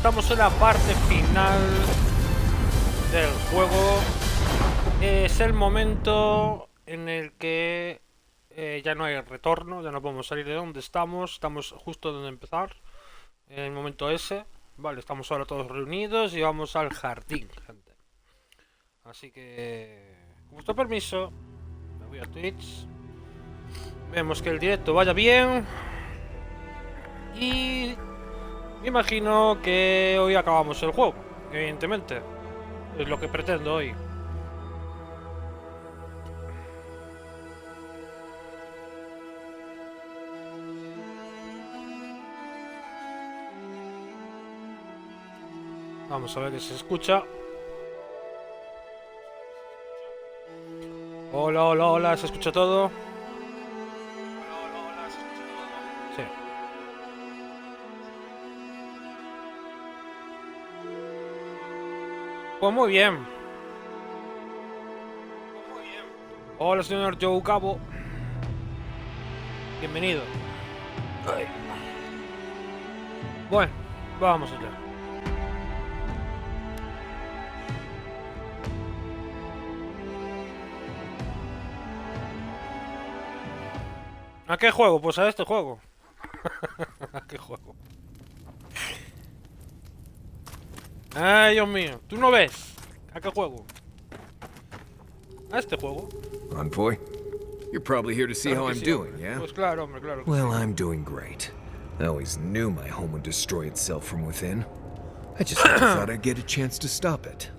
estamos en la parte final del juego. Es el momento en el que ya no hay retorno, ya no podemos salir de donde estamos. Estamos justo donde empezar, en el momento ese. Vale, estamos ahora todos reunidos y vamos al jardín, gente. Así que, con vuestro permiso, me voy a Twitch. Vemos que el directo vaya bien. Y me imagino que hoy acabamos el juego, evidentemente. Es lo que pretendo hoy. Vamos a ver que se escucha. Hola, hola, hola, ¿se escucha todo? Sí. Pues muy bien. Hola, señor Joe Cabo. Bienvenido. Ay. Bueno, vamos allá. ¿A qué juego? Pues a este juego. ¿A qué juego? Ay, Dios mío. ¿Tú no ves? ¿A qué juego? ¿A este juego? Envoy, you're probably here to see how I'm doing, yeah? Pues claro, hombre, claro. Well, I'm doing great. I always knew my home would destroy itself from within. I just never thought I'd get a chance to stop it.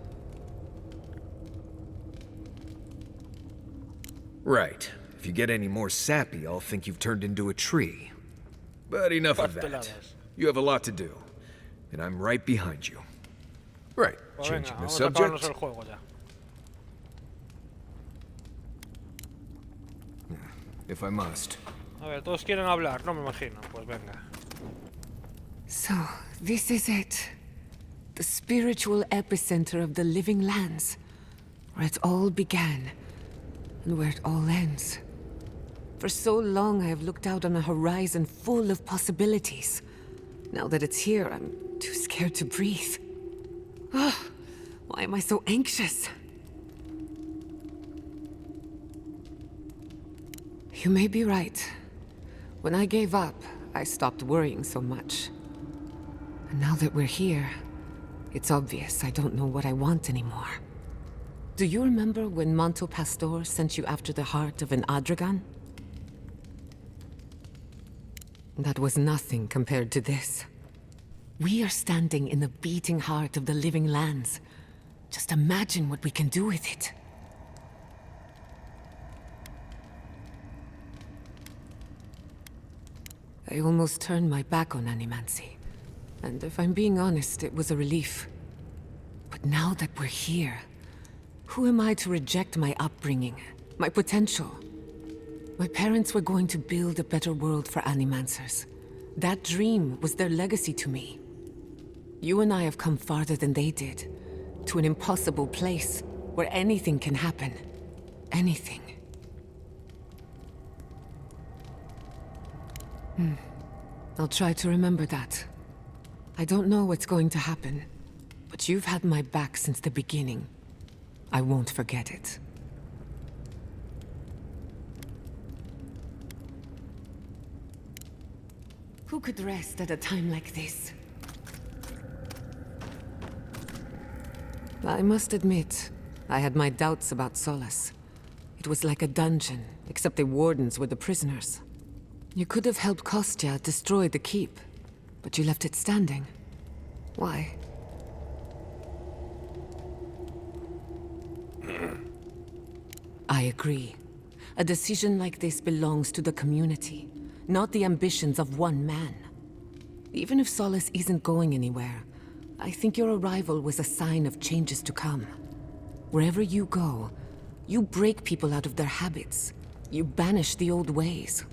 Right. If you get any more sappy, I'll think you've turned into a tree. But enough of that. You have a lot to do, and I'm right behind you. Right, Pues changing venga, the vamos a acabarnos subject. el juego ya. If I must. A ver, todos quieren hablar, no me imagino. Pues venga. So, this is it. The spiritual epicenter of the living lands. Where it all began, and where it all ends. For so long I have looked out on a horizon full of possibilities. Now that it's here, I'm too scared to breathe. Ugh, why am I so anxious? You may be right. When I gave up, I stopped worrying so much. And now that we're here, it's obvious I don't know what I want anymore. Do you remember when Manto Pastor sent you after the heart of an Adragan? That was nothing compared to this. We are standing in the beating heart of the living lands. Just imagine what we can do with it. I almost turned my back on Animancy. And if I'm being honest, it was a relief. But now that we're here, who am I to reject my upbringing, my potential? My parents were going to build a better world for Animancers. That dream was their legacy to me. You and I have come farther than they did. To an impossible place, where anything can happen. Anything. I'll try to remember that. I don't know what's going to happen, but you've had my back since the beginning. I won't forget it. Who could rest at a time like this? I must admit, I had my doubts about Solace. It was like a dungeon, except the wardens were the prisoners. You could have helped Kostya destroy the keep, but you left it standing. Why? I agree. A decision like this belongs to the community, not the ambitions of one man. Even if Solace isn't going anywhere, I think your arrival was a sign of changes to come. Wherever you go, you break people out of their habits. You banish the old ways.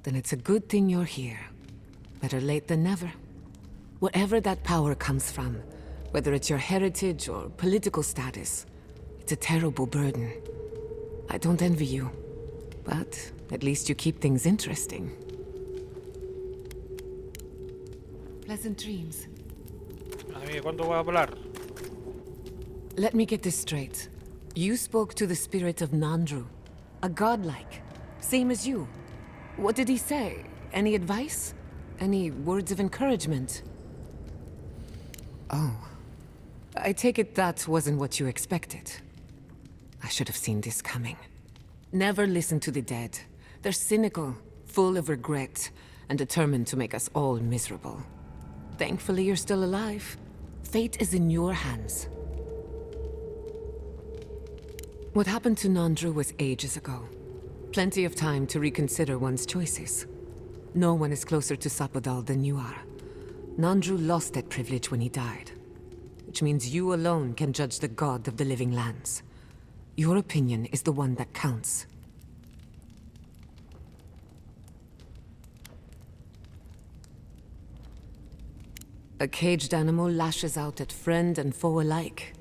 Then it's a good thing you're here. Better late than never. Wherever that power comes from, Whether it's your heritage or political status, it's a terrible burden. I don't envy you, but at least you keep things interesting. Pleasant dreams. Madre mía, ¿cuánto voy a hablar? Let me get this straight. You spoke to the spirit of Nandru, a godlike, same as you. What did he say? Any advice? Any words of encouragement? Oh. I take it that wasn't what you expected. I should have seen this coming. Never listen to the dead. They're cynical, full of regret, and determined to make us all miserable. Thankfully, you're still alive. Fate is in your hands. What happened to Nandru was ages ago. Plenty of time to reconsider one's choices. No one is closer to Sapadal than you are. Nandru lost that privilege when he died, which means you alone can judge the god of the living lands. Your opinion is the one that counts. A caged animal lashes out at friend and foe alike.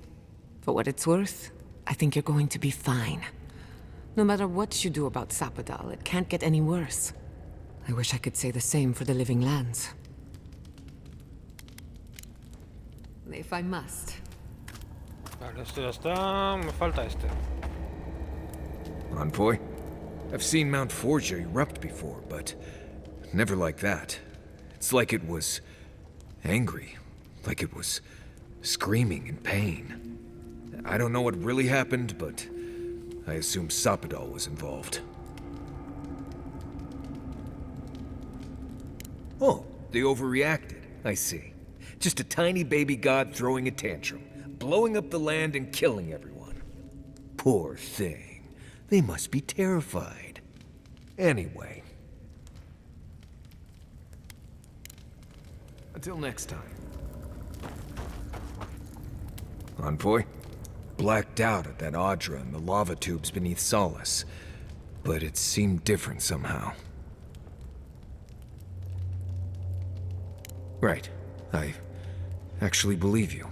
For what it's worth, I think you're going to be fine. No matter what you do about Sapadal, it can't get any worse. I wish I could say the same for the living lands. If I must. Vale, esto ya está. Me falta este. Envoy? I've seen Mount Forja erupt before, but never like that. It's like it was angry, like it was screaming in pain. I don't know what really happened, but I assume Sapadal was involved. Oh, they overreacted. I see. Just a tiny baby god throwing a tantrum, blowing up the land and killing everyone. Poor thing. They must be terrified. Anyway. Until next time. Envoy? Blacked out at that Audra and the lava tubes beneath Solace. But it seemed different somehow. Right. I actually believe you.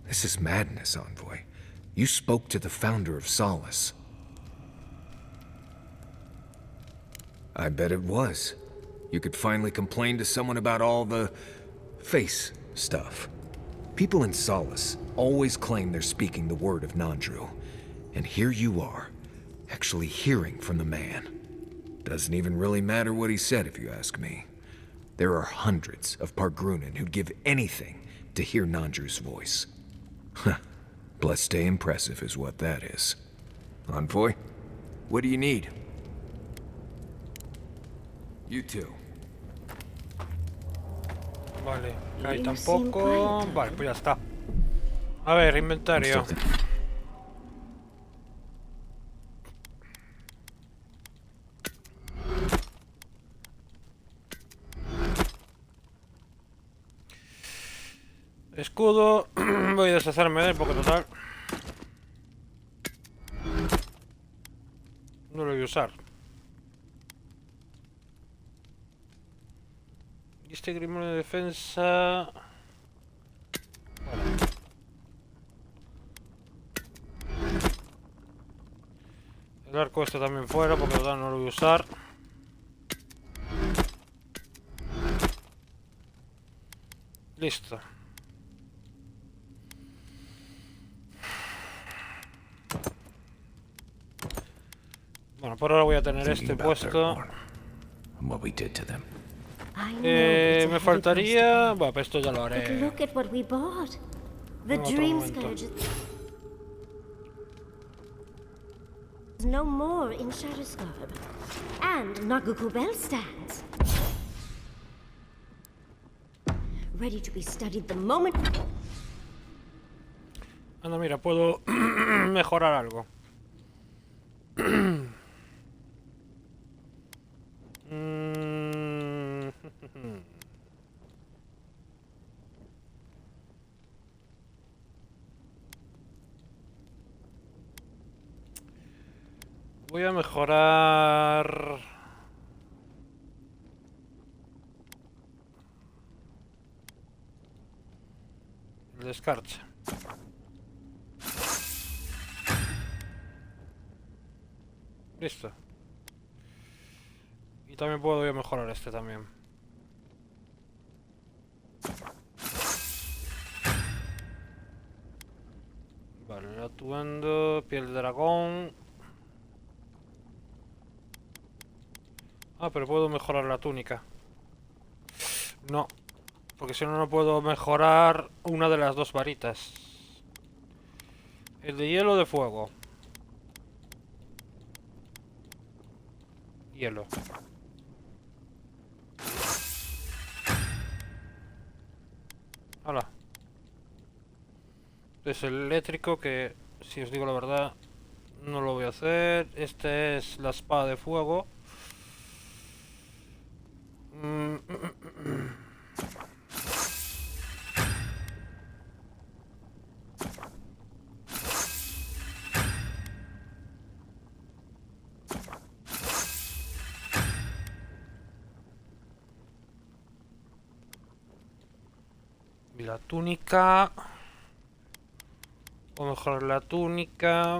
This is madness, Envoy. You spoke to the founder of Solace. I bet it was. You could finally complain to someone about all the face stuff. People in Solace always claim they're speaking the word of Nandru. And here you are, actually hearing from the man. Doesn't even really matter what he said if you ask me. There are hundreds of Pargrunen who'd give anything to hear Nandru's voice. Huh. Blessed stay impressive is what that is. Envoy, what do you need? You too. Vale, ahí tampoco. Vale, pues ya está. A ver, inventario. Escudo. Voy a deshacerme de él porque total no lo voy a usar. Y este grimorio de defensa. Vale. El arco este también fuera porque total no lo voy a usar. Listo. Bueno, por ahora voy a tener este puesto. Me faltaría... Bueno, pues esto ya lo haré. No more in Shadowscarp. And Naguku Bell stands. Ready to be studied the moment. Anda, mira, puedo mejorar algo. Voy a mejorar... de escarcha. Listo. Y también puedo yo mejorar este también. Vale, el atuendo, piel de dragón. Ah, pero puedo mejorar la túnica. No, porque si no, no puedo mejorar una de las dos varitas. El de hielo o de fuego. Hielo. Hala. Es el eléctrico que, si os digo la verdad, no lo voy a hacer. Este es la espada de fuego. Y la túnica. O mejorar la túnica.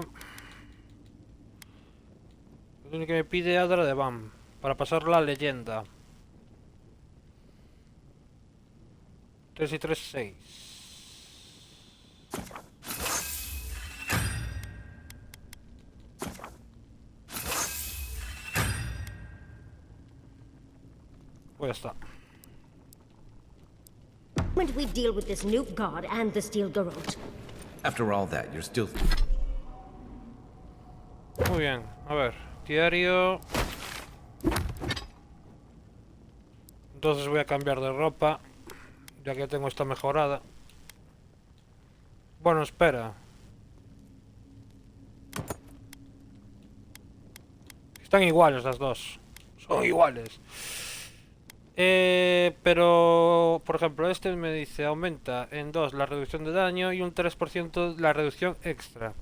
La túnica me pide Adra de Bam. Para pasar la leyenda. 3 y 3, 6. Pues ya está. When do we deal with this nuke god and the steel garrote? After all that, you're still... Muy bien, a ver. Diario. Entonces voy a cambiar de ropa. Ya que tengo esta mejorada. Bueno, espera. Están iguales las dos. Son iguales. Pero, por ejemplo, este me dice aumenta en 2 la reducción de daño y un 3% la reducción extra.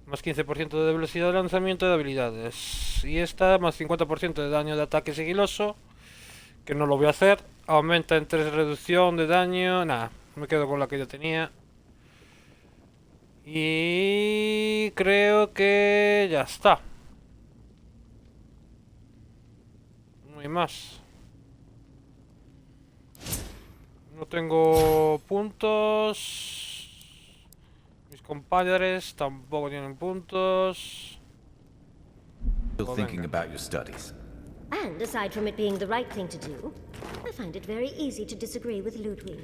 Más 15% de velocidad de lanzamiento de habilidades. Y esta más 50% de daño de ataque sigiloso. Que no lo voy a hacer. Aumenta en 3 reducción de daño. Nada, me quedo con la que yo tenía. Y creo que ya está. No hay más. No tengo puntos. Mis compadres tampoco tienen puntos. still thinking about your studies. And aside from it being the right thing to do, I find it very easy to disagree with Ludwig.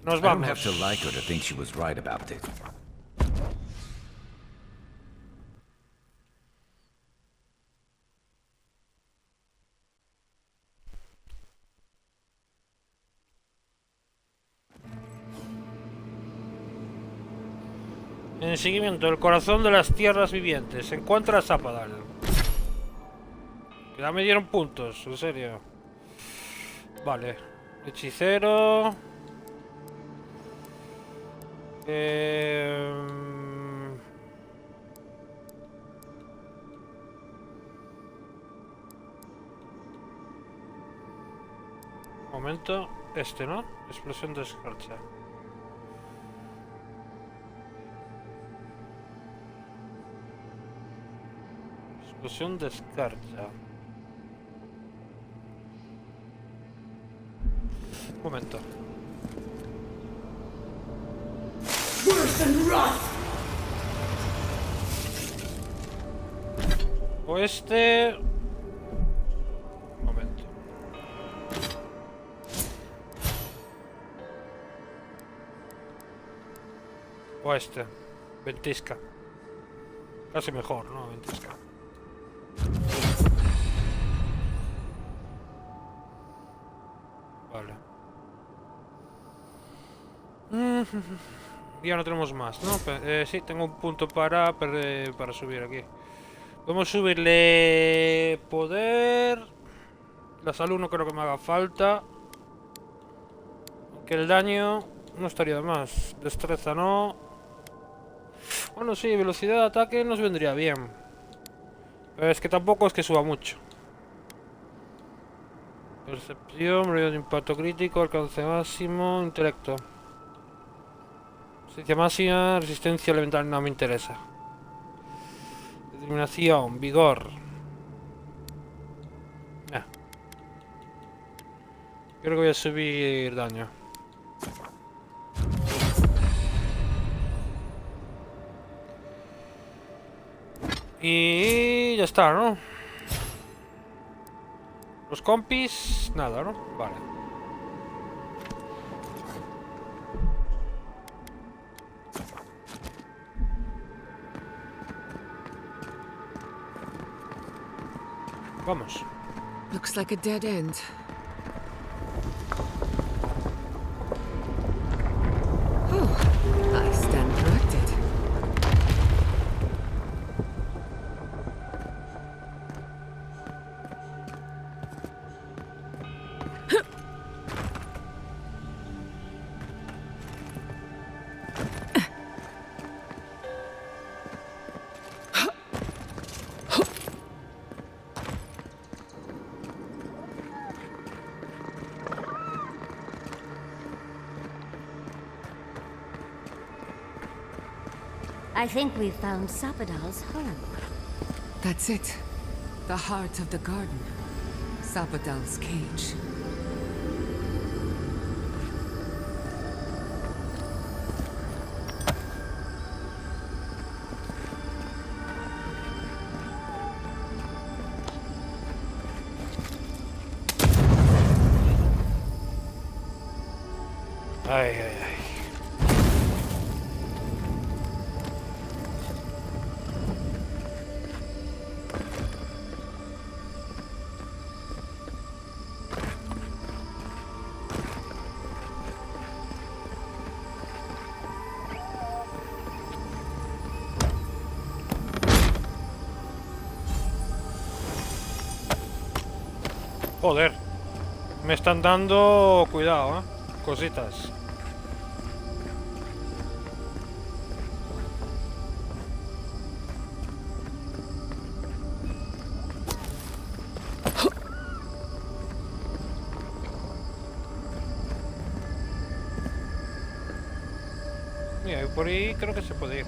Nos I don't have vamos. to like her to think she was right about it. En seguimiento, el corazón de las tierras vivientes. Se encuentra Zapadal. Que ya me dieron puntos, en serio. Vale. Hechicero. Momento. Este, ¿no? Explosión de escarcha. Explosión de escarcha. Un momento. O este. Un momento. O este. Ventisca. Casi mejor, ¿no? Ventisca. Vale. Ya no tenemos más, ¿no? Sí, tengo un punto para subir aquí. Podemos subirle poder. La salud no creo que me haga falta. Aunque el daño no estaría de más. Destreza no. Bueno, sí, velocidad de ataque nos vendría bien. Pero es que tampoco es que suba mucho. Percepción, radio de impacto crítico, alcance máximo, intelecto. Resistencia máxima, resistencia elemental, no me interesa. Determinación, vigor. Ah. Creo que voy a subir daño. Y ya está, ¿no? Los compis, nada, ¿no? Vale. Vamos. Looks like a dead end. Oh, I stand corrected. I think we've found Sapadal's home. That's it. The heart of the garden. Sapadal's cage. Ay, ay, ay. Joder. Me están dando cuidado, ¿eh? Cositas. Mira, y por ahí creo que se puede ir.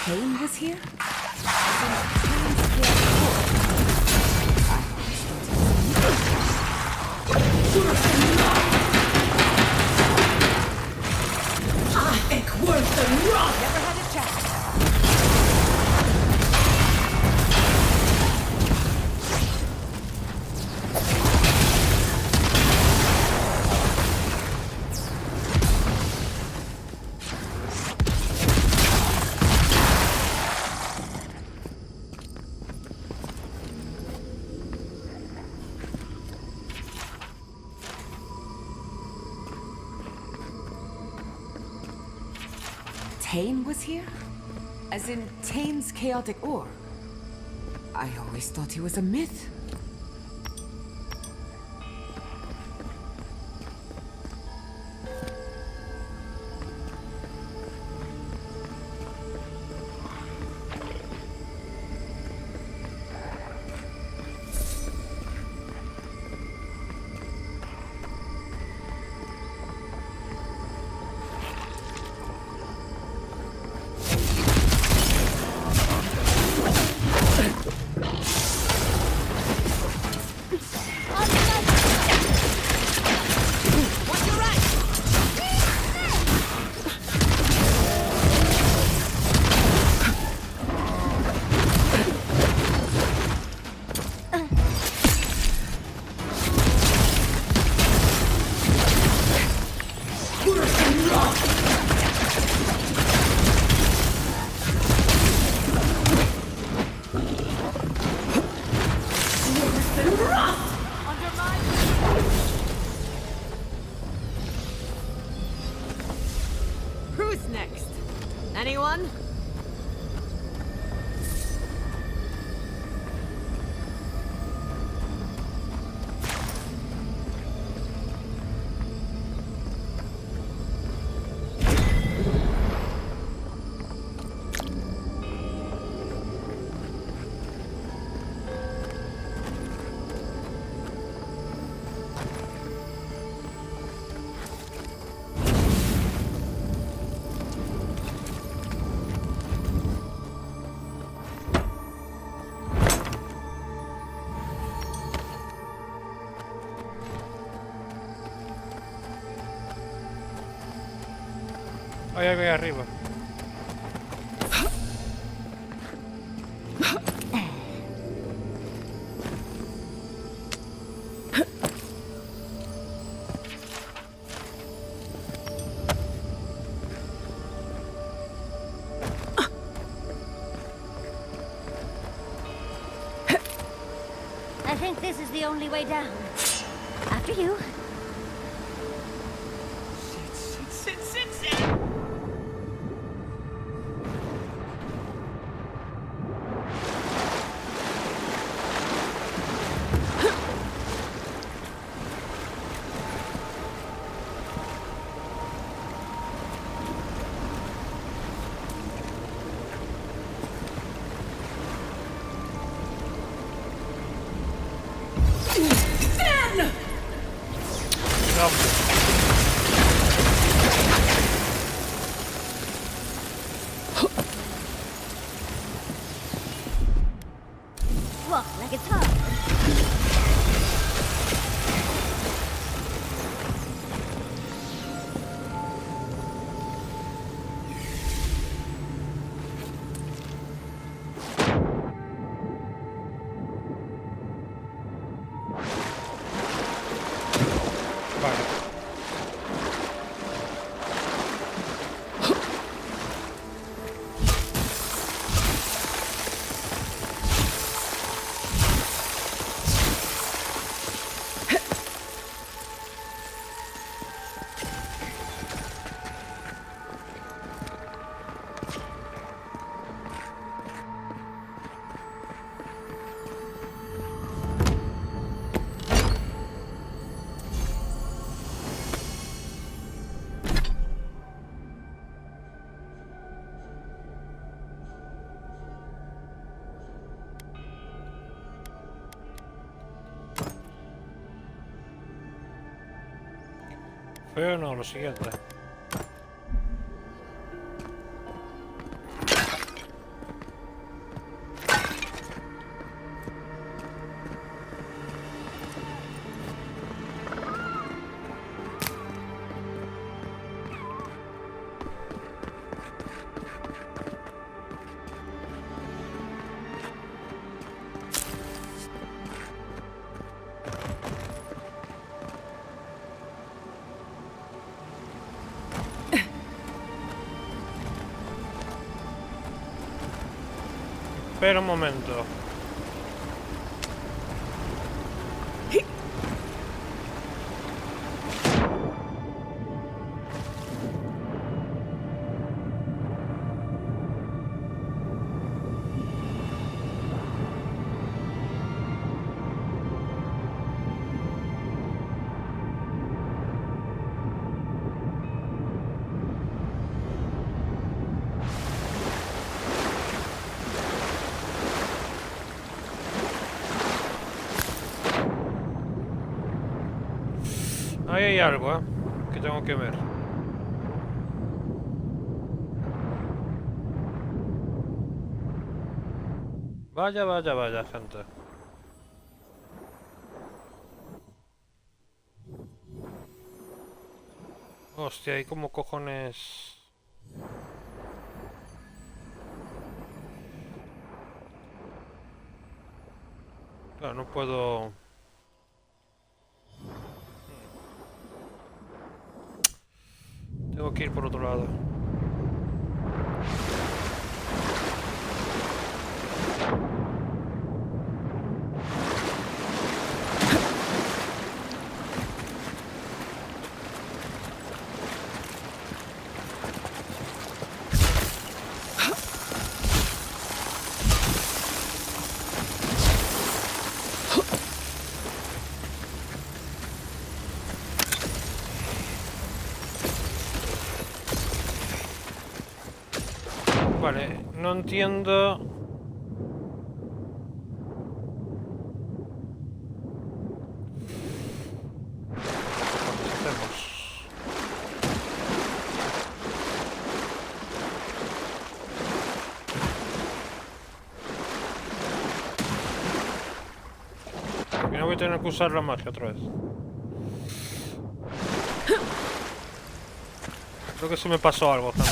Kane was here? Tane was here? As in Tane's chaotic ore? I always thought he was a myth. next? Anyone? Hay algo ahí arriba. I think this is the only way down. After you. Walk like it's hard. Vale. Pero no, lo siguiente. Espera un momento. Ahí hay algo, que tengo que ver. Vaya, vaya, vaya, gente. Hostia, ¿y cómo cojones? Claro, no puedo... Tengo que ir por otro lado. Vale, no entiendo. ¿Qué hacemos? Y no voy a tener que usar la magia otra vez. Creo que se me pasó algo tanto.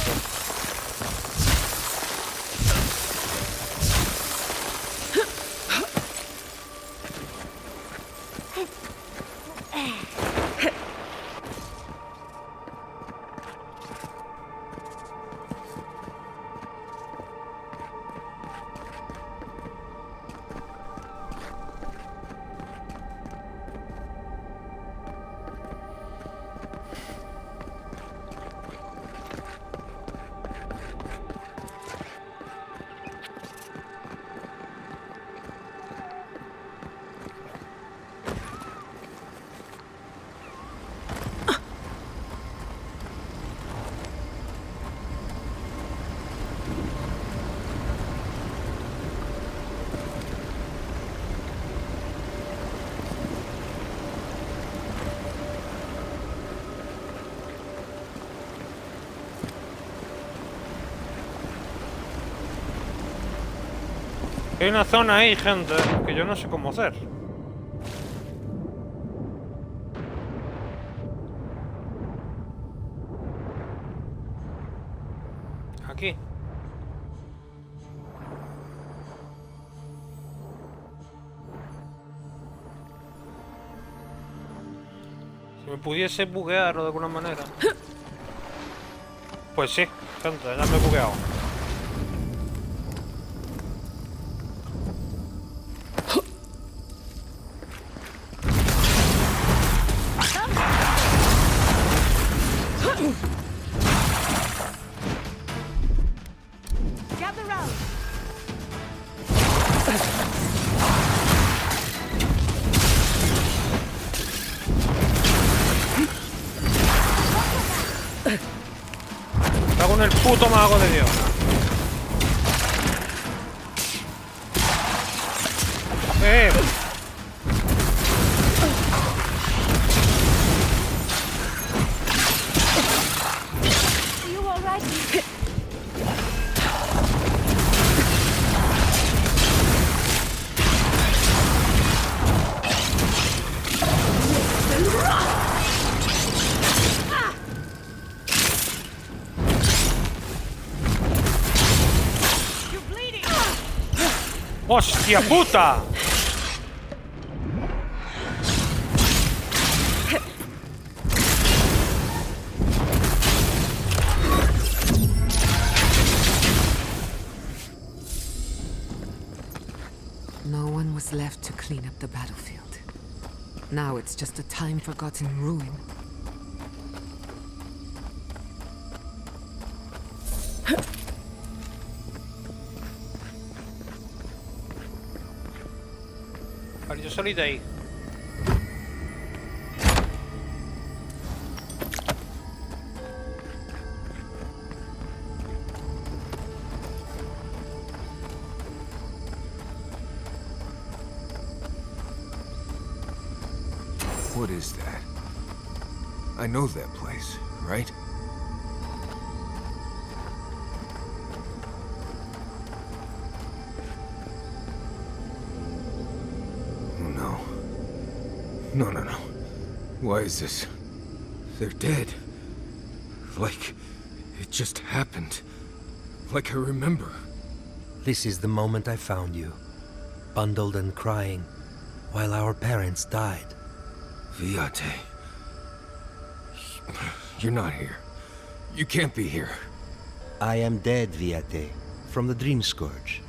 Hay una zona ahí, gente, que yo no sé cómo hacer. Aquí. Si me pudiese buguear o de alguna manera. Pues sí, gente, ya me he bugueado. Cago en el puto mago de Dios. ¡Hostia puta! No one was left to clean up the battlefield. Now it's just a time-forgotten ruin. Vale, yo salí de ahí. What is that? I know that place, right? Oh no. No. Why is this? They're dead. Like it just happened. Like I remember. This is the moment I found you, bundled and crying, while our parents died. Viate. You're not here. You can't be here. I am dead, Viate, from the Dream Scourge.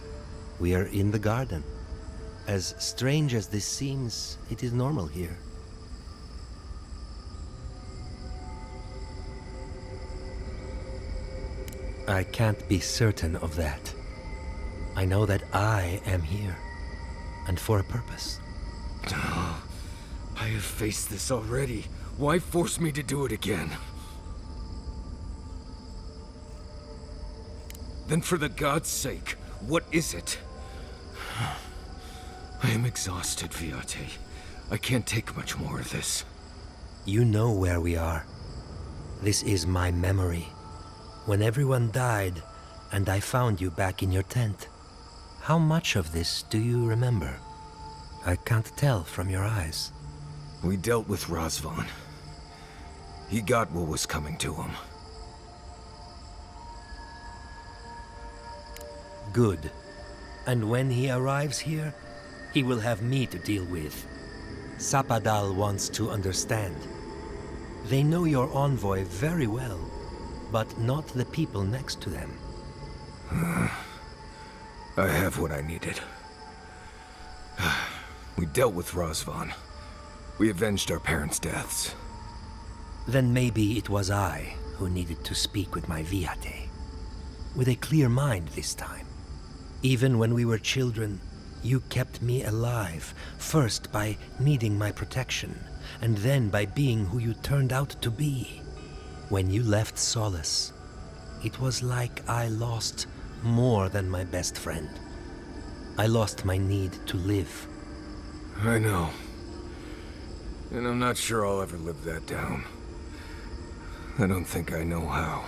We are in the garden. As strange as this seems, it is normal here. I can't be certain of that. I know that I am here, and for a purpose. I have faced this already. Why force me to do it again? Then for the god's sake, what is it? I am exhausted, Viate. I can't take much more of this. You know where we are. This is my memory. When everyone died, and I found you back in your tent. How much of this do you remember? I can't tell from your eyes. We dealt with Razvan. He got what was coming to him. Good. And when he arrives here, he will have me to deal with. Sapadal wants to understand. They know your envoy very well, but not the people next to them. I have what I needed. We dealt with Razvan. We avenged our parents' deaths. Then maybe it was I who needed to speak with my Viate. With a clear mind this time. Even when we were children, you kept me alive, first by needing my protection, and then by being who you turned out to be. When you left Solace, it was like I lost more than my best friend. I lost my need to live. I know. And I'm not sure I'll ever live that down. I don't think I know how.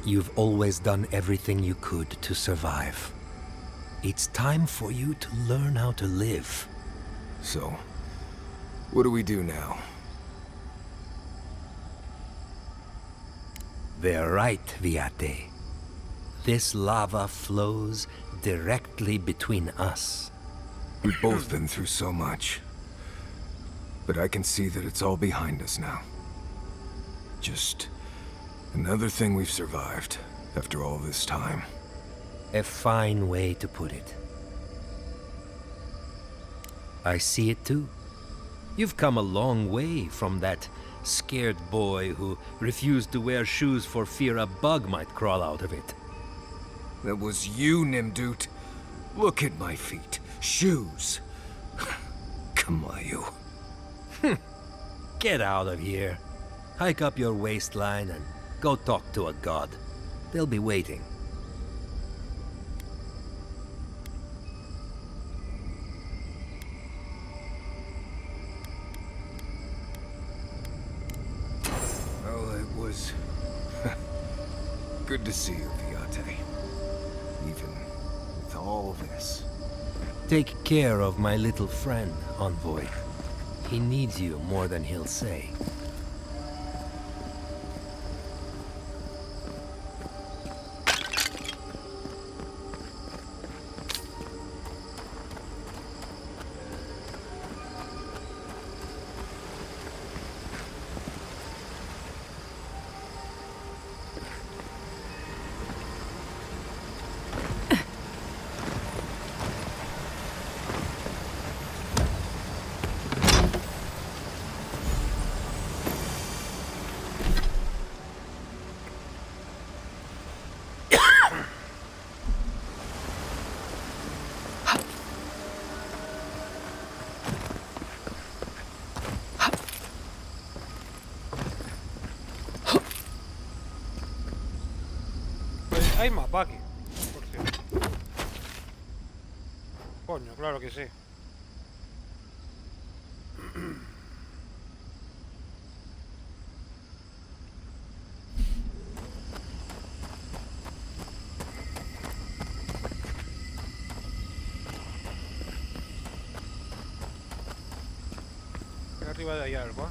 You've always done everything you could to survive. It's time for you to learn how to live. So, what do we do now? They're right, Viate. This lava flows directly between us. We've both been through so much. But I can see that it's all behind us now. Just another thing we've survived after all this time. A fine way to put it. I see it too. You've come a long way from that scared boy who refused to wear shoes for fear a bug might crawl out of it. That was you, Nimdut. Look at my feet. Shoes. Kamayu. Get out of here. Hike up your waistline and go talk to a god. They'll be waiting. Well, it was good to see you, Viate. Even with all this. Take care of my little friend, Envoy. He needs you more than he'll say. Hay mapa aquí, por cierto. Coño, claro que sí. Arriba de ahí algo, ¿eh?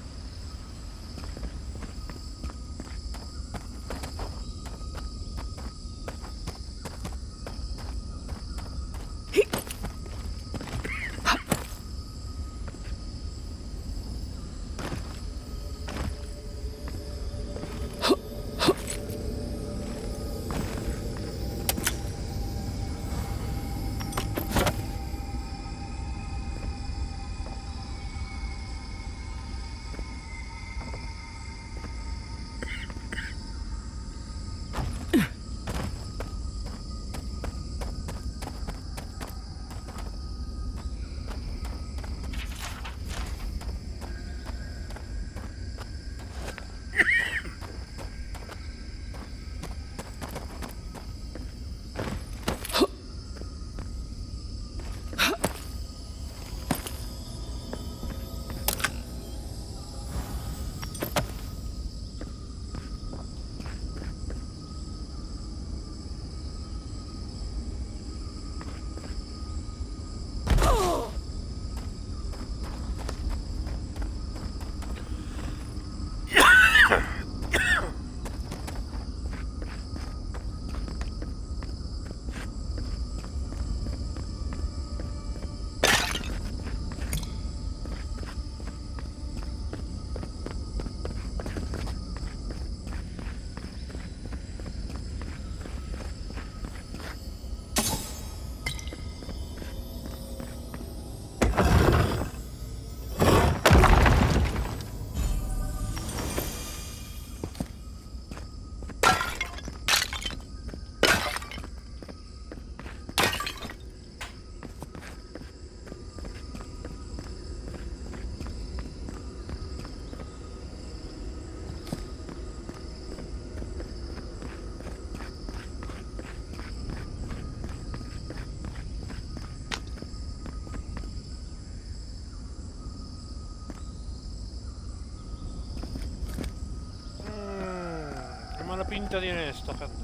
Mala pinta tiene esto, gente.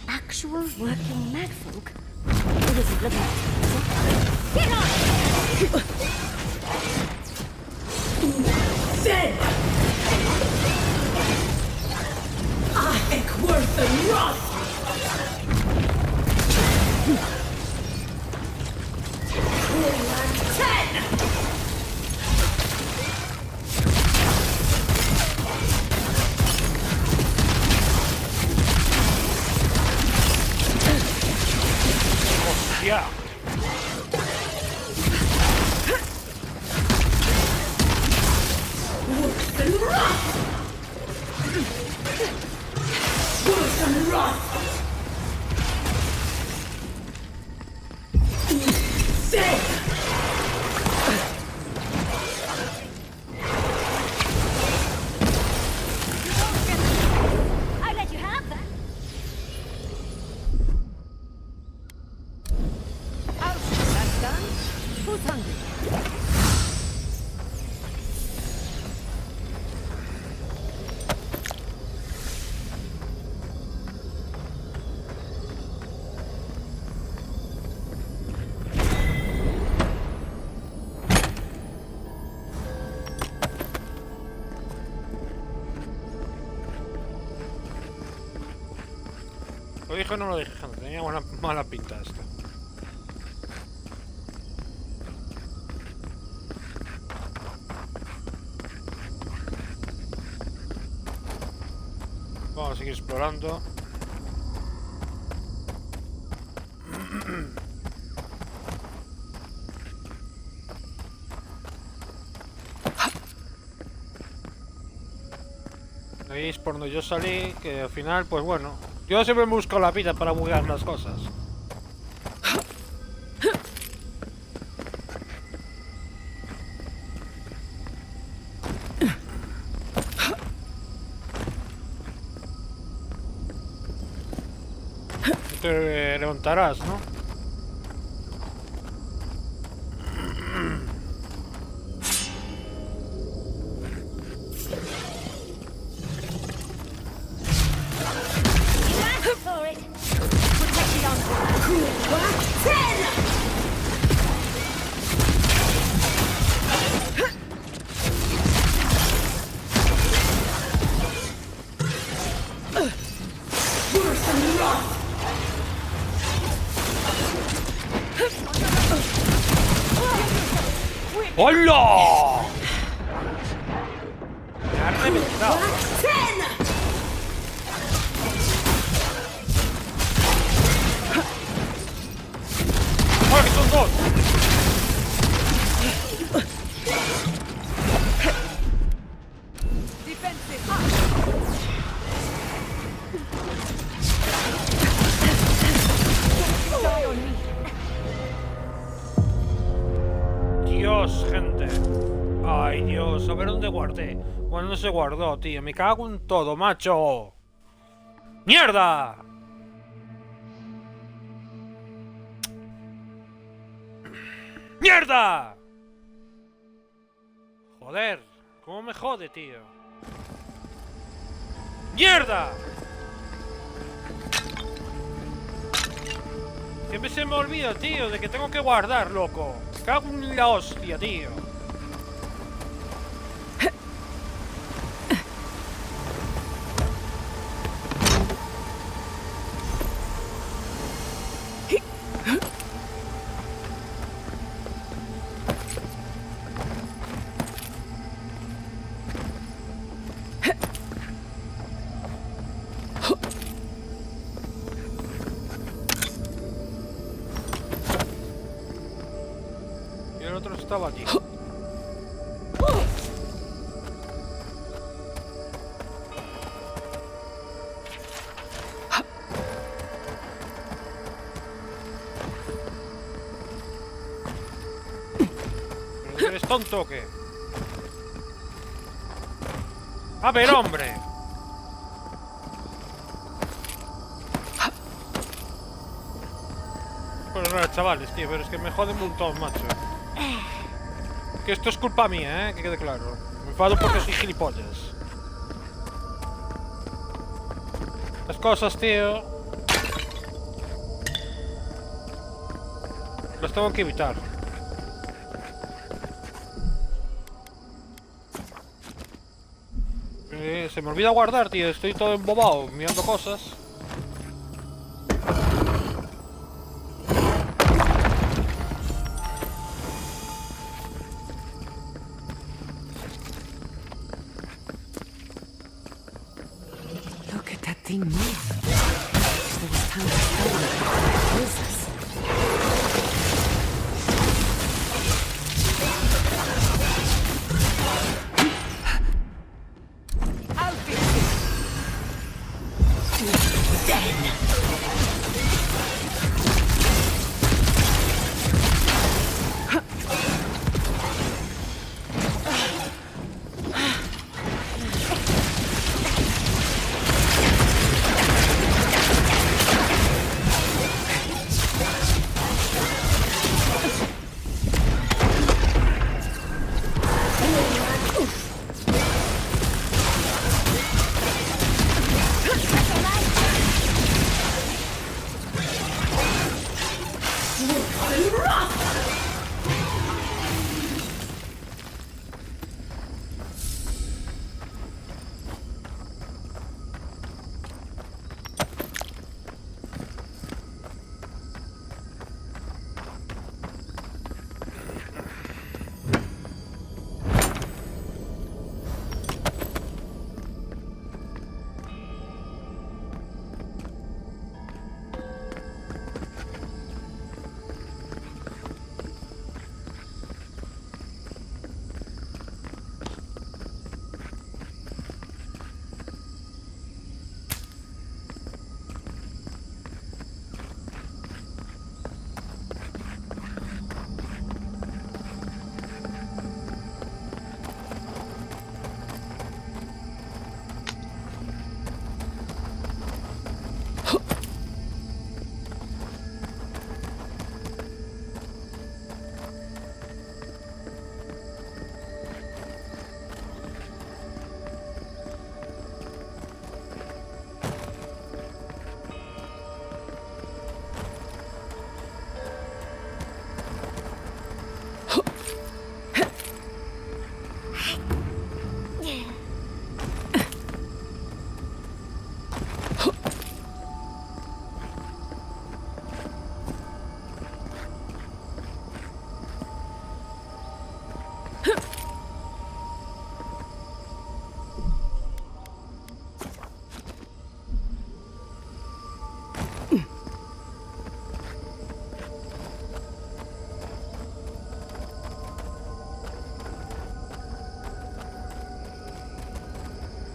Actual working madfolk? It isn't looking. Get on! Dead! Worth and Roth! ¡Hostia! I let you have that. That's done. Who's hungry? ¿Lo dije o no lo dije, gente? Tenía mala pinta esto. Vamos a seguir explorando. Veis por donde yo salí, que al final, pues bueno, yo siempre me busco la vida para buguear las cosas. Te levantarás, ¿no? For it. Protect the encore. ¡Hola! Me ha reventado. ¡Hola, que son dos! Dios, gente. Ay, Dios, a ver dónde guardé. Bueno, no se guardó, tío. Me cago en todo, macho. ¡Mierda! ¡Mierda! Joder, cómo me jode, tío. ¡Mierda! Siempre se me olvida, tío, de que tengo que guardar, loco. Cago en la hostia, tío. Y el otro estaba allí. ¿Eres tonto o qué? A ver, hombre. chavales, tío, pero es que me jode un montón, macho. Que esto es culpa mía, que quede claro. Me enfado porque soy gilipollas. Las cosas, tío, las tengo que evitar. Se me olvida guardar, tío. Estoy todo embobado mirando cosas. Look at that thing move. There was time to study it before it kills us.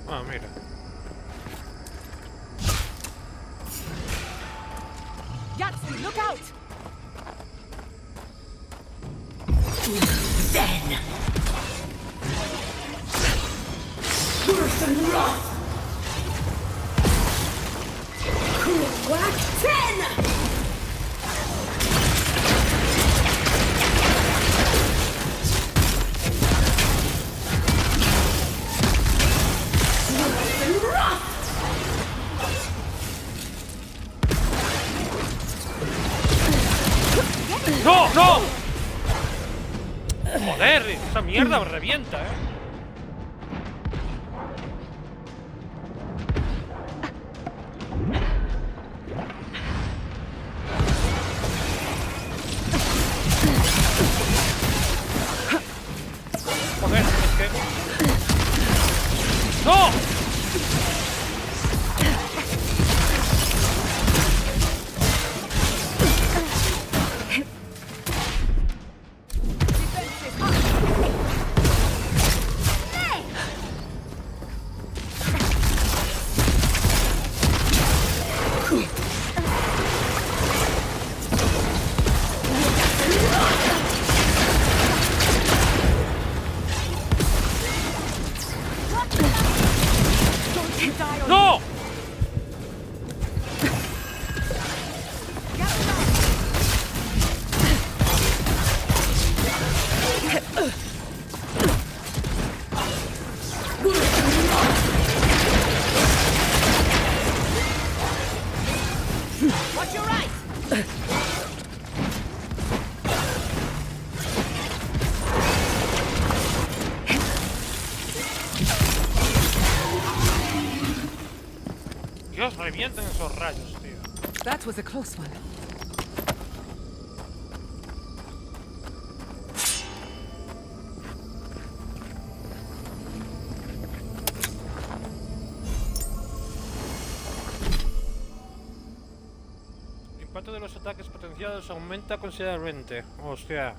Ah, mira. Yahtzee, look out! ¡No, no! Joder, esa mierda me revienta, Joder, es que... ¡No! ¡No! Dios, revienten esos rayos, tío. That was a close one. El impacto de los ataques potenciados aumenta considerablemente. Hostia.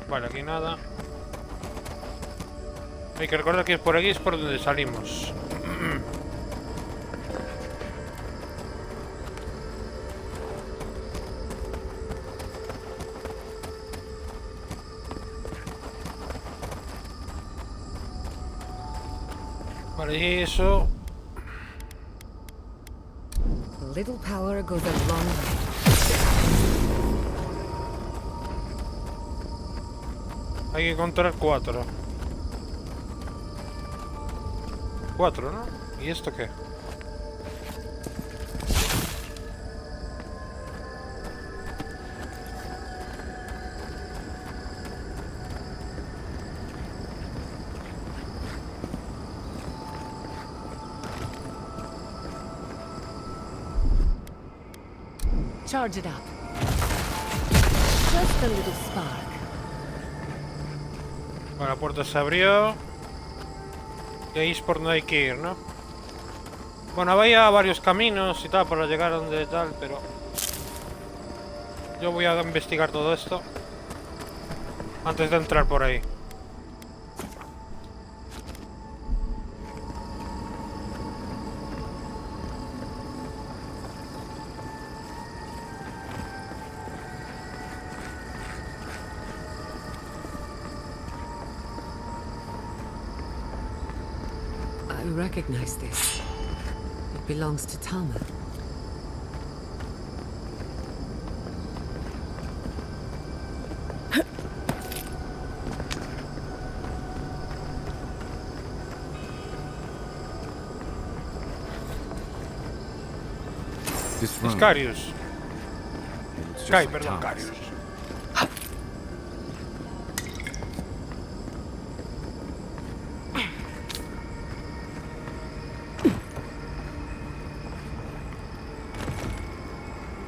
Vale, aquí nada. Hay que recordar que por aquí es por donde salimos. Vale, y eso. A little power goes a long way. Hay que encontrar 4. 4, ¿no? ¿Y esto qué? Charge it up. Just a little spark. Bueno, la puerta se abrió. Y ahí es por donde hay que ir, ¿no? Bueno, había varios caminos y tal para llegar a donde tal, pero... yo voy a investigar todo esto antes de entrar por ahí. I recognize this. It belongs to Tama. This room. Iscarius. It looks just Sky, like perdón, Thomas. Iscarius.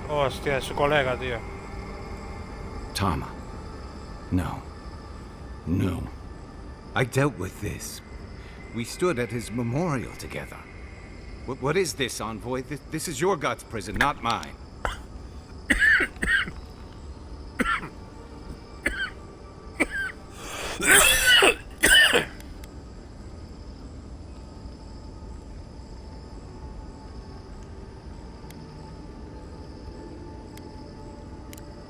Hostia, es su colega, tío. Tama. No. No. I dealt with this. We stood at his memorial together. What is this, Envoy? This is your God's prison, not mine.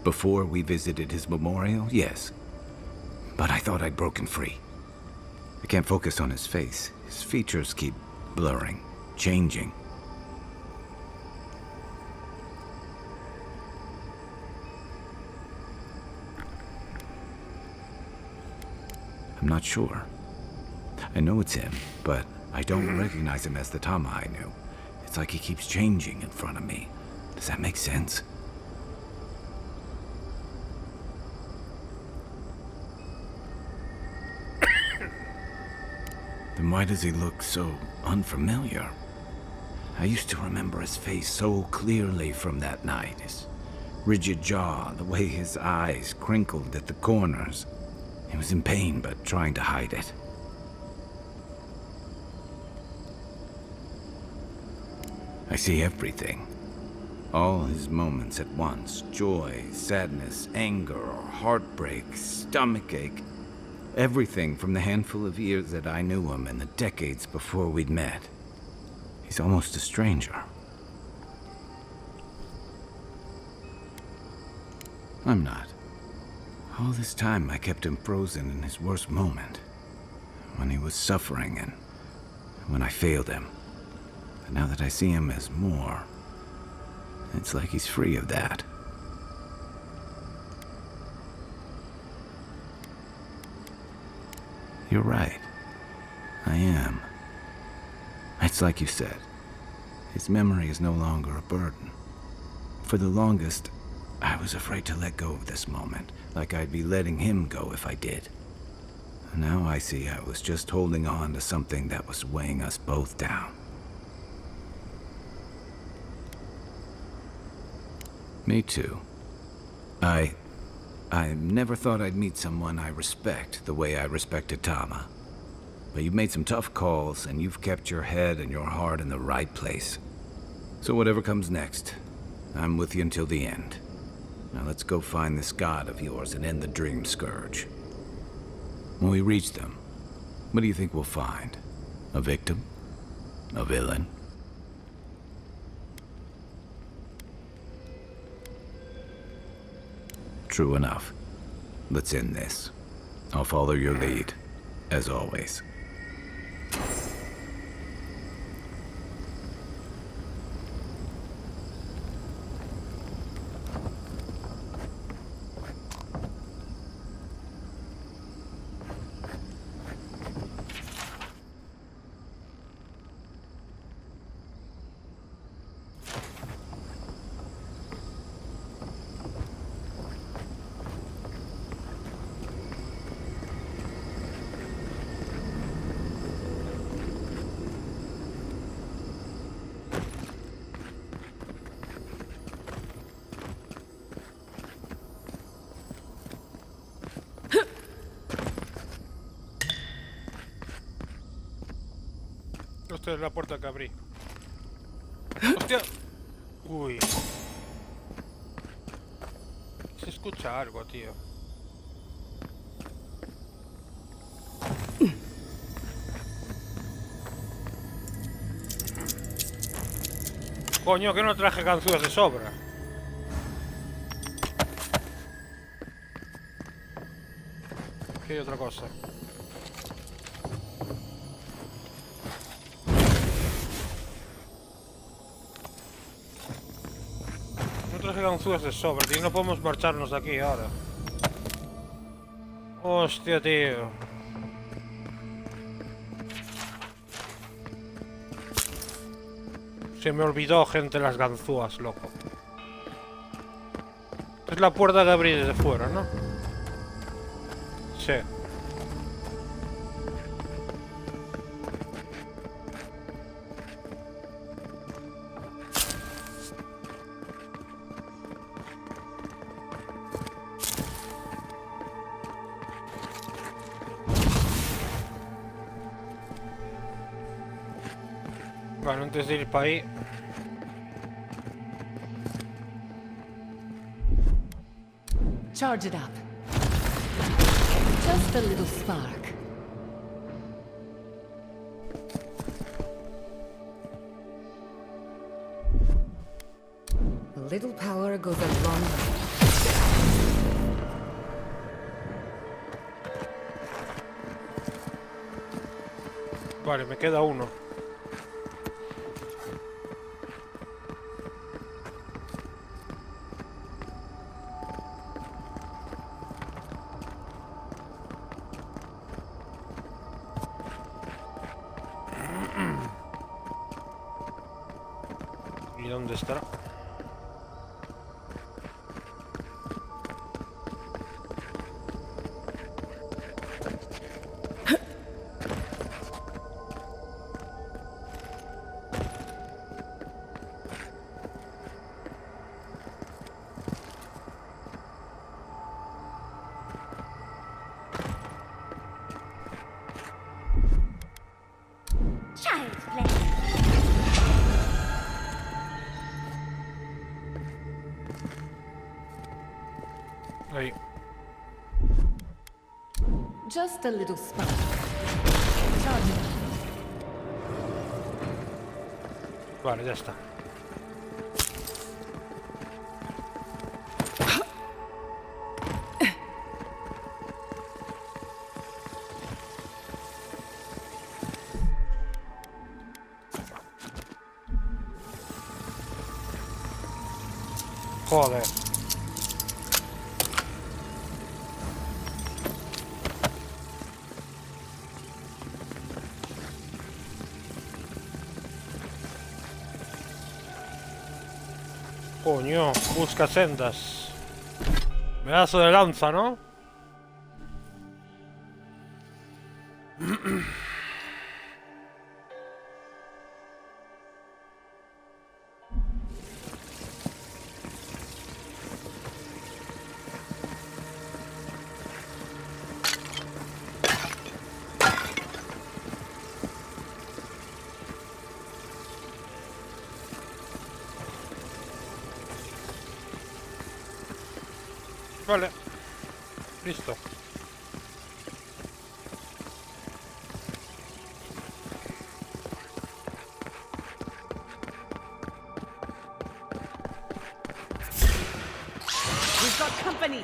Before we visited his memorial, yes. But I thought I'd broken free. I can't focus on his face. His features keep blurring, changing. I'm not sure. I know it's him, but I don't recognize him as the Tama I knew. It's like he keeps changing in front of me. Does that make sense? Then why does he look so unfamiliar? I used to remember his face so clearly from that night. His rigid jaw, the way his eyes crinkled at the corners. He was in pain, but trying to hide it. I see everything. All his moments at once. Joy, sadness, anger, heartbreak, stomachache. Everything from the handful of years that I knew him and the decades before we'd met. He's almost a stranger. I'm not. All this time I kept him frozen in his worst moment. When he was suffering and when I failed him. But now that I see him as more, it's like he's free of that. You're right. I am. It's like you said. His memory is no longer a burden. For the longest, I was afraid to let go of this moment, like I'd be letting him go if I did. Now I see I was just holding on to something that was weighing us both down. Me too. I never thought I'd meet someone I respect the way I respected Tama. But you've made some tough calls, and you've kept your head and your heart in the right place. So whatever comes next, I'm with you until the end. Now let's go find this god of yours and end the Dream Scourge. When we reach them, what do you think we'll find? A victim? A villain? True enough. Let's end this. I'll follow your lead, as always. Esta es la puerta que abrí. ¡Hostia! Uy. Se escucha algo, tío. Coño, que no traje ganzúas de sobra. Aquí hay otra cosa. No traje ganzúas de sobra, tío. No podemos marcharnos de aquí ahora. Hostia, tío. Se me olvidó, gente, las ganzúas, loco. Es la puerta que abrí desde fuera, ¿no? Sí. Bueno, antes de ir para ahí... Charge it up. Just a little spark. A little power goes a long way. Vale, me queda uno. ¿Y dónde estará? Child's play. Ahí. Just a little spark. Charge it up. Vale, ya está. Joder. Coño, busca sendas. Pedazo de lanza, ¿no? Vale. Listo. We've got company.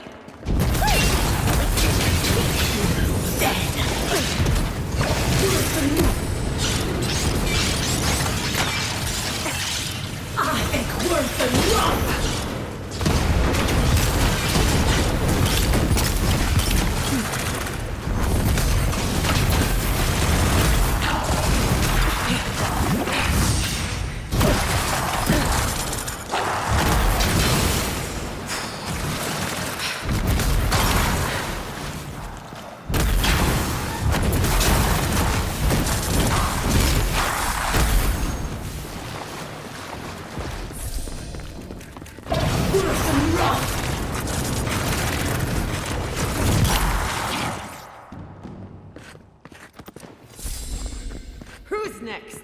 Who's next?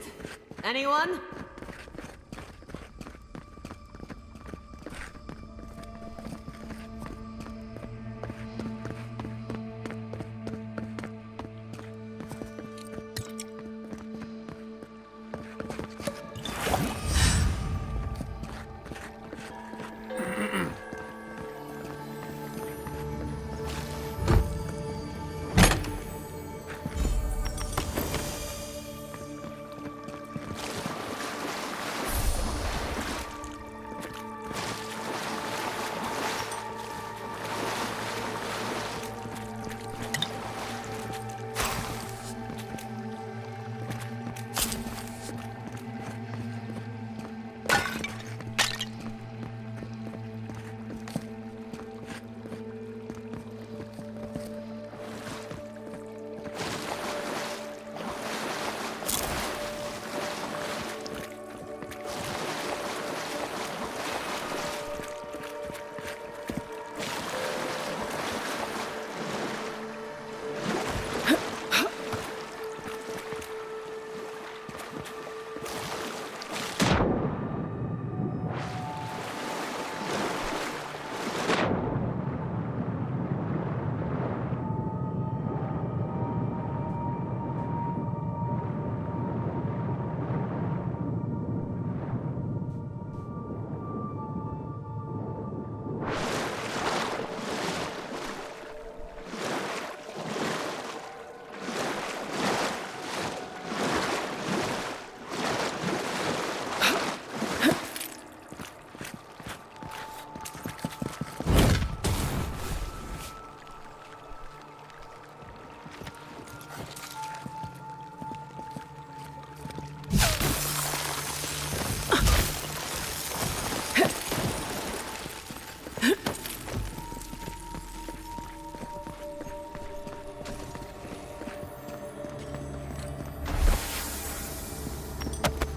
Anyone?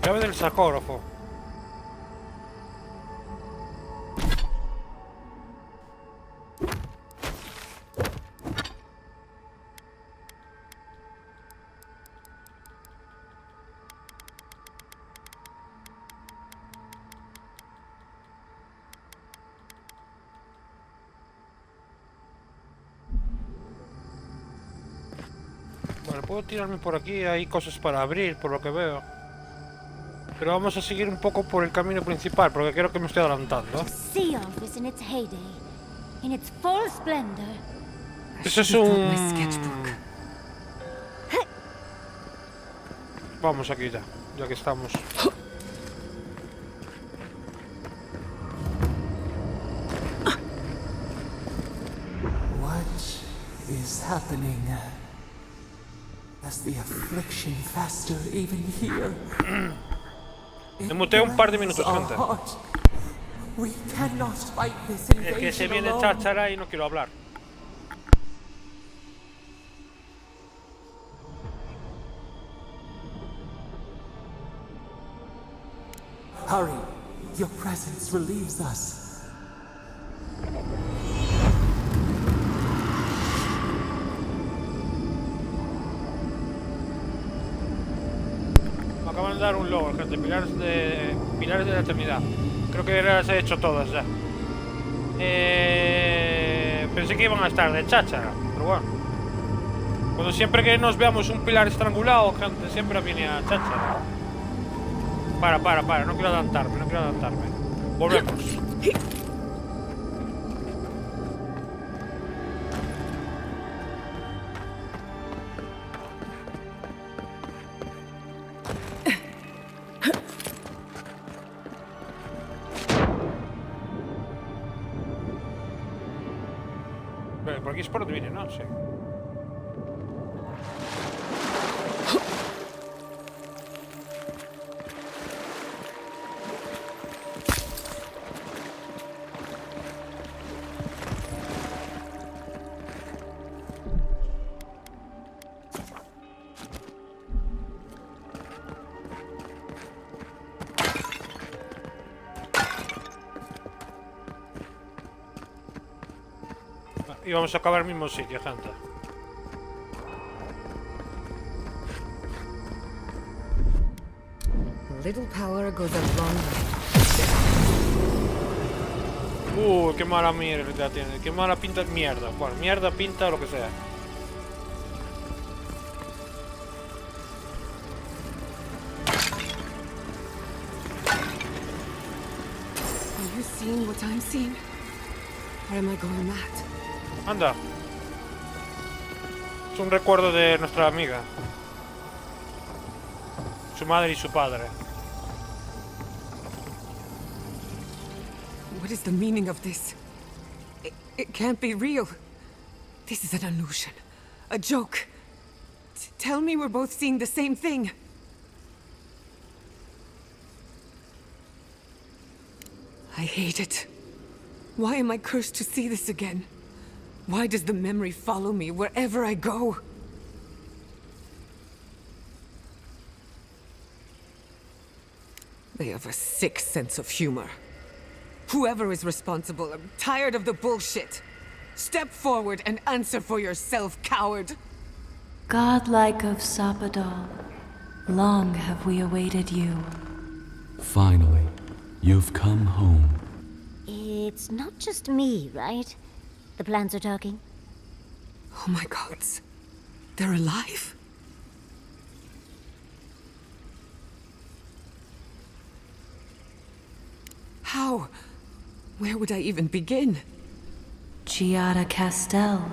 Llave del sarcófago. Vale, puedo tirarme por aquí, hay cosas para abrir, por lo que veo. Pero vamos a seguir un poco por el camino principal, porque creo que me estoy adelantando. Sea office in its heyday, in its full splendor. Eso es My un... sketchbook. Vamos aquí ya que estamos. is happening? Does the affliction fester even here? Me muteo un par de minutos, gente. We cannot fight this Es que se invasion viene alone. cháchara y no quiero hablar. Hurry, your presence relieves us. Me acaban de dar un logro, gente. Pilares de la eternidad. Creo que las he hecho todas ya. Pensé que iban a estar de cháchara, pero bueno. Cuando siempre que nos veamos un pilar estrangulado, gente, siempre viene a cháchara. Para, no quiero adelantarme. Volvemos. Por aquí es por donde viene, ¿no? Sí. Y vamos a acabar en el mismo sitio, gente. A little power goes a long way. Qué mala mierda tiene. Qué mala pinta mierda. Bueno, mierda, pinta, lo que sea. Are you seeing what I'm seeing? Or am I going mad? Anda. Es un recuerdo de nuestra amiga. Su madre y su padre. What is the meaning of this? It can't be real. This is an illusion. A joke. Tell me we're both seeing the same thing. I hate it. Why am I cursed to see this again? Why does the memory follow me wherever I go? They have a sick sense of humor. Whoever is responsible, I'm tired of the bullshit. Step forward and answer for yourself, coward. Godlike of Sapadal, long have we awaited you. Finally, you've come home. It's not just me, right? The plants are talking. Oh my gods. They're alive? How? Where would I even begin? Giada Castel,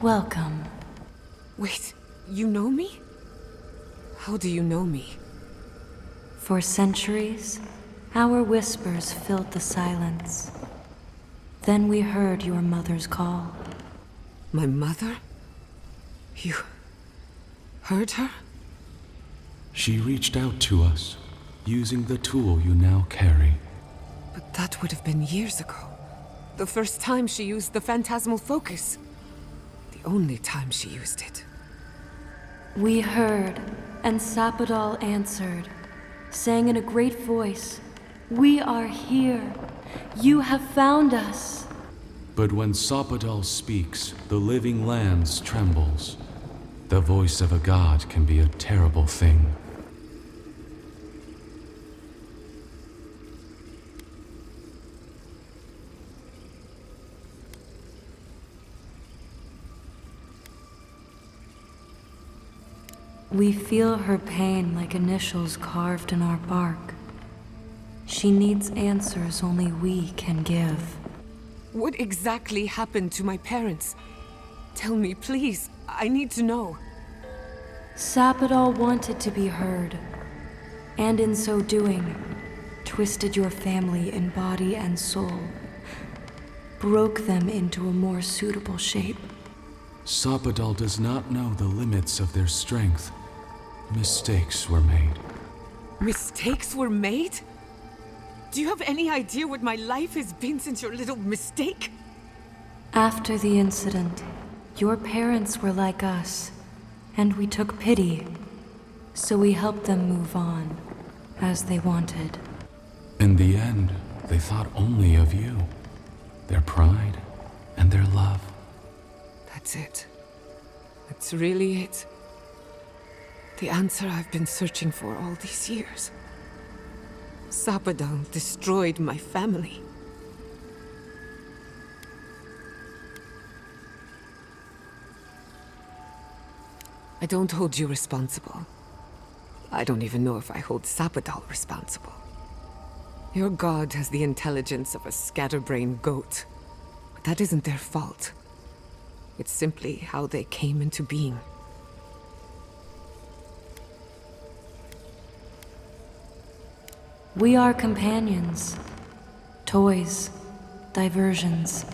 welcome. Wait, you know me? How do you know me? For centuries, our whispers filled the silence. Then we heard your mother's call. My mother? You... heard her? She reached out to us, using the tool you now carry. But that would have been years ago. The first time she used the phantasmal focus. The only time she used it. We heard, and Sapadal answered, saying in a great voice, "We are here. You have found us." But when Sapadal speaks, the living lands trembles. The voice of a god can be a terrible thing. We feel her pain like initials carved in our bark. She needs answers only we can give. What exactly happened to my parents? Tell me, please. I need to know. Sapadal wanted to be heard, and in so doing, twisted your family in body and soul, broke them into a more suitable shape. Sapadal does not know the limits of their strength. Mistakes were made. Mistakes were made? Do you have any idea what my life has been since your little mistake? After the incident, your parents were like us, and we took pity. So we helped them move on, as they wanted. In the end, they thought only of you, their pride, and their love. That's it. That's really it. The answer I've been searching for all these years. Sapadal destroyed my family. I don't hold you responsible. I don't even know if I hold Sapadal responsible. Your god has the intelligence of a scatterbrained goat, but that isn't their fault. It's simply how they came into being. We are companions, toys, diversions.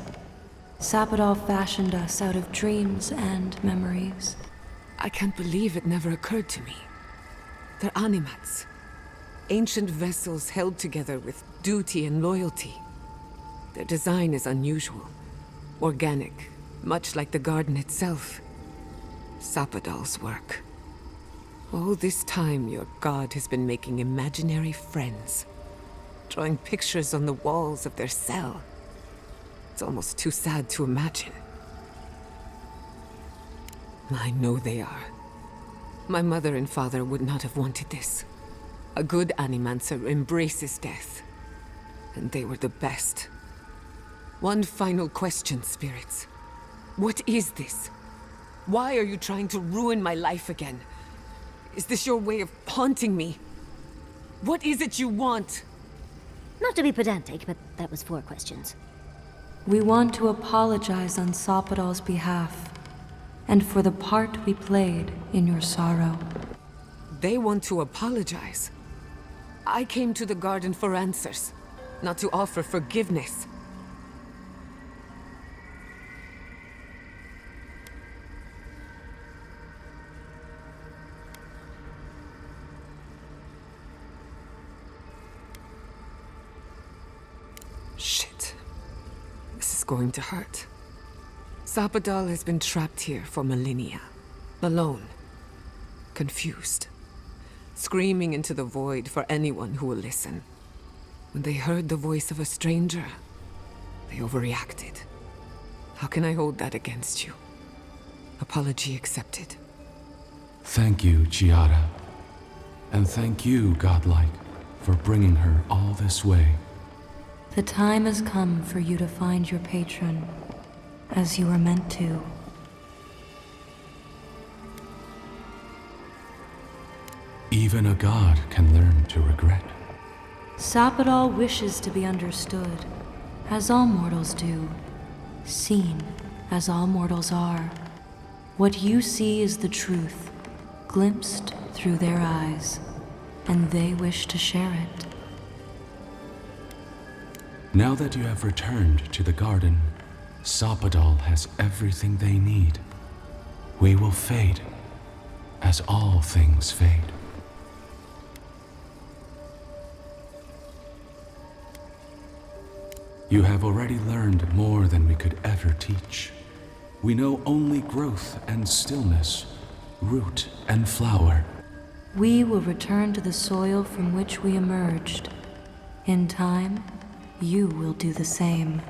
Sapadal fashioned us out of dreams and memories. I can't believe it never occurred to me. They're animats. Ancient vessels held together with duty and loyalty. Their design is unusual, organic, much like the garden itself. Sapadal's work. All this time, your god has been making imaginary friends, drawing pictures on the walls of their cell. It's almost too sad to imagine. I know they are. My mother and father would not have wanted this. A good animancer embraces death, and they were the best. One final question, spirits. What is this? Why are you trying to ruin my life again? Is this your way of haunting me? What is it you want? Not to be pedantic, but that was 4 questions. We want to apologize on Sapadal's behalf, and for the part we played in your sorrow. They want to apologize. I came to the garden for answers, not to offer forgiveness. Shit. This is going to hurt. Sapadal has been trapped here for millennia. Alone. Confused. Screaming into the void for anyone who will listen. When they heard the voice of a stranger, they overreacted. How can I hold that against you? Apology accepted. Thank you, Giada. And thank you, Godlike, for bringing her all this way. The time has come for you to find your patron, as you were meant to. Even a god can learn to regret. Sapadal wishes to be understood, as all mortals do. Seen, as all mortals are. What you see is the truth, glimpsed through their eyes, and they wish to share it. Now that you have returned to the garden, Sapadal has everything they need. We will fade, as all things fade. You have already learned more than we could ever teach. We know only growth and stillness, root and flower. We will return to the soil from which we emerged. In time, you will do the same.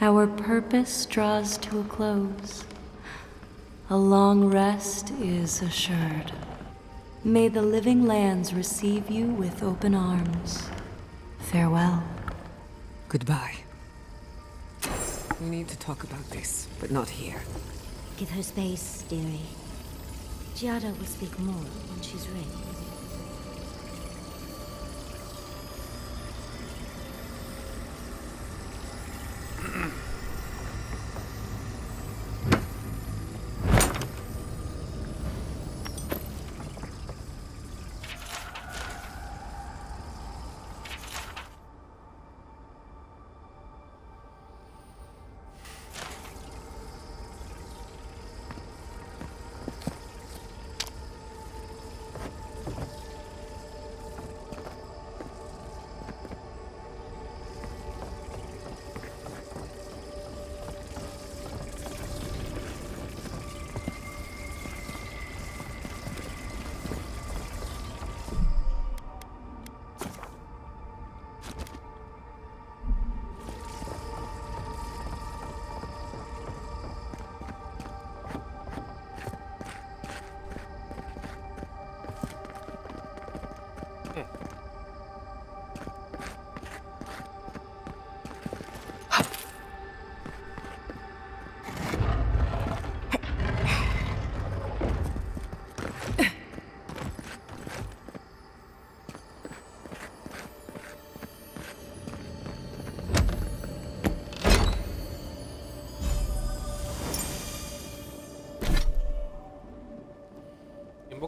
Our purpose draws to a close. A long rest is assured. May the living lands receive you with open arms. Farewell. Goodbye. We need to talk about this, but not here. Give her space, dearie. Giada will speak more when she's ready.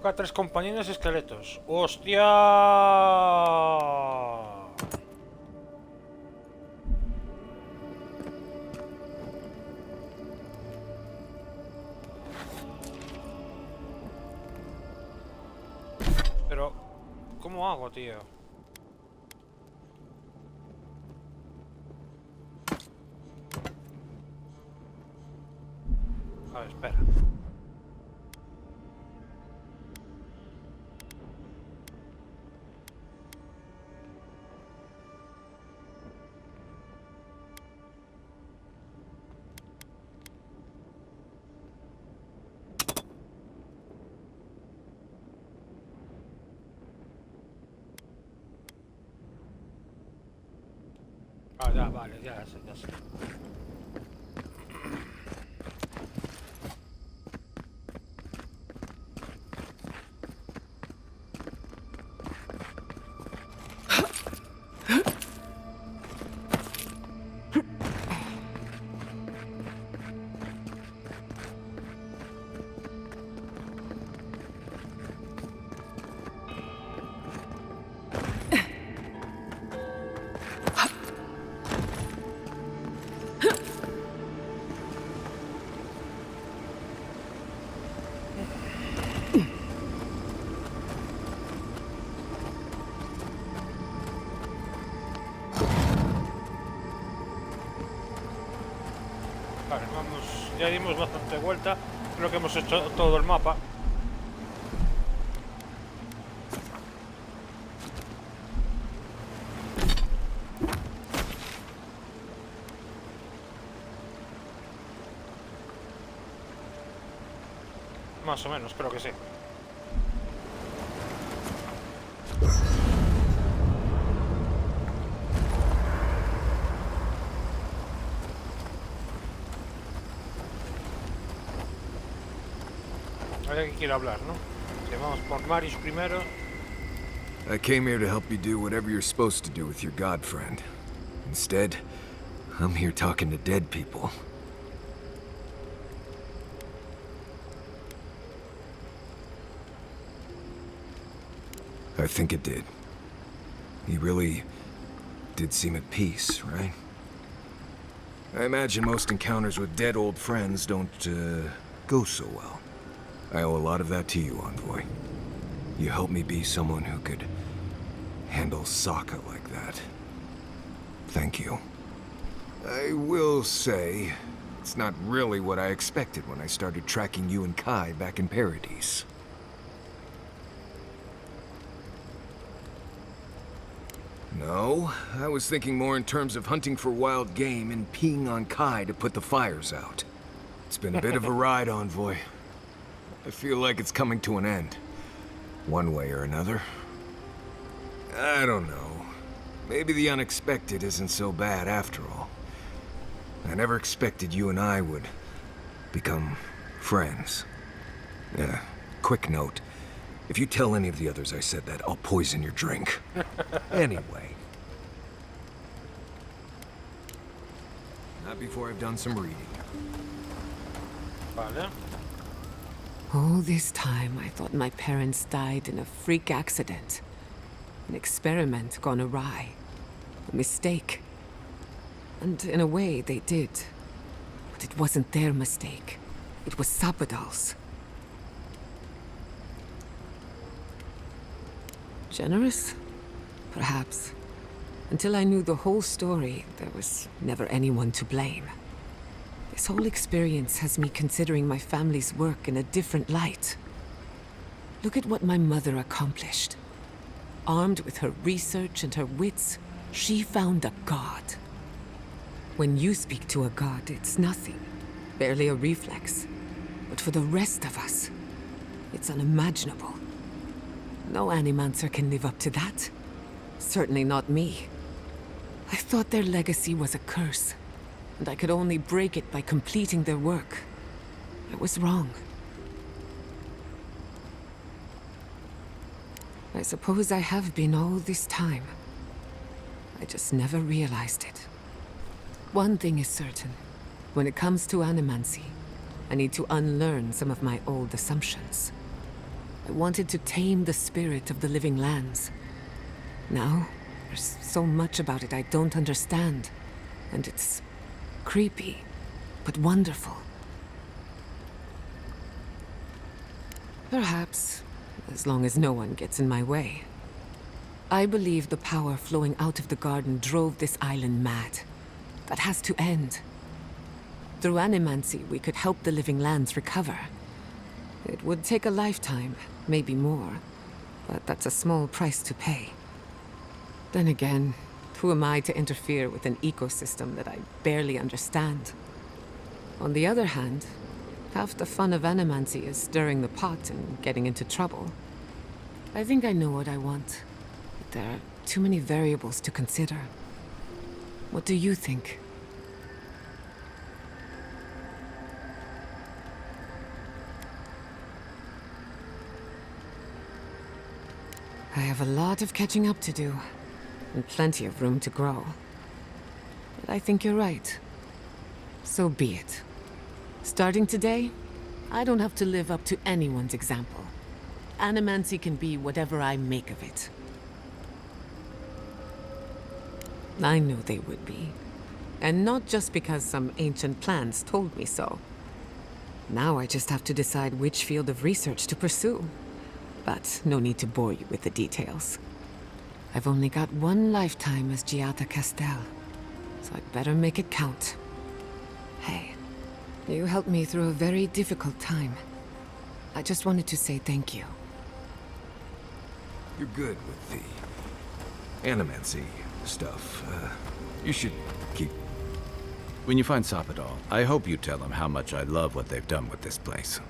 Invoca a 3 compañeros esqueletos. ¡Hostia! Pero, ¿cómo hago, tío? A ver, espera. Ah, ya, vale, ya sé, ya sé. Vale, vamos, ya dimos bastante vuelta. Creo que hemos hecho todo el mapa. Más o menos, creo que sí. Ahora que quiero hablar, ¿no? Que vamos por Marius primero. I came here to help you do whatever you're supposed to do with your god friend. Instead, I'm here talking to dead people. I think it did. He really did seem at peace, right? I imagine most encounters with dead old friends don't, go so well. I owe a lot of that to you, Envoy. You helped me be someone who could handle Sokka like that. Thank you. I will say, it's not really what I expected when I started tracking you and Kai back in Paradise. No, I was thinking more in terms of hunting for wild game and peeing on Kai to put the fires out. It's been a bit of a ride, Envoy. I feel like it's coming to an end. One way or another. I don't know. Maybe the unexpected isn't so bad after all. I never expected you and I would become friends. Yeah, quick note. If you tell any of the others I said that, I'll poison your drink. Anyway. Not before I've done some reading. Vale. All this time, I thought my parents died in a freak accident. An experiment gone awry. A mistake. And in a way, they did. But it wasn't their mistake. It was Sapadal's. Generous? Perhaps. Until I knew the whole story, there was never anyone to blame. This whole experience has me considering my family's work in a different light. Look at what my mother accomplished. Armed with her research and her wits, she found a god. When you speak to a god, it's nothing. Barely a reflex. But for the rest of us, it's unimaginable. No Animancer can live up to that. Certainly not me. I thought their legacy was a curse, and I could only break it by completing their work. I was wrong. I suppose I have been all this time. I just never realized it. One thing is certain. When it comes to animancy, I need to unlearn some of my old assumptions. I wanted to tame the spirit of the living lands. Now, there's so much about it I don't understand. And it's creepy, but wonderful. Perhaps, as long as no one gets in my way. I believe the power flowing out of the garden drove this island mad. That has to end. Through animancy, we could help the living lands recover. It would take a lifetime, maybe more, but that's a small price to pay. Then again, who am I to interfere with an ecosystem that I barely understand? On the other hand, half the fun of animancy is stirring the pot and getting into trouble. I think I know what I want, but there are too many variables to consider. What do you think? I have a lot of catching up to do, and plenty of room to grow. But I think you're right. So be it. Starting today, I don't have to live up to anyone's example. Animancy can be whatever I make of it. I knew they would be. And not just because some ancient plans told me so. Now I just have to decide which field of research to pursue. But no need to bore you with the details. I've only got one lifetime as Giada Castel, so I'd better make it count. Hey, you helped me through a very difficult time. I just wanted to say thank you. You're good with the animancy stuff. You should keep... When you find Sapadal, I hope you tell him how much I love what they've done with this place.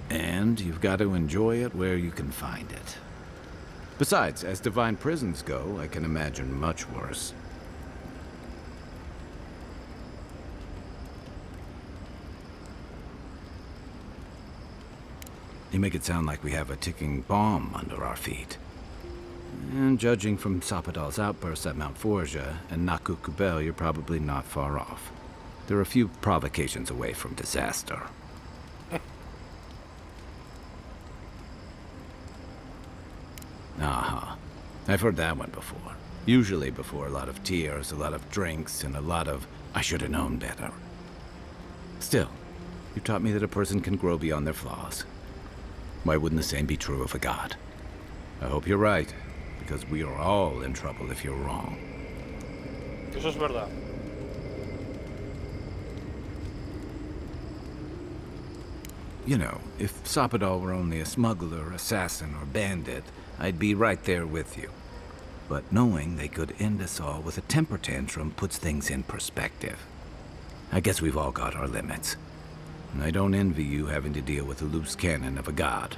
And you've got to enjoy it where you can find it. Besides, as divine prisons go, I can imagine much worse. You make it sound like we have a ticking bomb under our feet. And judging from Sapadal's outbursts at Mount Forja and Naku Kubel, you're probably not far off. They're a few provocations away from disaster. I've heard that one before. Usually before a lot of tears, a lot of drinks, and a lot of, I should have known better. Still, you taught me that a person can grow beyond their flaws. Why wouldn't the same be true of a god? I hope you're right, because we are all in trouble if you're wrong. Eso es verdad. You know, if Sapadal were only a smuggler, assassin, or bandit, I'd be right there with you. But knowing they could end us all with a temper tantrum puts things in perspective. I guess we've all got our limits. And I don't envy you having to deal with the loose cannon of a god.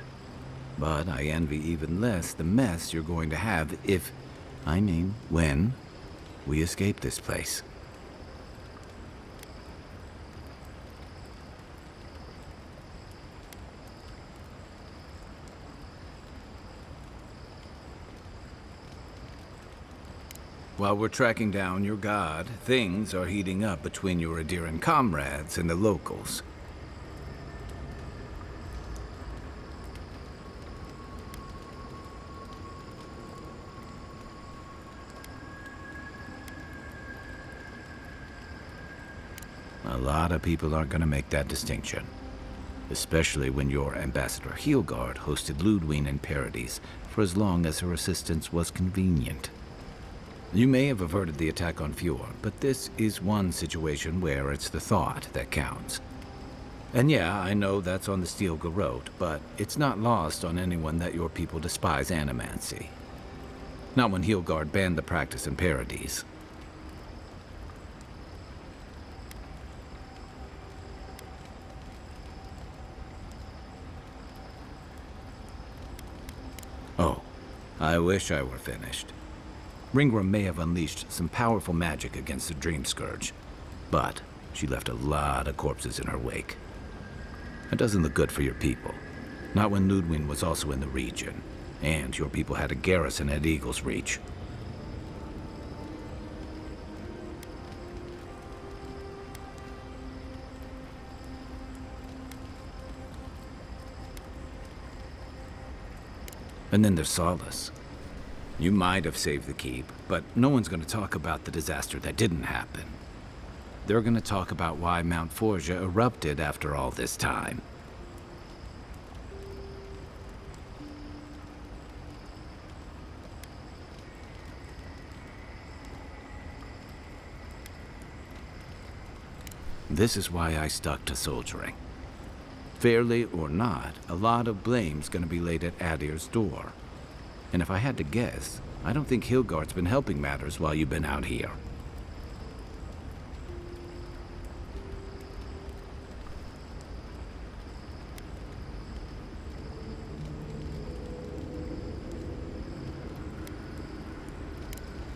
But I envy even less the mess you're going to have if, I mean, when, we escape this place. While we're tracking down your god, things are heating up between your Adiran comrades and the locals. A lot of people aren't going to make that distinction. Especially when your Ambassador Heelguard hosted Ludwine in Parades for as long as her assistance was convenient. You may have averted the attack on Fjord, but this is one situation where it's the thought that counts. And yeah, I know that's on the Steel Garrote, but it's not lost on anyone that your people despise animancy. Not when Heelguard banned the practice in Parades. Oh, I wish I were finished. Ringram may have unleashed some powerful magic against the Dream Scourge, but she left a lot of corpses in her wake. That doesn't look good for your people. Not when Ludwine was also in the region, and your people had a garrison at Eagle's Reach. And then there's Solace. You might have saved the keep, but no one's going to talk about the disaster that didn't happen. They're going to talk about why Mount Forgia erupted after all this time. This is why I stuck to soldiering. Fairly or not, a lot of blame's gonna be laid at Adir's door. And if I had to guess, I don't think Hilgard's been helping matters while you've been out here.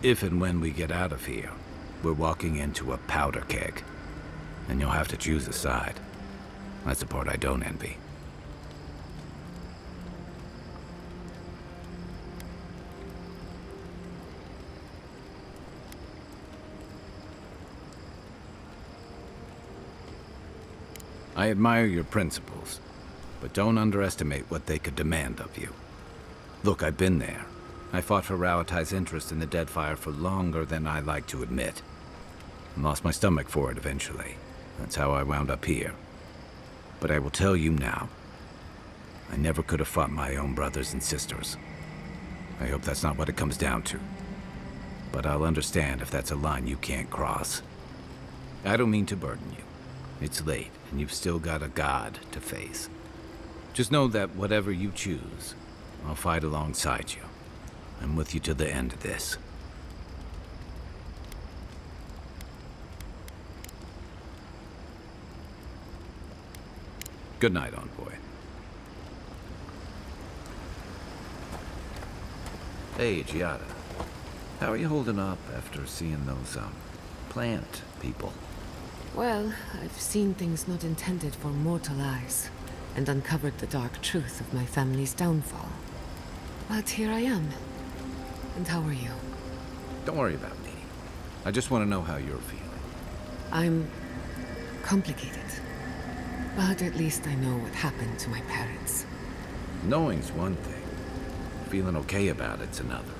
If and when we get out of here, we're walking into a powder keg. And you'll have to choose a side. That's the part I don't envy. I admire your principles, but don't underestimate what they could demand of you. Look, I've been there. I fought for Rauatai's interest in the Deadfire for longer than I like to admit. And lost my stomach for it eventually. That's how I wound up here. But I will tell you now, I never could have fought my own brothers and sisters. I hope that's not what it comes down to. But I'll understand if that's a line you can't cross. I don't mean to burden you. It's late, and you've still got a god to face. Just know that whatever you choose, I'll fight alongside you. I'm with you to the end of this. Good night, Envoy. Hey, Giada. How are you holding up after seeing those, plant people? Well, I've seen things not intended for mortal eyes, and uncovered the dark truth of my family's downfall. But here I am. And how are you? Don't worry about me. I just want to know how you're feeling. I'm complicated. But at least I know what happened to my parents. Knowing's one thing. Feeling okay about it's another.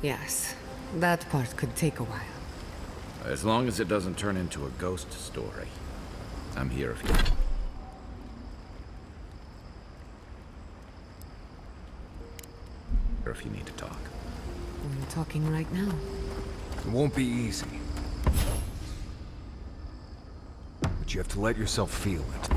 Yes, that part could take a while. As long as it doesn't turn into a ghost story. I'm here if you... Or if you need to talk. We're talking right now. It won't be easy. But you have to let yourself feel it.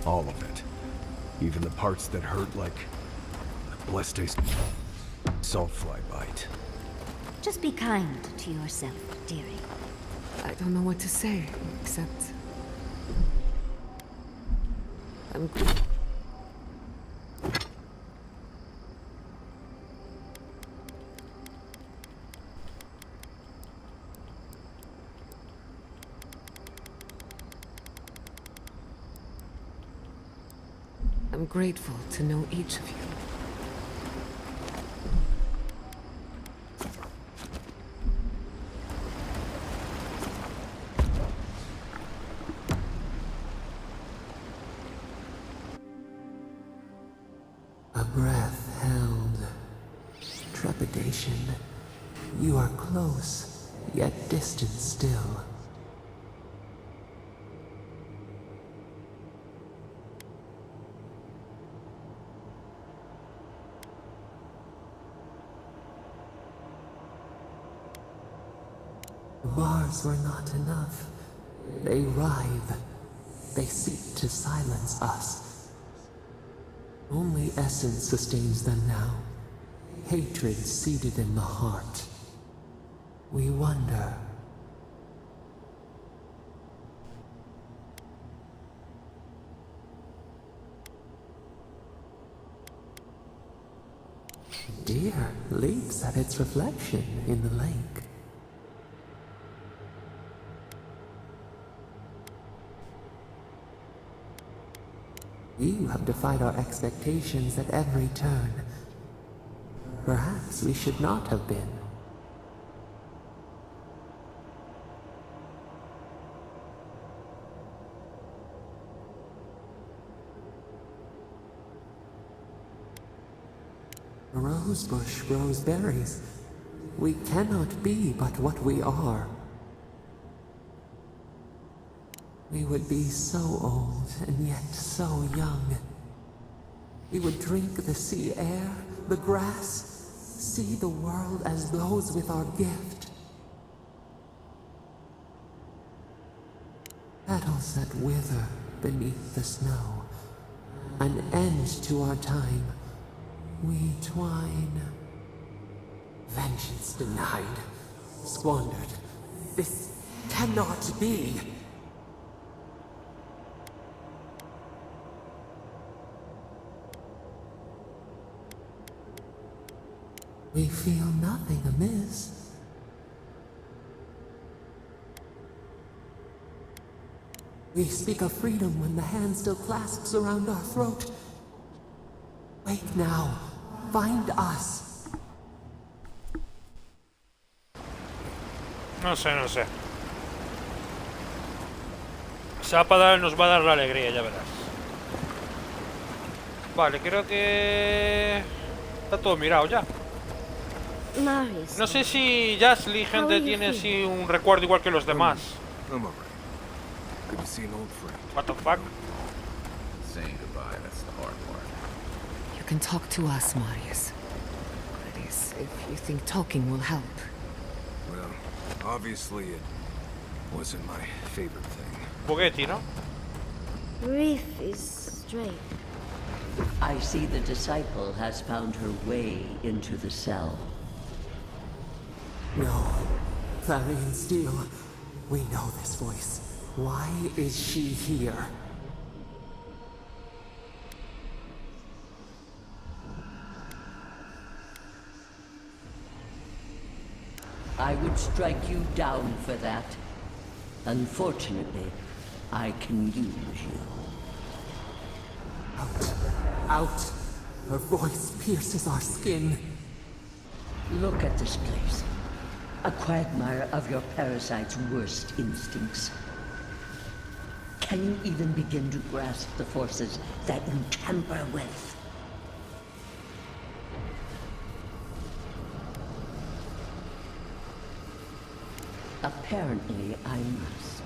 All of it. Even the parts that hurt like a blessed saltfly bite. Just be kind to yourself, dearie. I don't know what to say, except... I'm grateful to know each of you. A breath held. Trepidation. You are close, yet distant still. The bars were not enough. They writhe. They seek to silence us. Only essence sustains them now. Hatred seated in the heart. We wonder. Deer leaps at its reflection in the lake. You have defied our expectations at every turn. Perhaps we should not have been. A rosebush grows berries. We cannot be but what we are. We would be so old and yet so young. We would drink the sea air, the grass, see the world as those with our gift. Petals that wither beneath the snow. An end to our time. We twine. Vengeance denied. Squandered. This cannot be. We feel nothing amiss. We speak of freedom when the hand still clasps around our throat. Wake now. Find us. No sé, no sé. Zapadal nos va a dar la alegría, ya verás. Vale, creo que... está todo mirado ya. Marius. No sé si Jasly, gente, tiene así un recuerdo igual que los demás. I'm alright. Good to see an old friend. What the fuck? Saying goodbye, that's the hard part. You can talk to us, Marius. That is, if you think talking will help. Well, obviously it wasn't my favorite thing. Spaghetti, ¿no? Grief is straight. I see the disciple has found her way into the cell. No. Clarion Steel. We know this voice. Why is she here? I would strike you down for that. Unfortunately, I can use you. Out. Out. Her voice pierces our skin. Look at this place. A quagmire of your parasite's worst instincts. Can you even begin to grasp the forces that you tamper with? Apparently, I must.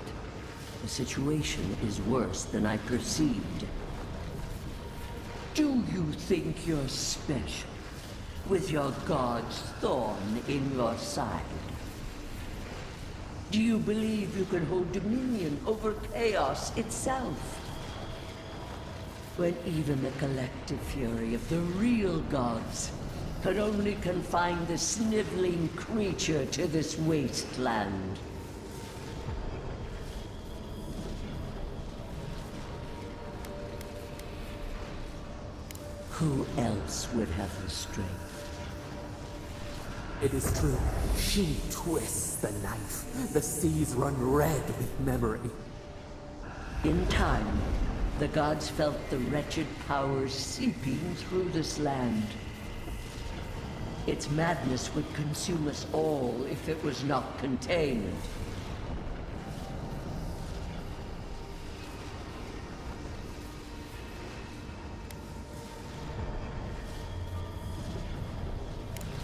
The situation is worse than I perceived. Do you think you're special, with your god's thorn in your side? Do you believe you can hold dominion over chaos itself? when even the collective fury of the real gods could only confine the sniveling creature to this wasteland. Who else would have the strength? It is true. She twists the knife. The seas run red with memory. In time, the gods felt the wretched powers seeping through this land. Its madness would consume us all if it was not contained.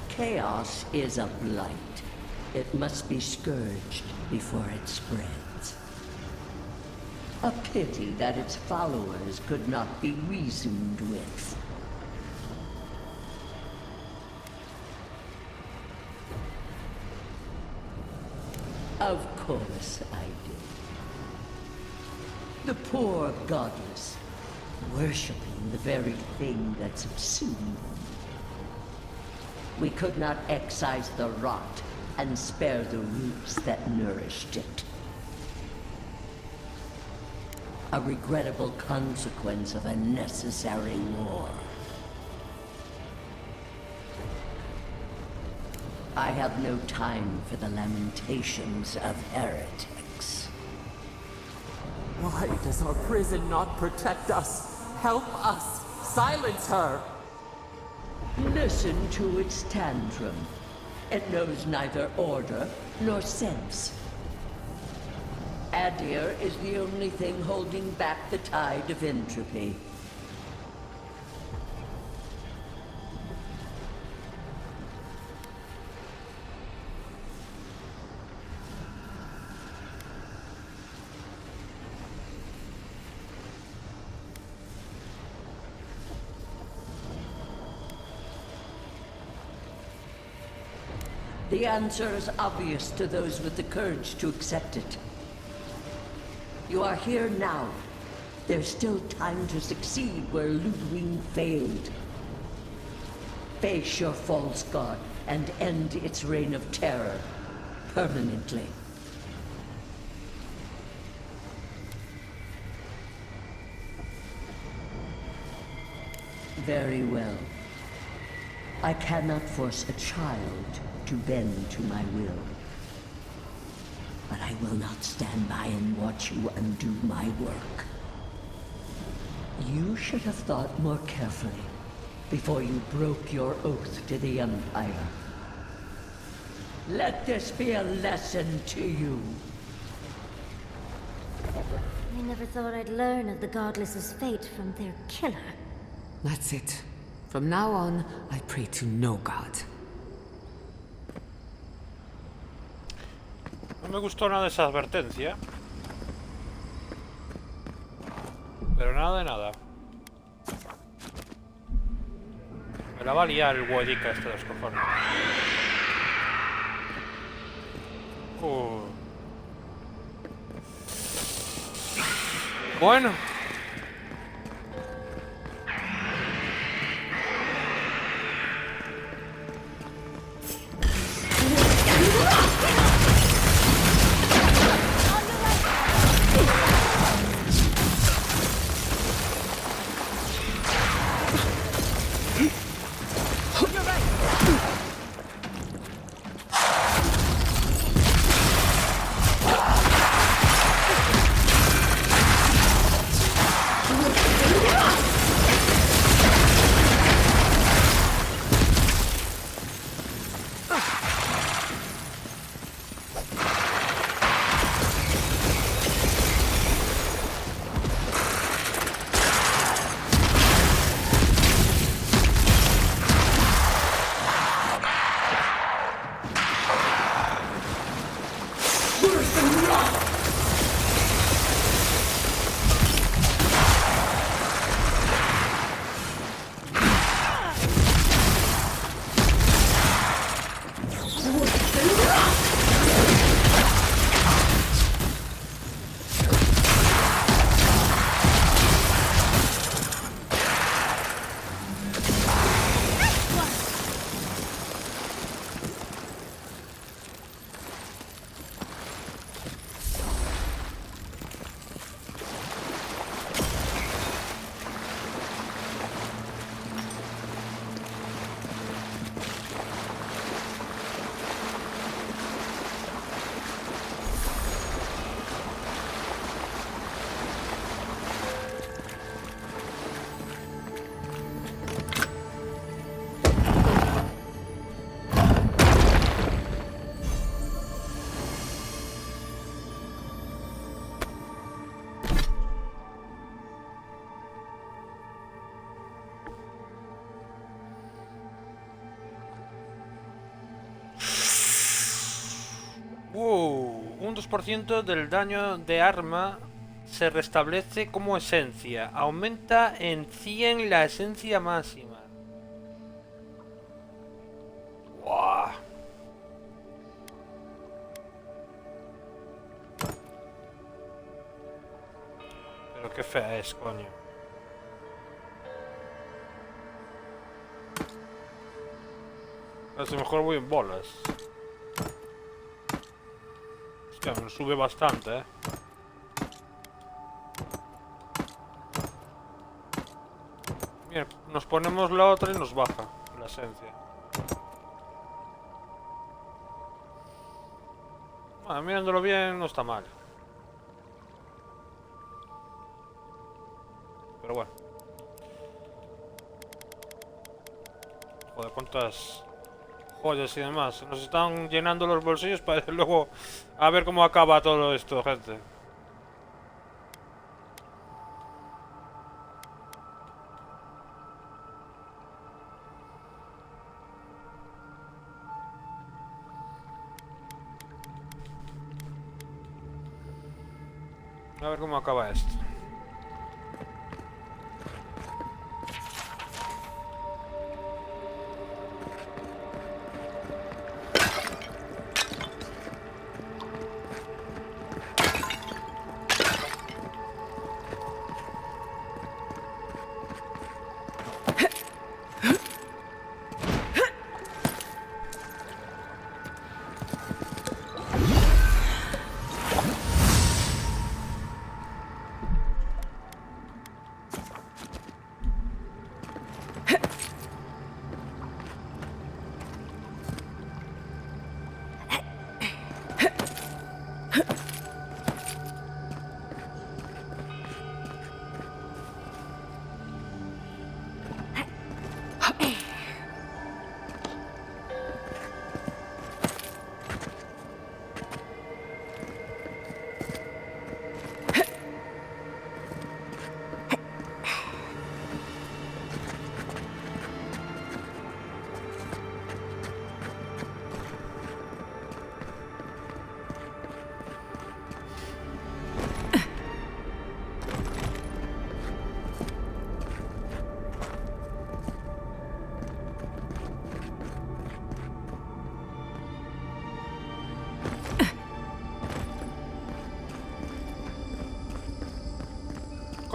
Chaos is a blight. It must be scourged before it spreads. A pity that its followers could not be reasoned with. Of course I did. The poor godless, worshipping the very thing that subsumed them. We could not excise the rot and spare the roots that nourished it. A regrettable consequence of a necessary war. I have no time for the lamentations of heretics. Why does our prison not protect us? Help us! Silence her! Listen to its tantrum. It knows neither order nor sense. Adir is the only thing holding back the tide of entropy. The answer is obvious to those with the courage to accept it. You are here now. There's still time to succeed where Ludwig failed. Face your false god and end its reign of terror permanently. Very well. I cannot force a child to bend to my will. But I will not stand by and watch you undo my work. You should have thought more carefully before you broke your oath to the Empire. Let this be a lesson to you. I never thought I'd learn of the Godless's fate from their killer. That's it. From now on, I pray to no god. No me gustó nada esa advertencia. Pero nada de nada. Me la va a liar el huedica este de los cojones. Bueno. Un 2% del daño de arma se restablece como esencia. Aumenta en 100 la esencia máxima. ¡Wow! Pero qué fea es, coño. A lo mejor voy en bolas. Hostia, me sube bastante, Bien, nos ponemos la otra y nos baja la esencia. Bueno, mirándolo bien, no está mal. Pero bueno. Joder, cuántas joyas y demás. Se nos están llenando los bolsillos para luego a ver cómo acaba todo esto, gente. A ver cómo acaba esto.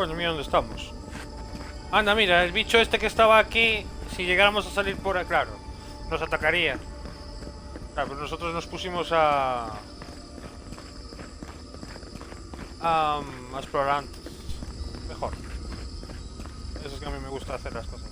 Coño, mira dónde estamos. Anda, mira, el bicho este que estaba aquí, si llegáramos a salir por ahí, claro, nos atacaría. Claro, pero nosotros nos pusimos a explorar antes. Mejor. Eso es que a mí me gusta hacer las cosas.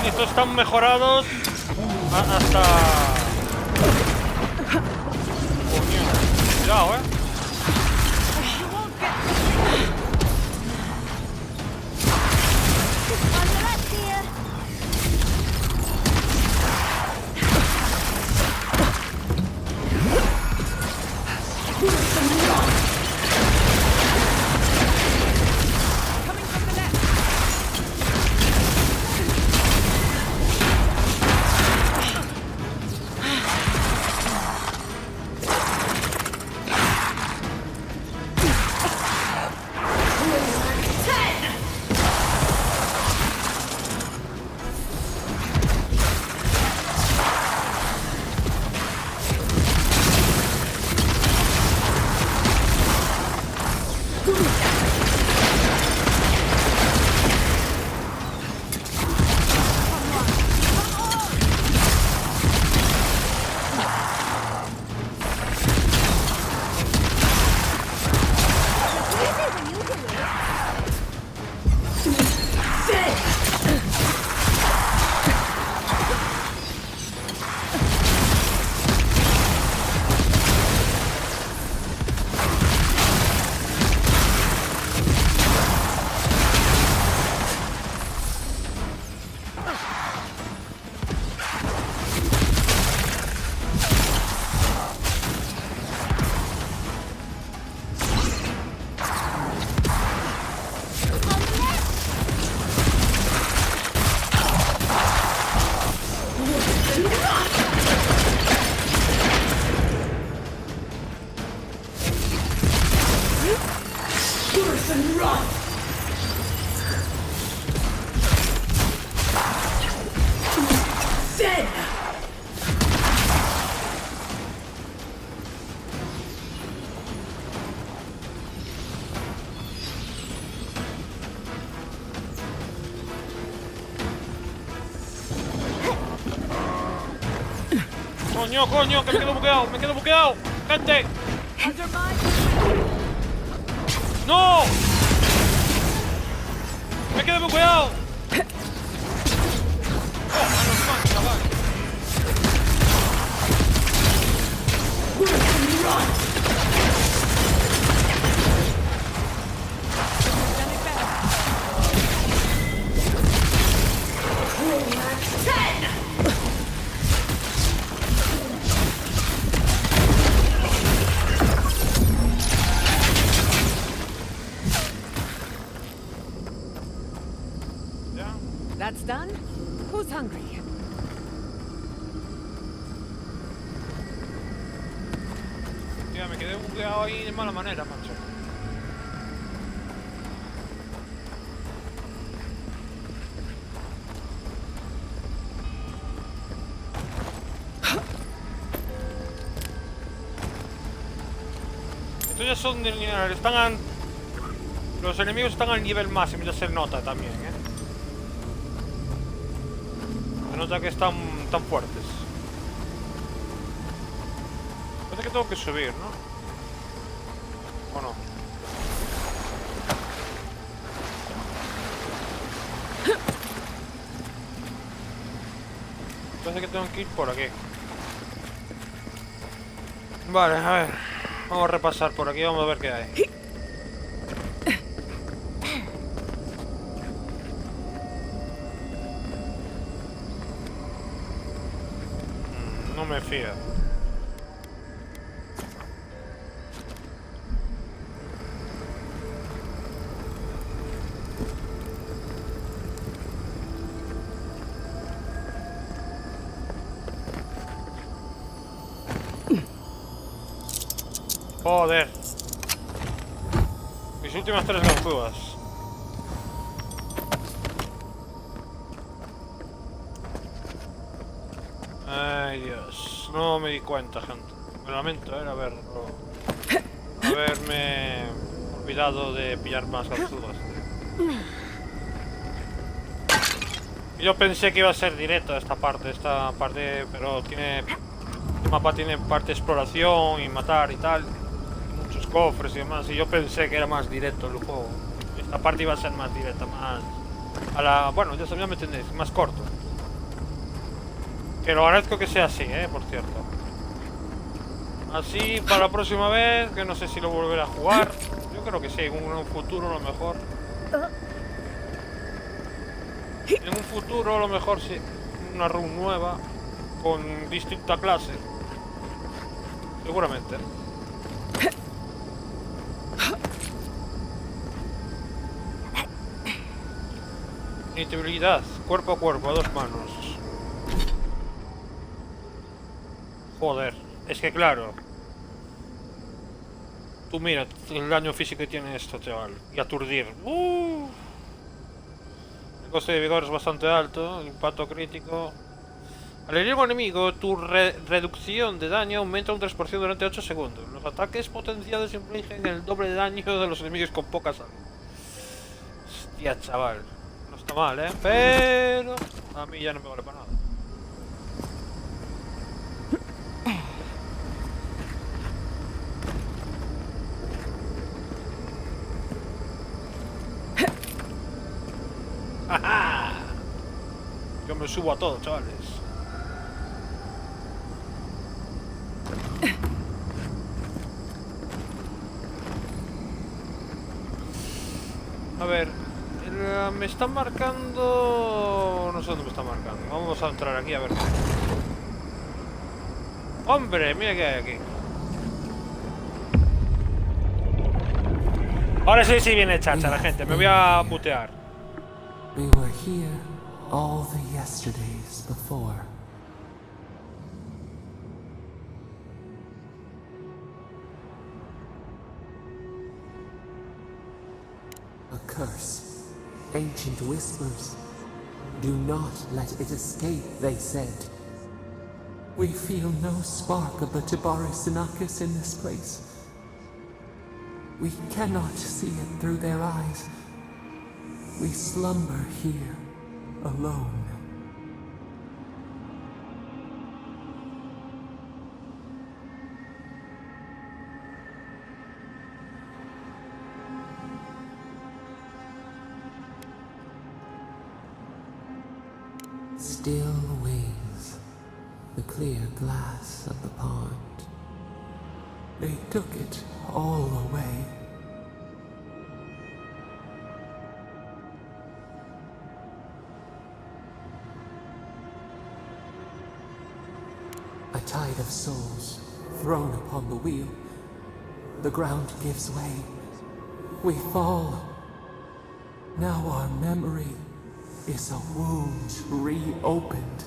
Estos están mejorados hasta... Coño, cuidado, Coño, coño, que me quedo bugueado, gente. ¡No! ¡Me quedé bugueado! ¡Oh, menos mal, chaval! That's done? Who's hungry? Tía, me quedé bugueado ahí de mala manera, macho. Estos ya son de nivel, los enemigos están al nivel máximo, ya se nota también, Se nota que están tan fuertes. Parece que tengo que subir, ¿no? ¿O no? Parece que tengo que ir por aquí. Vale, a ver. Vamos a repasar por aquí, vamos a ver qué hay. No me fío. Joder. Mis últimas 3 ganzúas. Ay, Dios. No me di cuenta, gente. Me lamento, haberme olvidado de pillar más ganzúas. Yo pensé que iba a ser directo esta parte, pero tiene... El mapa tiene parte de exploración y matar y tal. Muchos cofres y demás, y yo pensé que era más directo el juego. Esta parte iba a ser más directa, más... Bueno, ya me entendéis, más corto. Que lo agradezco que sea así, por cierto. Así para la próxima vez, que no sé si lo volveré a jugar. Yo creo que sí, en un futuro a lo mejor. En un futuro a lo mejor sí. Una run nueva, con distinta clase. Seguramente. Integridad, cuerpo a cuerpo, a 2 manos. Joder, es que claro. Tú mira el daño físico que tiene esto, chaval. Y aturdir. El coste de vigor es bastante alto. El impacto crítico. Al herir a un enemigo, tu reducción de daño aumenta un 3% durante 8 segundos. Los ataques potenciados infligen el doble de daño de los enemigos con poca salud. Hostia, chaval. No está mal, pero a mí ya no me vale para nada. ¡Ja! Yo me subo a todo, chavales. A ver, me están marcando... No sé dónde me está marcando. Vamos a entrar aquí a ver qué hay. ¡Hombre! Mira qué hay aquí. Ahora sí viene chacha la gente. Me voy a mutear. We were here all the yesterdays before. A curse. Ancient whispers. Do not let it escape, they said. We feel no spark of the Tibaris Inachus in this place. We cannot see it through their eyes. We slumber here, alone. Still wings, the clear glass of the pond. They took it all away. A tide of souls thrown upon the wheel. The ground gives way. We fall. Now our memory is a wound reopened.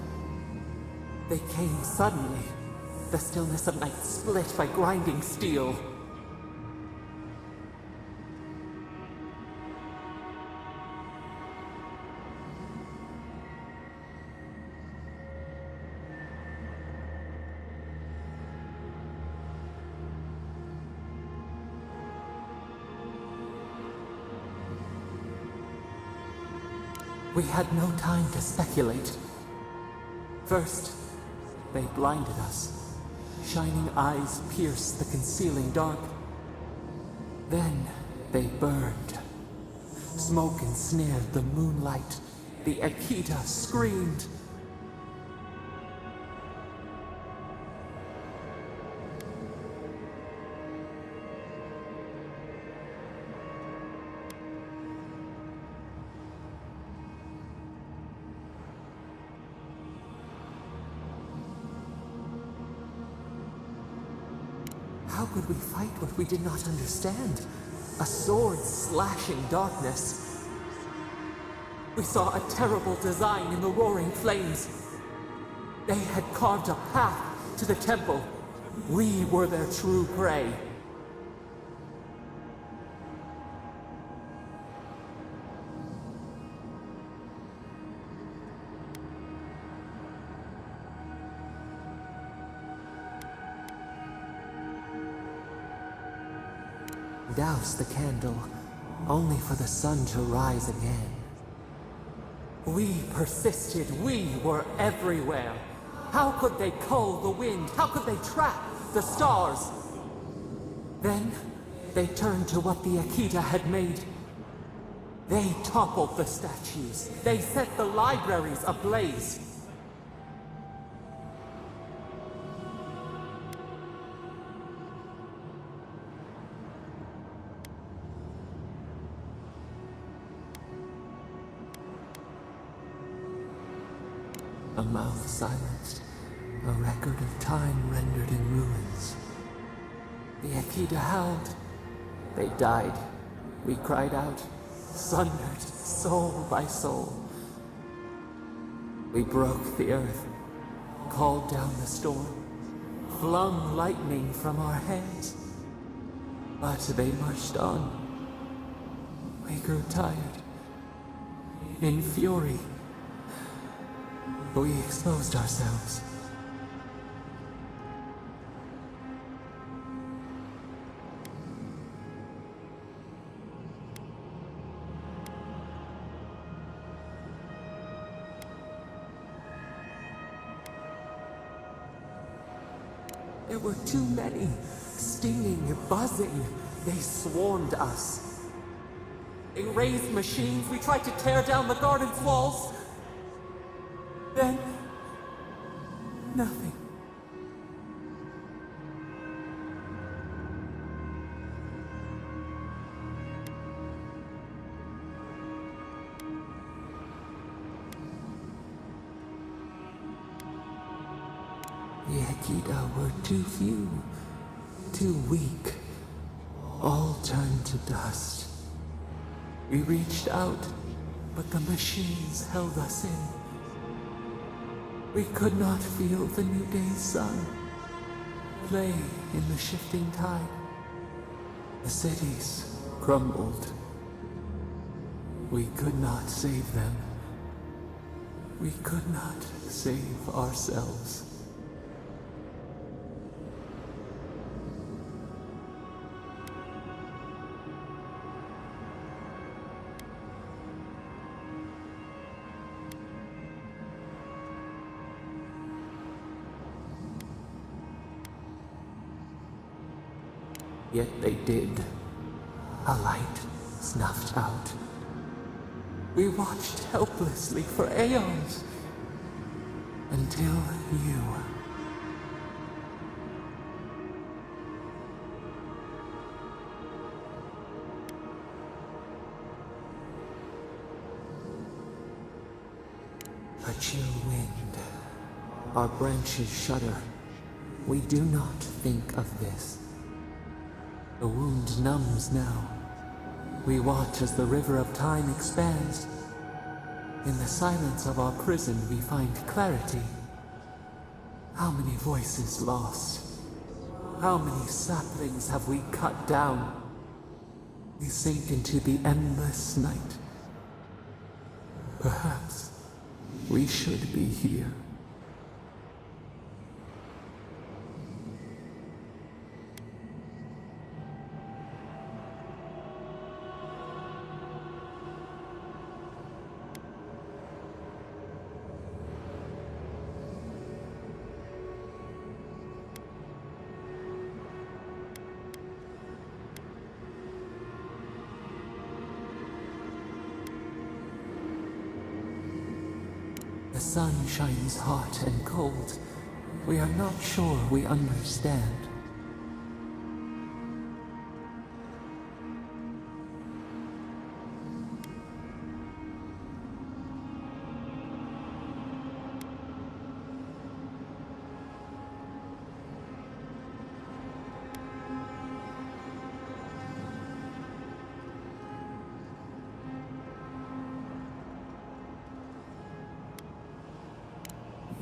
They came suddenly. The stillness of night split by grinding steel. We had no time to speculate. First, they blinded us. Shining eyes pierced the concealing dark. Then they burned. Smoke ensnared the moonlight. The Akita screamed. How could we fight what we did not understand? A sword slashing darkness. We saw a terrible design in the roaring flames. They had carved a path to the temple. We were their true prey. Douse the candle, only for the sun to rise again. We persisted, we were everywhere. How could they cull the wind? How could they trap the stars? Then, they turned to what the Akita had made. They toppled the statues. They set the libraries ablaze. A mouth silenced, a record of time rendered in ruins. The Akita howled. They died. We cried out, sundered soul by soul. We broke the earth, called down the storm, flung lightning from our hands. But they marched on. We grew tired. In fury, we exposed ourselves. There were too many, stinging, buzzing. They swarmed us. They raised machines. We tried to tear down the garden's walls. Then, nothing. The Akita were too few, too weak. All turned to dust. We reached out, but the machines held us in. We could not feel the new day's sun play in the shifting tide. The cities crumbled. We could not save them. We could not save ourselves. Yet they did. A light snuffed out. We watched helplessly for aeons. Until you. A chill wind. Our branches shudder. We do not think of this. The wound numbs now. We watch as the river of time expands. In the silence of our prison we find clarity. How many voices lost? How many saplings have we cut down? We sink into the endless night. Perhaps we should be here. The sun shines hot and cold. We are not sure we understand.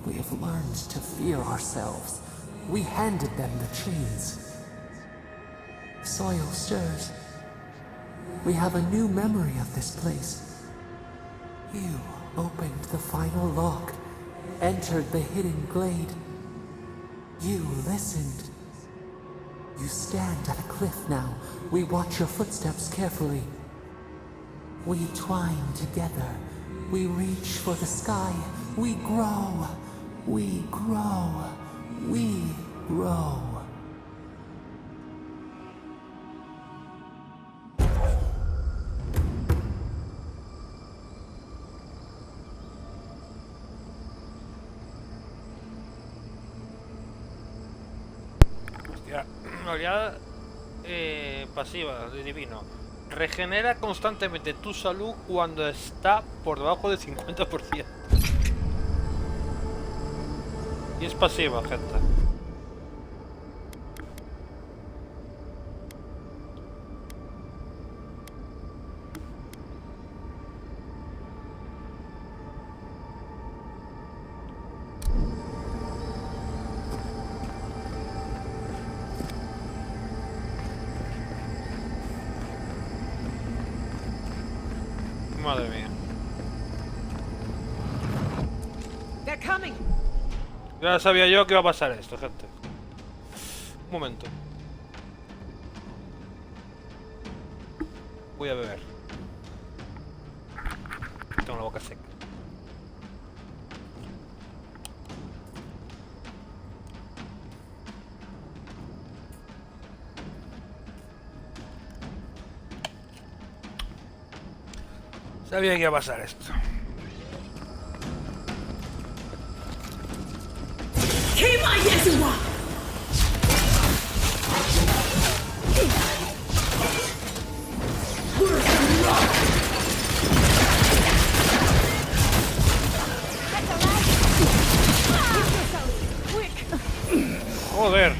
We have learned to fear ourselves. We handed them the chains. Soil stirs. We have a new memory of this place. You opened the final lock, entered the hidden glade. You listened. You stand at a cliff now. We watch your footsteps carefully. We twine together. We reach for the sky. We grow. We grow. We grow. Hostia, habilidad pasiva de divino. Regenera constantemente tu salud cuando está por debajo del 50%. Y es pasiva, gente. Madre mía. They're coming. Ya sabía yo que iba a pasar esto, gente. Un momento. Voy a beber. Tengo la boca seca. Sabía que iba a pasar esto. Joder.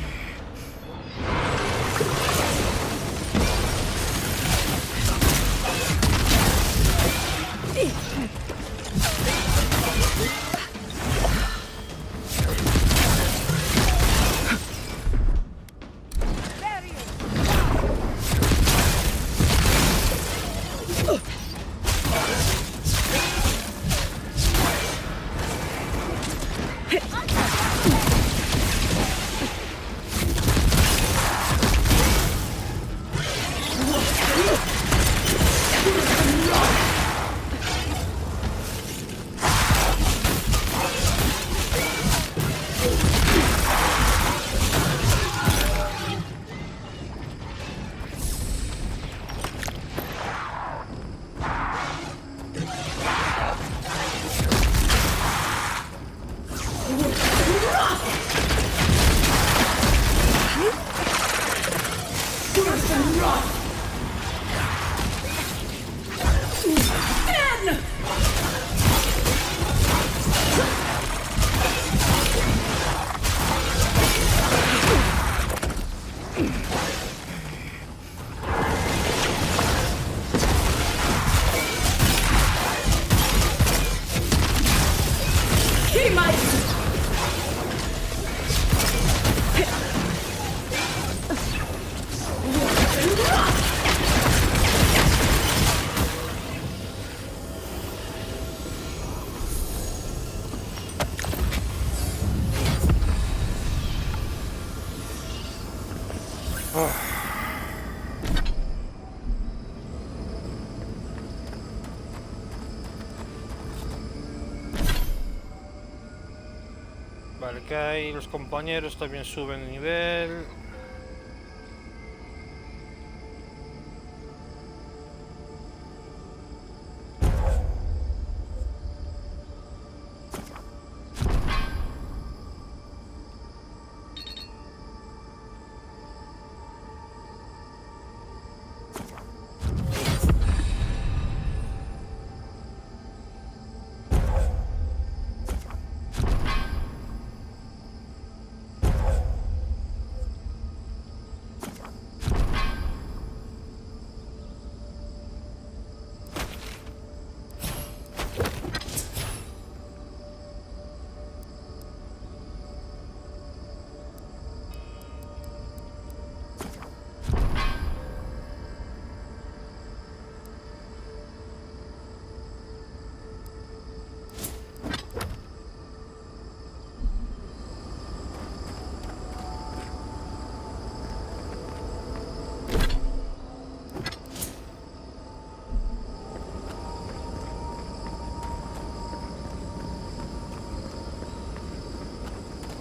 Vale, que hay los compañeros también suben nivel.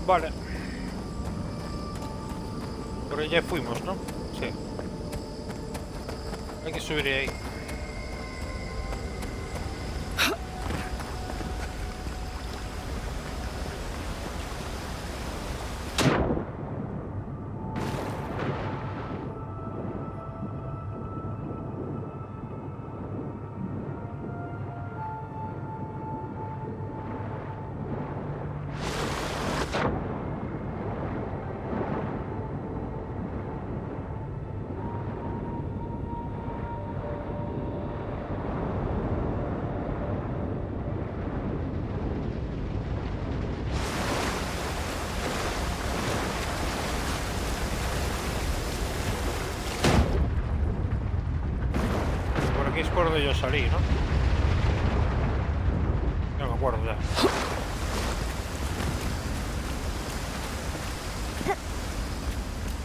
Vale. Por ahí ya fuimos, ¿no? Sí. Hay que subir ahí. Aquí es por donde yo salí, ¿no? No me acuerdo ya.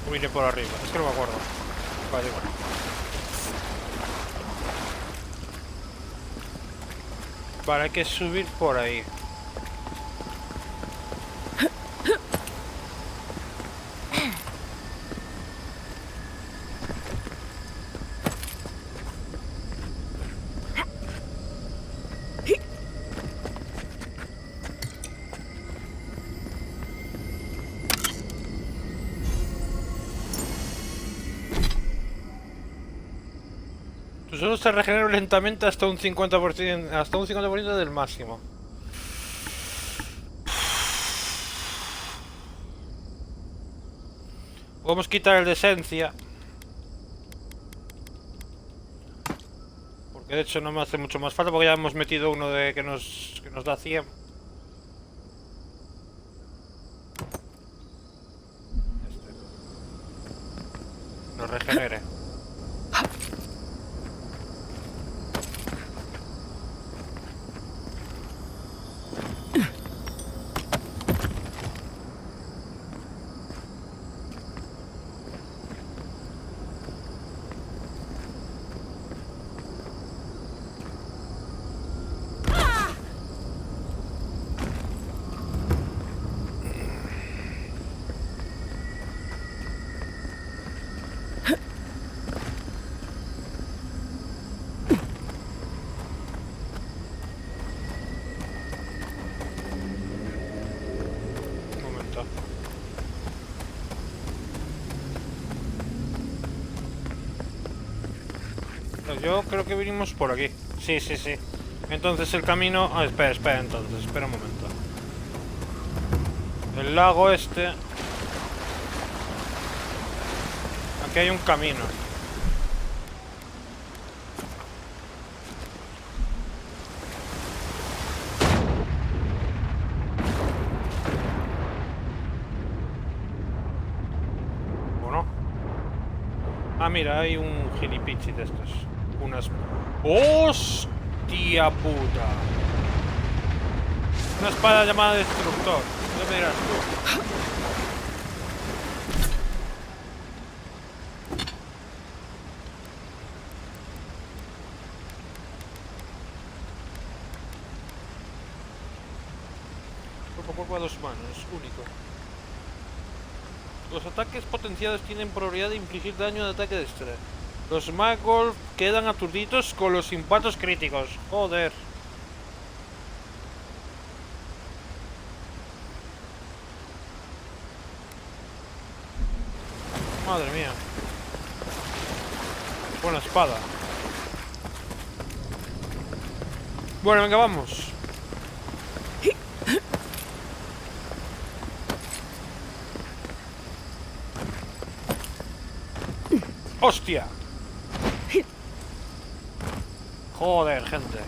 O vine por arriba, es que no me acuerdo. Vale, bueno. Vale, hay que subir por ahí. Solo se regenera lentamente hasta un 50%, hasta un 50% del máximo. Podemos quitar el de esencia. Porque de hecho no me hace mucho más falta porque ya hemos metido uno de que nos da 100. Nos regenere. Yo creo que vinimos por aquí. Sí, sí, sí. Entonces el camino... Ah, espera entonces. Espera un momento. El lago este... Aquí hay un camino. Bueno. Ah, mira, hay un gilipichi de estos. Unas... ¡Hostia puta! Una espada llamada Destructor. Ya me dirás tú. Cuerpo a cuerpo a 2 manos, único. Los ataques potenciados tienen probabilidad de infligir daño de ataque extra. Los magos quedan aturdidos con los impactos críticos. Joder. Madre mía. Buena espada. Bueno, venga, vamos. ¡Hostia! Joder, gente.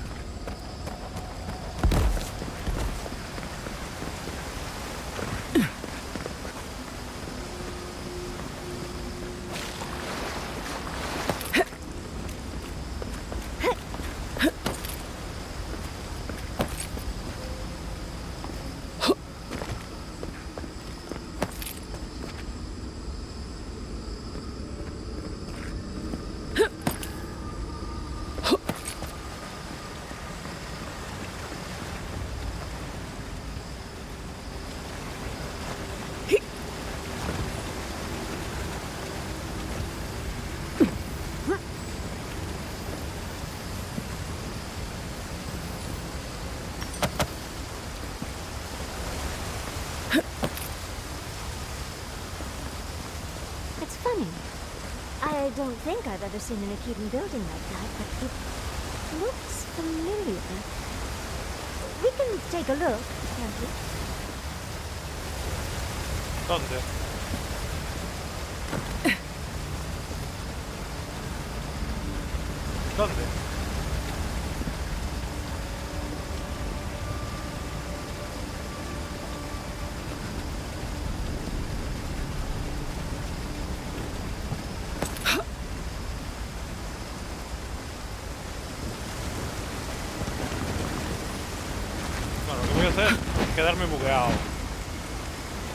It's funny. I don't think I've ever seen an Akedan building like that, but it looks familiar. We can take a look, can't we? ¿Dónde? ¿Dónde? Bueno, lo que voy a hacer es quedarme bugueado.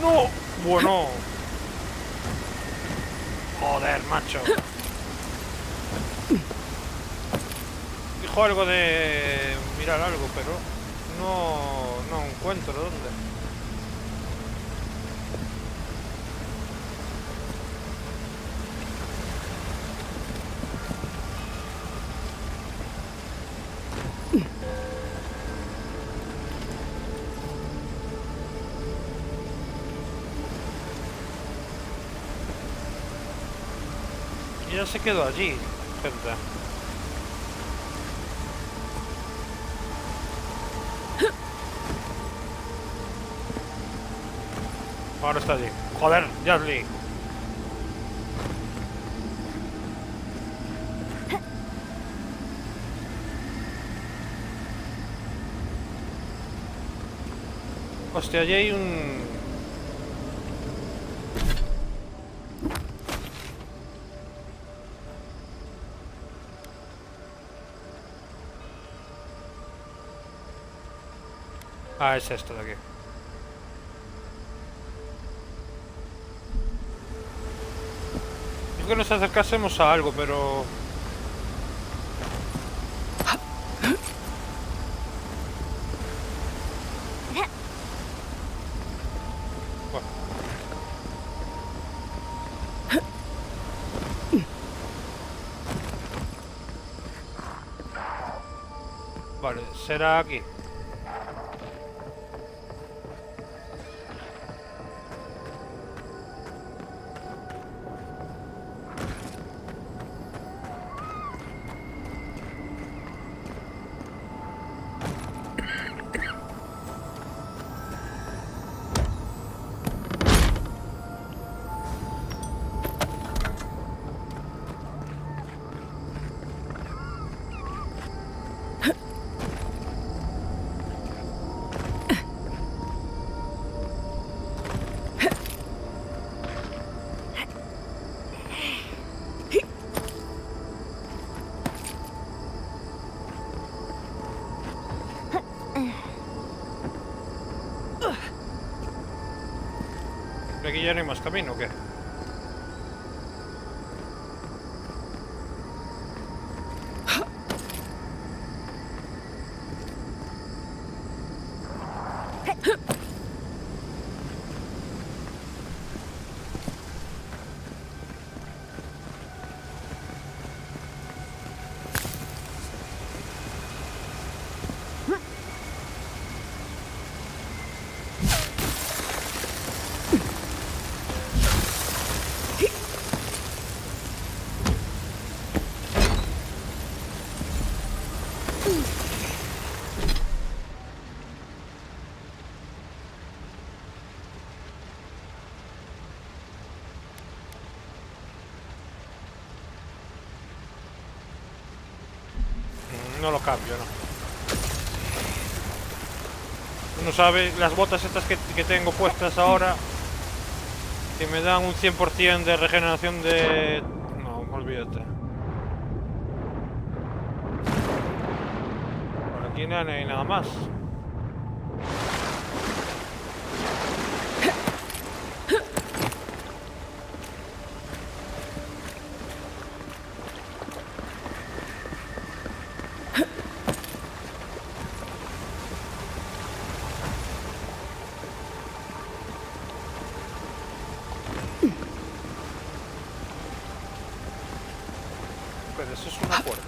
¡No! Bueno. Joder, macho. Dijo algo de mirar algo, pero no encuentro dónde. Y ya se quedó allí, gente. Ahora está allí. Joder, Jasly. Hostia, allí hay un... Ah, es esto de aquí. Digo que nos acercásemos a algo, pero... Bueno. Vale, será aquí. Aquí ya no hay más camino, ¿o qué? no lo cambio, ¿no? Uno sabe, las botas estas que tengo puestas ahora, que me dan un 100% de regeneración de... No, olvídate. Por aquí no hay nada más. Pero eso es una puerta.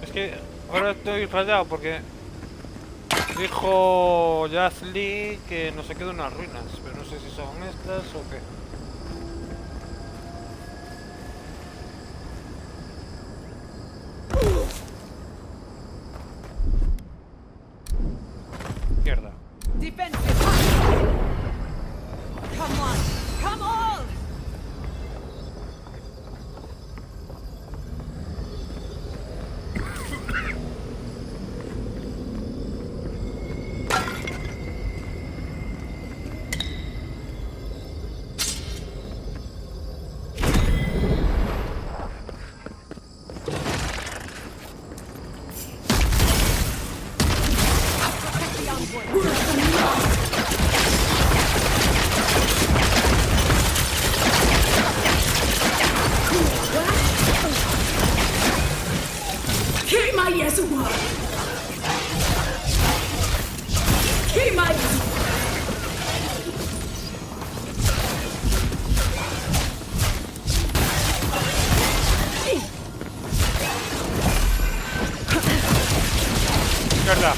Es que ahora estoy rayado porque dijo Jasly que no se quedan unas ruinas, pero no sé si son estas o qué. Mierda. Mierda.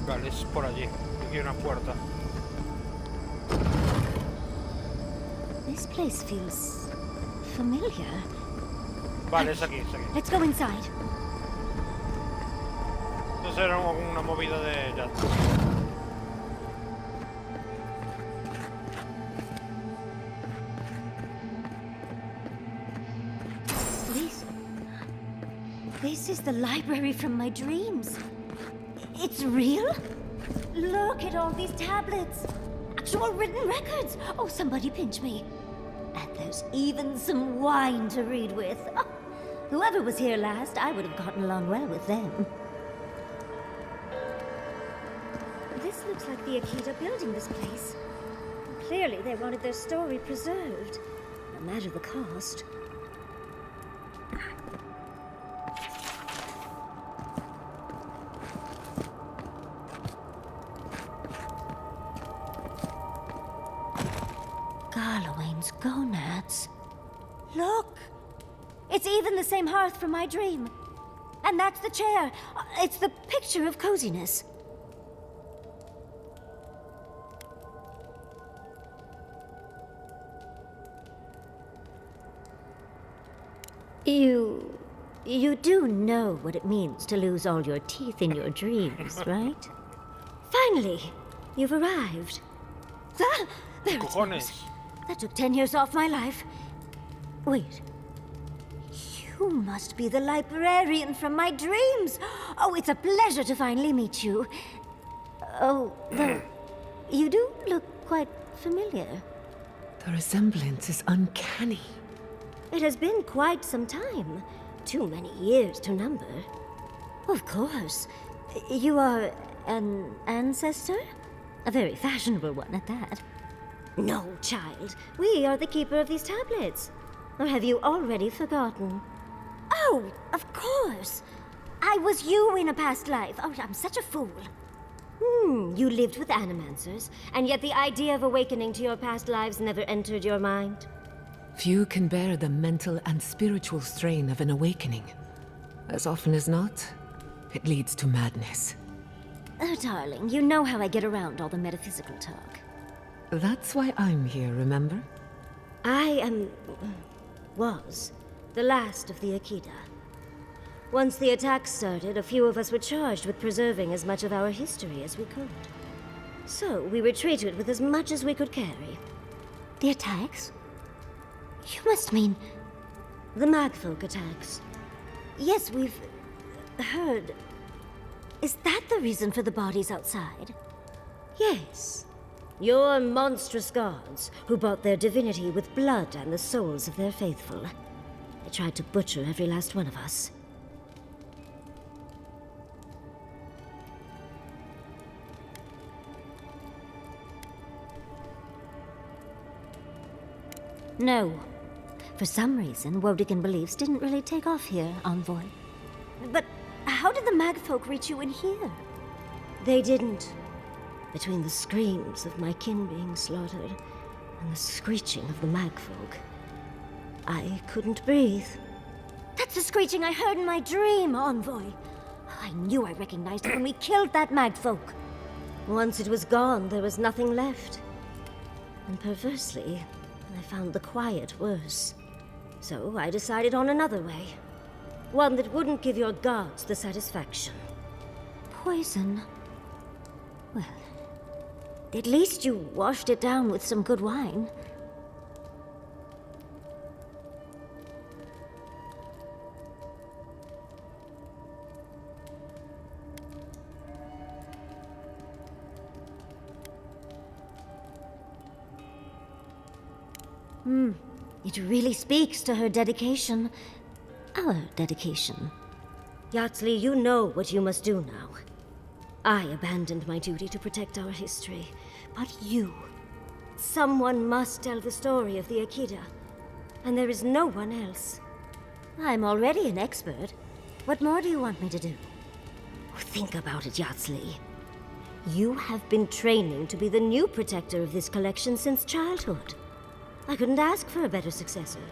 Vale, es por allí. Aquí hay una puerta. This place feels familiar. Vale, es aquí, es aquí. Let's go inside. Entonces era una movida de jazz. This is the library from my dreams. It's real? Look at all these tablets. Actual written records. Oh, somebody pinch me. And there's even some wine to read with. Oh, whoever was here last, I would have gotten along well with them. This looks like the Akita building this place. Clearly they wanted their story preserved, no matter the cost. Garlowane's gonads. Look! It's even the same hearth from my dream. And that's the chair. It's the picture of coziness. You do know what it means to lose all your teeth in your dreams, right? Finally, you've arrived. Ah, there it is. That took 10 years off my life. Wait. You must be the librarian from my dreams. Oh, it's a pleasure to finally meet you. Oh, though, you do look quite familiar. The resemblance is uncanny. It has been quite some time. Too many years to number. Of course. You are an ancestor? A very fashionable one at that. No, child. We are the keeper of these tablets. Or have you already forgotten? Oh, of course. I was you in a past life. Oh, I'm such a fool. You lived with animancers, and yet the idea of awakening to your past lives never entered your mind. Few can bear the mental and spiritual strain of an awakening. As often as not, it leads to madness. Oh, darling, you know how I get around all the metaphysical talk. That's why I'm here, remember? I was the last of the Akita. Once the attack started, a few of us were charged with preserving as much of our history as we could. So we retreated with as much as we could carry. The attacks? You must mean the Magfolk attacks. Yes, we've heard. Is that the reason for the bodies outside? Yes. Your monstrous gods, who bought their divinity with blood and the souls of their faithful. They tried to butcher every last one of us. No. For some reason, Wodigan beliefs didn't really take off here, Envoy. But how did the Magfolk reach you in here? They didn't. Between the screams of my kin being slaughtered and the screeching of the Magfolk, I couldn't breathe. That's the screeching I heard in my dream, Envoy. I knew I recognized it when we killed that Magfolk. Once it was gone, there was nothing left. And perversely, I found the quiet worse. So I decided on another way. One that wouldn't give your gods the satisfaction. Poison. Well, at least you washed it down with some good wine. It really speaks to her dedication. Our dedication. Yatsley, you know what you must do now. I abandoned my duty to protect our history, but you... Someone must tell the story of the Akita, and there is no one else. I'm already an expert. What more do you want me to do? Think about it, Yatsley. You have been training to be the new protector of this collection since childhood. I couldn't ask for a better successor.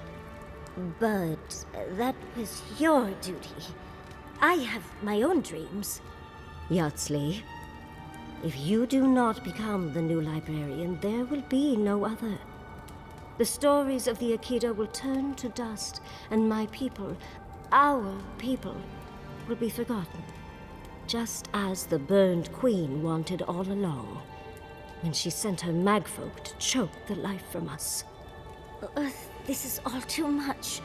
But that was your duty. I have my own dreams. Yatsley, if you do not become the new librarian, there will be no other. The stories of the Akita will turn to dust, and my people, our people, will be forgotten. Just as the burned queen wanted all along, when she sent her magfolk to choke the life from us. This is all too much.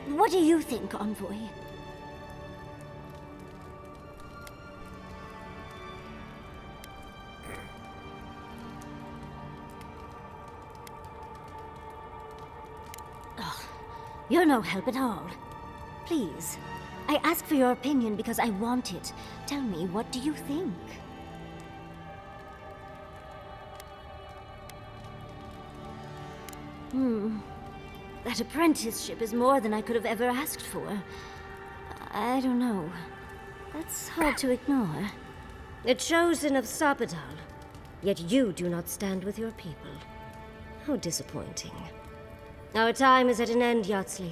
What do you think, Envoy? Oh, you're no help at all. Please, I ask for your opinion because I want it. Tell me, what do you think? That apprenticeship is more than I could have ever asked for. I don't know. That's hard to ignore. The chosen of Sapadal, yet you do not stand with your people. How disappointing. Our time is at an end, Yatsley.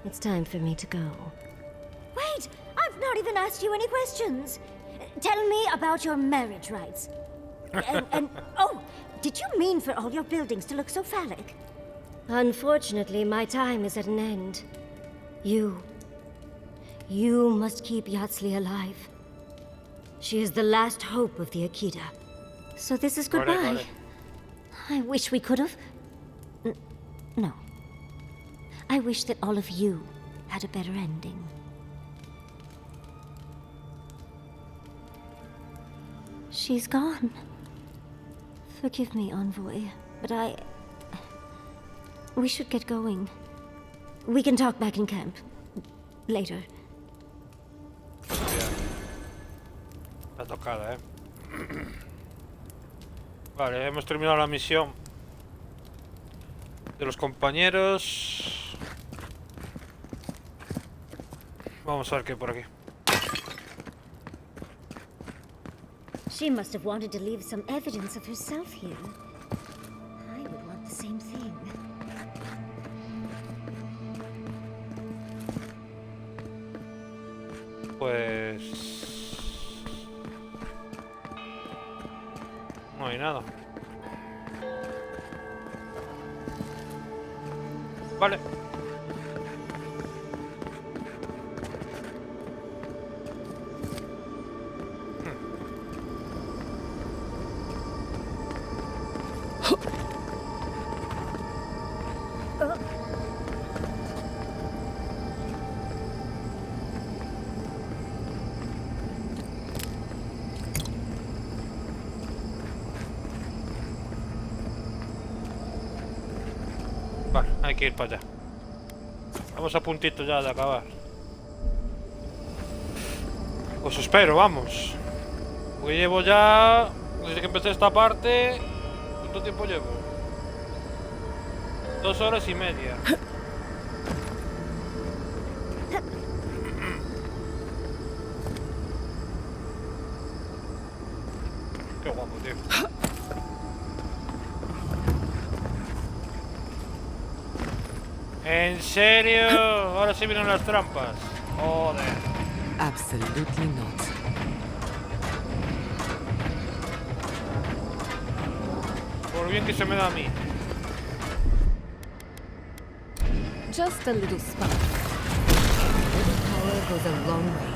It's time for me to go. Wait! I've not even asked you any questions! Tell me about your marriage rights. Oh, did you mean for all your buildings to look so phallic? Unfortunately, my time is at an end. You must keep Yatsley alive. She is the last hope of the Akita. So this is goodbye. Got it. I wish we could have... No. I wish that all of you had a better ending. She's gone. Forgive me, Envoy, but we should get going. We can talk back in camp. Later. La tocada, Vale, hemos terminado la misión de los compañeros. Vamos a ver qué hay por aquí. She must have wanted to leave some evidence of herself here. I would want the same thing. Pues... no hay nada. Vale. Vale, hay que ir para allá. Vamos a puntito ya de acabar. Pues espero, vamos. Porque llevo ya... desde que empecé esta parte... ¿cuánto tiempo llevo? 2 horas y media. Qué guapo, tío. ¿En serio? Ahora sí vienen las trampas. Joder. Absolutely not. Por bien que se me da a mí. Just a little spark. A little power goes a long way.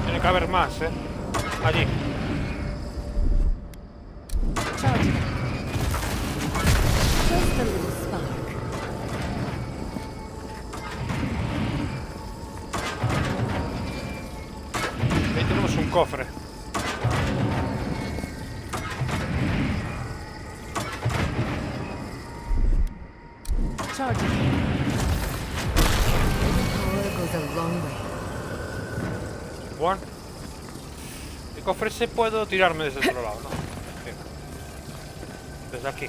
Tiene que haber más, allí. Charge. Just a little spark. Ahí tenemos un cofre. Charge. A little power goes a long way. Bueno. El cofre se puedo tirarme desde el otro lado, ¿no? Sí. Desde aquí.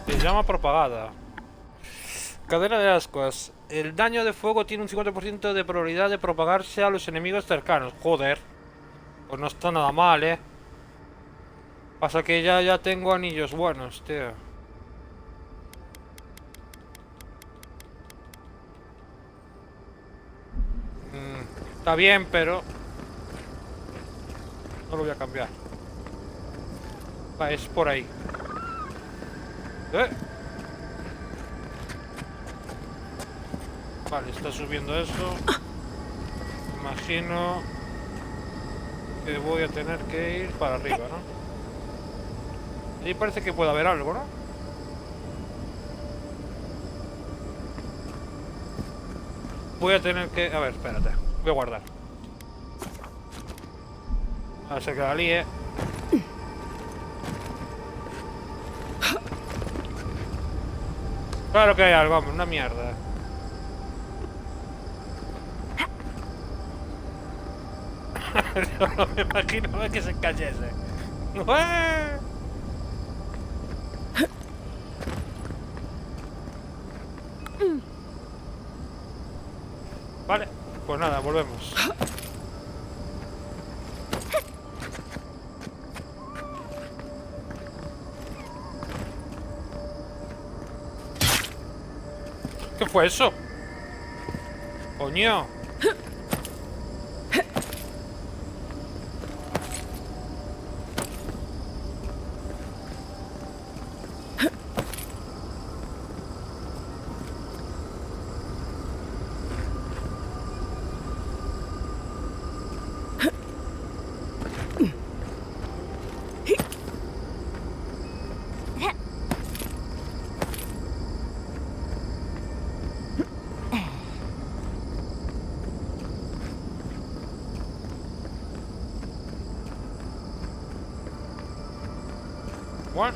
Se llama propagada. Cadena de ascuas. El daño de fuego tiene un 50% de probabilidad de propagarse a los enemigos cercanos. Joder. Pues no está nada mal, Pasa que ya tengo anillos buenos, tío. Está bien, pero... no lo voy a cambiar. Va, es por ahí. Vale, está subiendo eso. Imagino que voy a tener que ir para arriba, ¿no? Ahí parece que puede haber algo, ¿no? Voy a tener que... a ver, espérate. Voy a guardar. A ver si que la líe. Claro que hay algo, hombre, una mierda. No me imagino que se cayese. Vale, pues nada, volvemos. ¿Qué fue eso? Coño. What?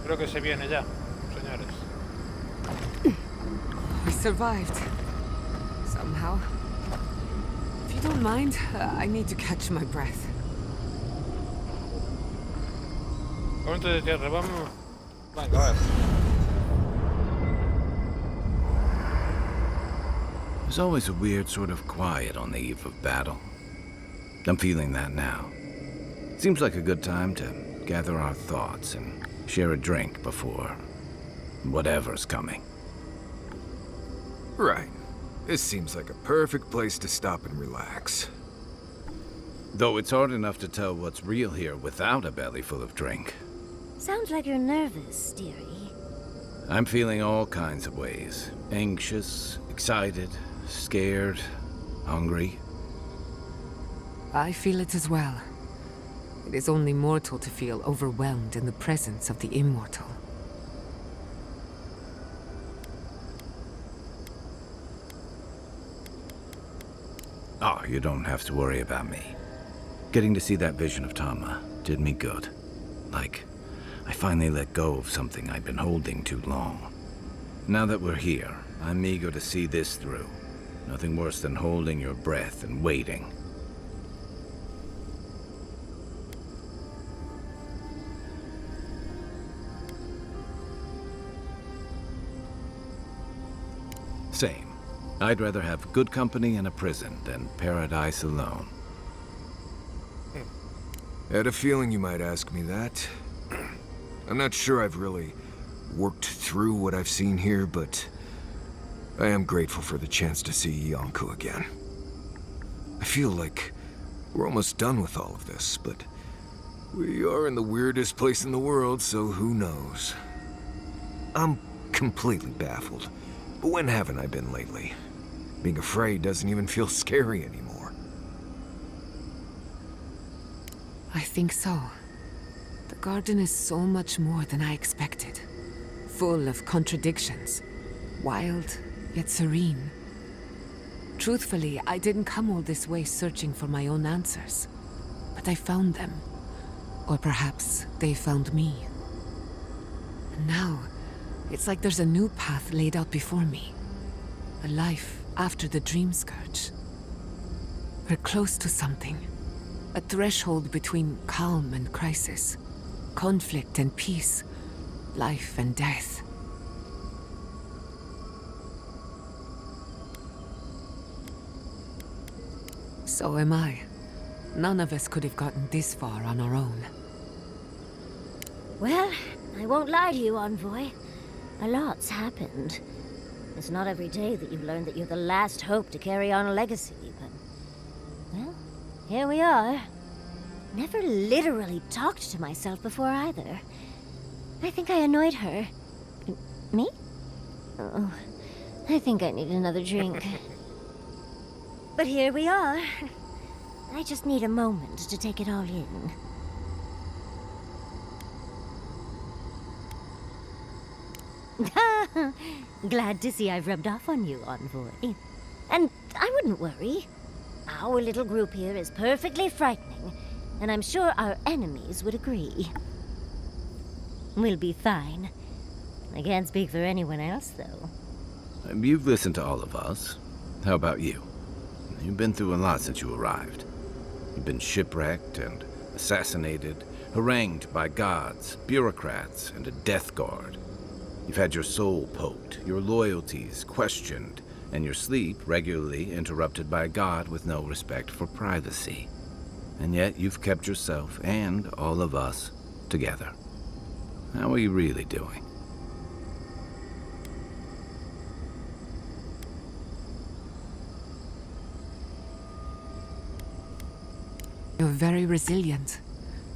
Creo que se viene ya, señores. We survived. Somehow. If you don't mind, I need to catch my breath. Momento de tierra, vamos. Venga, a ver. There's always a weird sort of quiet on the eve of battle. I'm feeling that now. Seems like a good time to gather our thoughts and share a drink before whatever's coming. Right. This seems like a perfect place to stop and relax. Though it's hard enough to tell what's real here without a belly full of drink. Sounds like you're nervous, dearie. I'm feeling all kinds of ways. Anxious, excited, scared, hungry. I feel it as well. It is only mortal to feel overwhelmed in the presence of the immortal. Oh, you don't have to worry about me. Getting to see that vision of Tama did me good. Like, I finally let go of something I'd been holding too long. Now that we're here, I'm eager to see this through. Nothing worse than holding your breath and waiting. Same. I'd rather have good company in a prison than paradise alone. Had a feeling you might ask me that. I'm not sure I've really worked through what I've seen here, but I am grateful for the chance to see Yonko again. I feel like we're almost done with all of this, but we are in the weirdest place in the world, so who knows? I'm completely baffled, but when haven't I been lately? Being afraid doesn't even feel scary anymore. I think so. The garden is so much more than I expected. Full of contradictions. Wild, yet serene. Truthfully, I didn't come all this way searching for my own answers. But I found them. Or perhaps they found me. And now, it's like there's a new path laid out before me. A life after the dream scourge. We're close to something. A threshold between calm and crisis. Conflict and peace. Life and death. So am I. None of us could have gotten this far on our own. Well, I won't lie to you, Envoy. A lot's happened. It's not every day that you learn that you're the last hope to carry on a legacy, but... well, here we are. Never literally talked to myself before either. I think I annoyed her. Me? Oh, I think I need another drink. But here we are. I just need a moment to take it all in. Glad to see I've rubbed off on you, Envoy. And I wouldn't worry. Our little group here is perfectly frightening, and I'm sure our enemies would agree. We'll be fine. I can't speak for anyone else, though. You've listened to all of us. How about you? You've been through a lot since you arrived. You've been shipwrecked and assassinated, harangued by gods, bureaucrats, and a death guard. You've had your soul poked, your loyalties questioned, and your sleep regularly interrupted by a god with no respect for privacy. And yet you've kept yourself and all of us together. How are you really doing? You're very resilient.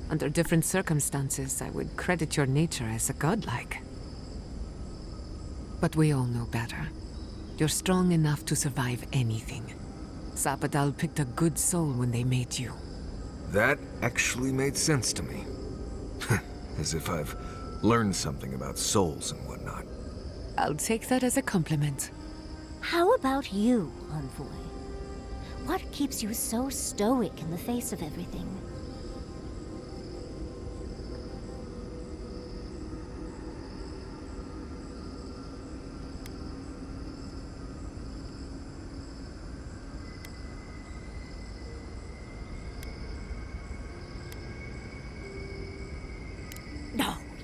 Under different circumstances, I would credit your nature as a godlike. But we all know better. You're strong enough to survive anything. Sapadal picked a good soul when they made you. That actually made sense to me. As if I've learned something about souls and whatnot. I'll take that as a compliment. How about you, Envoy? What keeps you so stoic in the face of everything?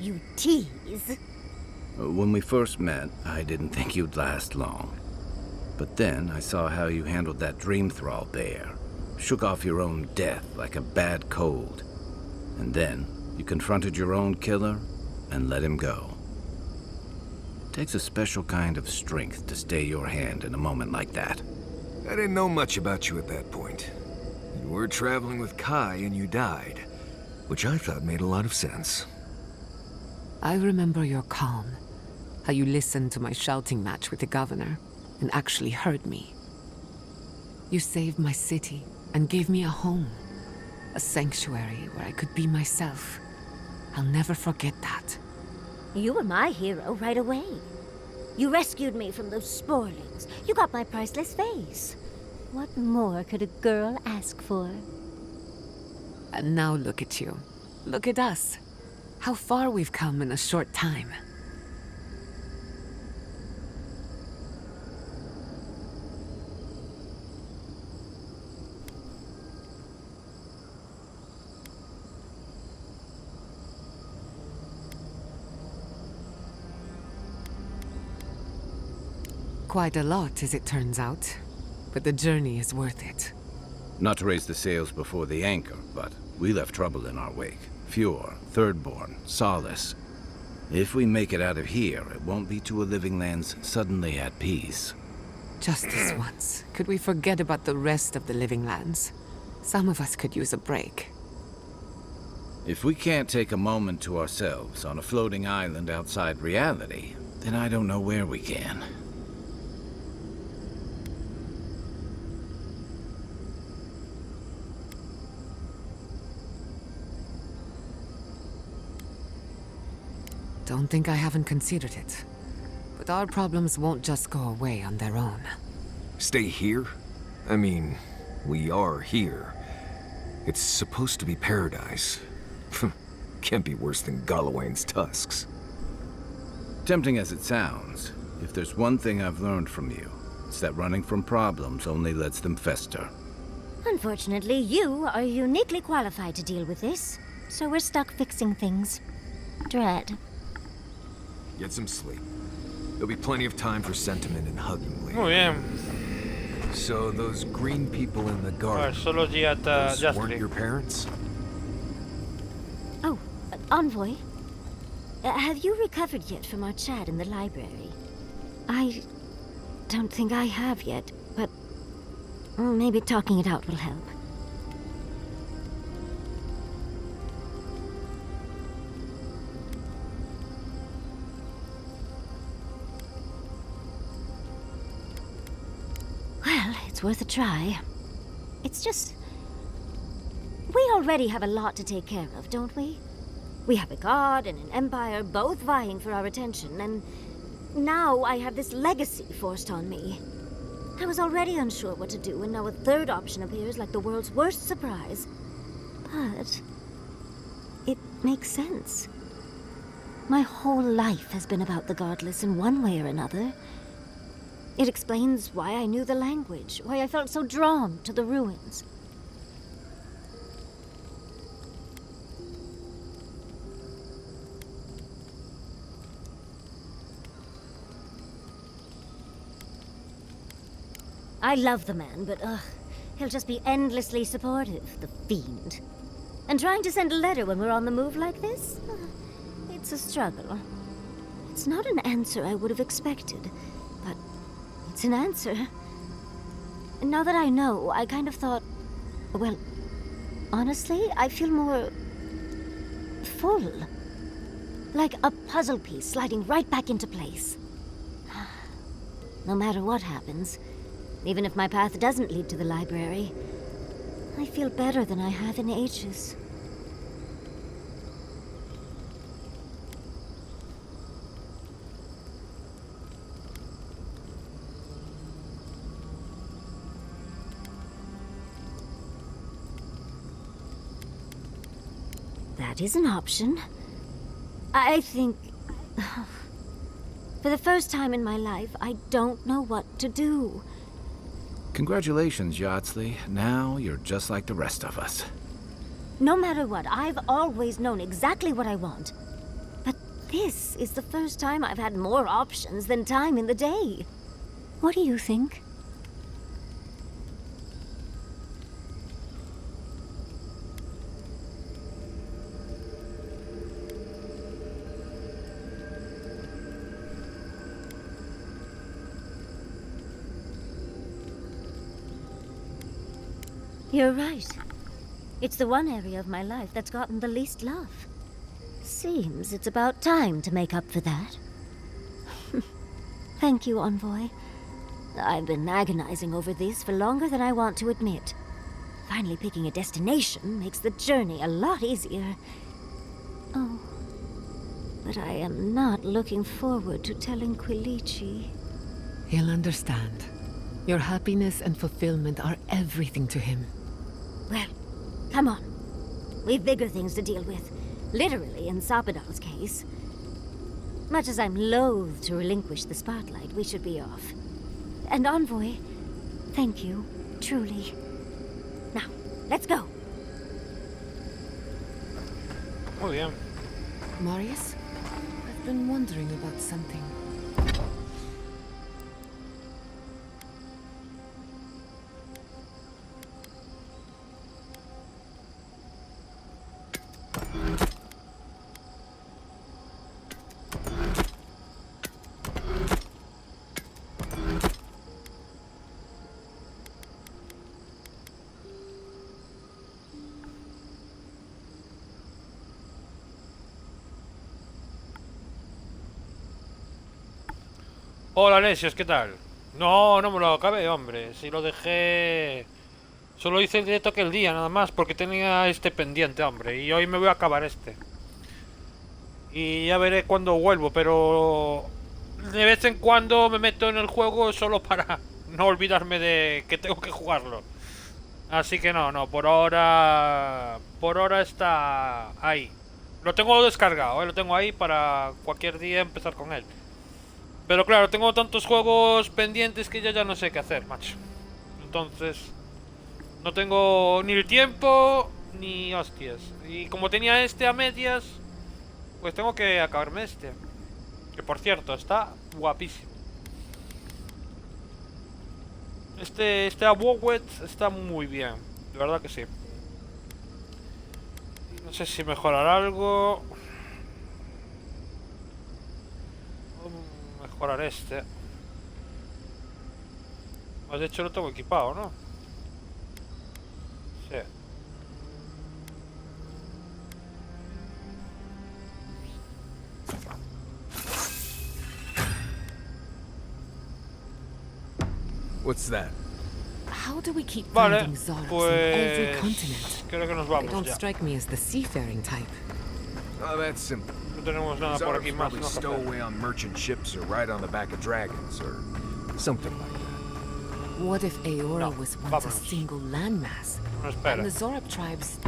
You tease. When we first met, I didn't think you'd last long. But then I saw how you handled that dream thrall bear. Shook off your own death like a bad cold. And then you confronted your own killer and let him go. It takes a special kind of strength to stay your hand in a moment like that. I didn't know much about you at that point. You were traveling with Kai and you died, which I thought made a lot of sense. I remember your calm. How you listened to my shouting match with the governor and actually heard me. You saved my city and gave me a home. A sanctuary where I could be myself. I'll never forget that. You were my hero right away. You rescued me from those sporelings. You got my priceless face. What more could a girl ask for? And now look at you. Look at us. How far we've come in a short time. Quite a lot, as it turns out. But the journey is worth it. Not to raise the sails before the anchor, but we left trouble in our wake. Fjord, Thirdborn, Solace. If we make it out of here, it won't be to a living lands suddenly at peace. Just this once. Could we forget about the rest of the living lands? Some of us could use a break. If we can't take a moment to ourselves on a floating island outside reality, then I don't know where we can. Don't think I haven't considered it. But our problems won't just go away on their own. Stay here? I mean, we are here. It's supposed to be paradise. Can't be worse than Galawain's tusks. Tempting as it sounds, if there's one thing I've learned from you, it's that running from problems only lets them fester. Unfortunately, you are uniquely qualified to deal with this. So we're stuck fixing things. Dread. Get some sleep. There'll be plenty of time for sentiment and hugging later. Muy bien. So those green people in the A ver, garden, solo llega those hasta weren't Justly. your parents? Oh, Envoy. Have you recovered yet from our chat in the library? I don't think I have yet, but maybe talking it out will help. Well, it's worth a try. It's just... we already have a lot to take care of, don't we? We have a god and an empire both vying for our attention, and now I have this legacy forced on me. I was already unsure what to do, and now a third option appears like the world's worst surprise. But it makes sense. My whole life has been about the godless in one way or another. It explains why I knew the language, why I felt so drawn to the ruins. I love the man, but he'll just be endlessly supportive, the fiend. And trying to send a letter when we're on the move like this? It's a struggle. It's not an answer I would have expected, but it's an answer. And now that I know, I kind of thought, well, honestly, I feel more full. Like a puzzle piece sliding right back into place. No matter what happens, even if my path doesn't lead to the library, I feel better than I have in ages. That is an option. I think... for the first time in my life, I don't know what to do. Congratulations, Yardsley. Now you're just like the rest of us. No matter what, I've always known exactly what I want. But This is the first time I've had more options than time in the day. What do you think? You're right. It's the one area of my life that's gotten the least love. Seems it's about time to make up for that. Thank you, Envoy. I've been agonizing over this for longer than I want to admit. Finally picking a destination makes the journey a lot easier. Oh, but I am not looking forward to telling Quilici. He'll understand. Your happiness and fulfillment are everything to him. Well, come on. We've bigger things to deal with. Literally, in Sapadal's case. Much as I'm loath to relinquish the spotlight, we should be off. And Envoy, thank you, truly. Now, let's go. Muy bien. Marius, I've been wondering about something. Hola, Nesios, ¿qué tal? No, no me lo acabé, hombre. Si lo dejé... Solo hice el directo aquel día, nada más, porque tenía este pendiente, hombre. Y hoy me voy a acabar este. Y ya veré cuándo vuelvo, pero... De vez en cuando me meto en el juego solo para no olvidarme de que tengo que jugarlo. Así que no, por ahora... Por ahora está ahí. Lo tengo descargado, lo tengo ahí para cualquier día empezar con él. Pero claro, tengo tantos juegos pendientes que ya no sé qué hacer, macho. Entonces, no tengo ni el tiempo ni hostias. Y como tenía este a medias, pues tengo que acabarme este. Que por cierto, está guapísimo. Este AVOWED está muy bien, de verdad que sí. No sé si mejorar algo. Mejorar este. Más de hecho lo tengo equipado, ¿no? Sí. What's that? How do we keep Vale, finding Zoroarks in every pues... continent? Creo que nos They vamos don't ya. strike me as the seafaring type. Oh, that's simple. No tenemos nada por aquí Zarks más, probably ¿no? stow away on merchant ships or ride on the back of dragons or something like that. What if Aora No, was once a vámonos. single landmass, No, and espera. the Zorab tribes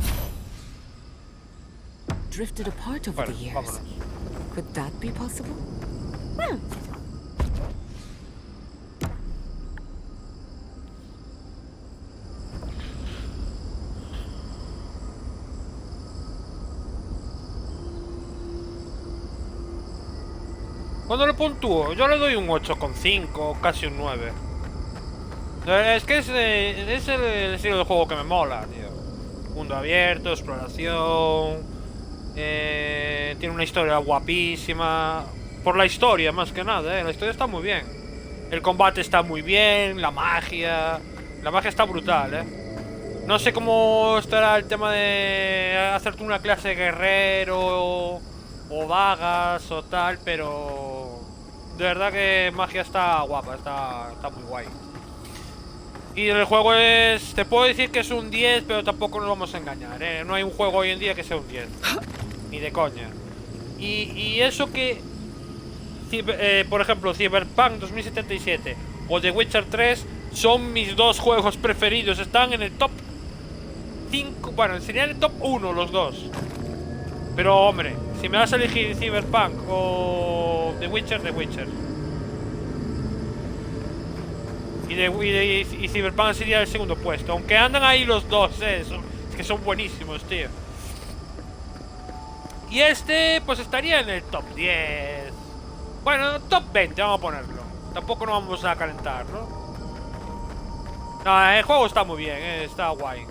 drifted apart over Vale, the years? vámonos. Could that be possible? Well, ¿Cuándo le puntúo? Yo le doy un 8,5, casi un 9. Es que es el estilo de juego que me mola, tío. Mundo abierto, exploración. Tiene una historia guapísima. Por la historia, más que nada, la historia está muy bien. El combate está muy bien, la magia. La magia está brutal, No sé cómo estará el tema de hacerte una clase de guerrero o vagas o tal, pero de verdad que magia está guapa, está muy guay. Y el juego es... Te puedo decir que es un 10, pero tampoco nos vamos a engañar, No hay un juego hoy en día que sea un 10. Ni de coña. Y eso que... por ejemplo, Cyberpunk 2077 o The Witcher 3 son mis dos juegos preferidos. Están en el top 5... Bueno, serían el top 1 los dos. Pero hombre, si me vas a elegir Cyberpunk o The Witcher, The Witcher. Y Cyberpunk sería el segundo puesto. Aunque andan ahí los dos, es que son buenísimos, tío. Y este, pues estaría en el top 10. Bueno, top 20, vamos a ponerlo. Tampoco nos vamos a calentar, ¿no? No, el juego está muy bien, está guay.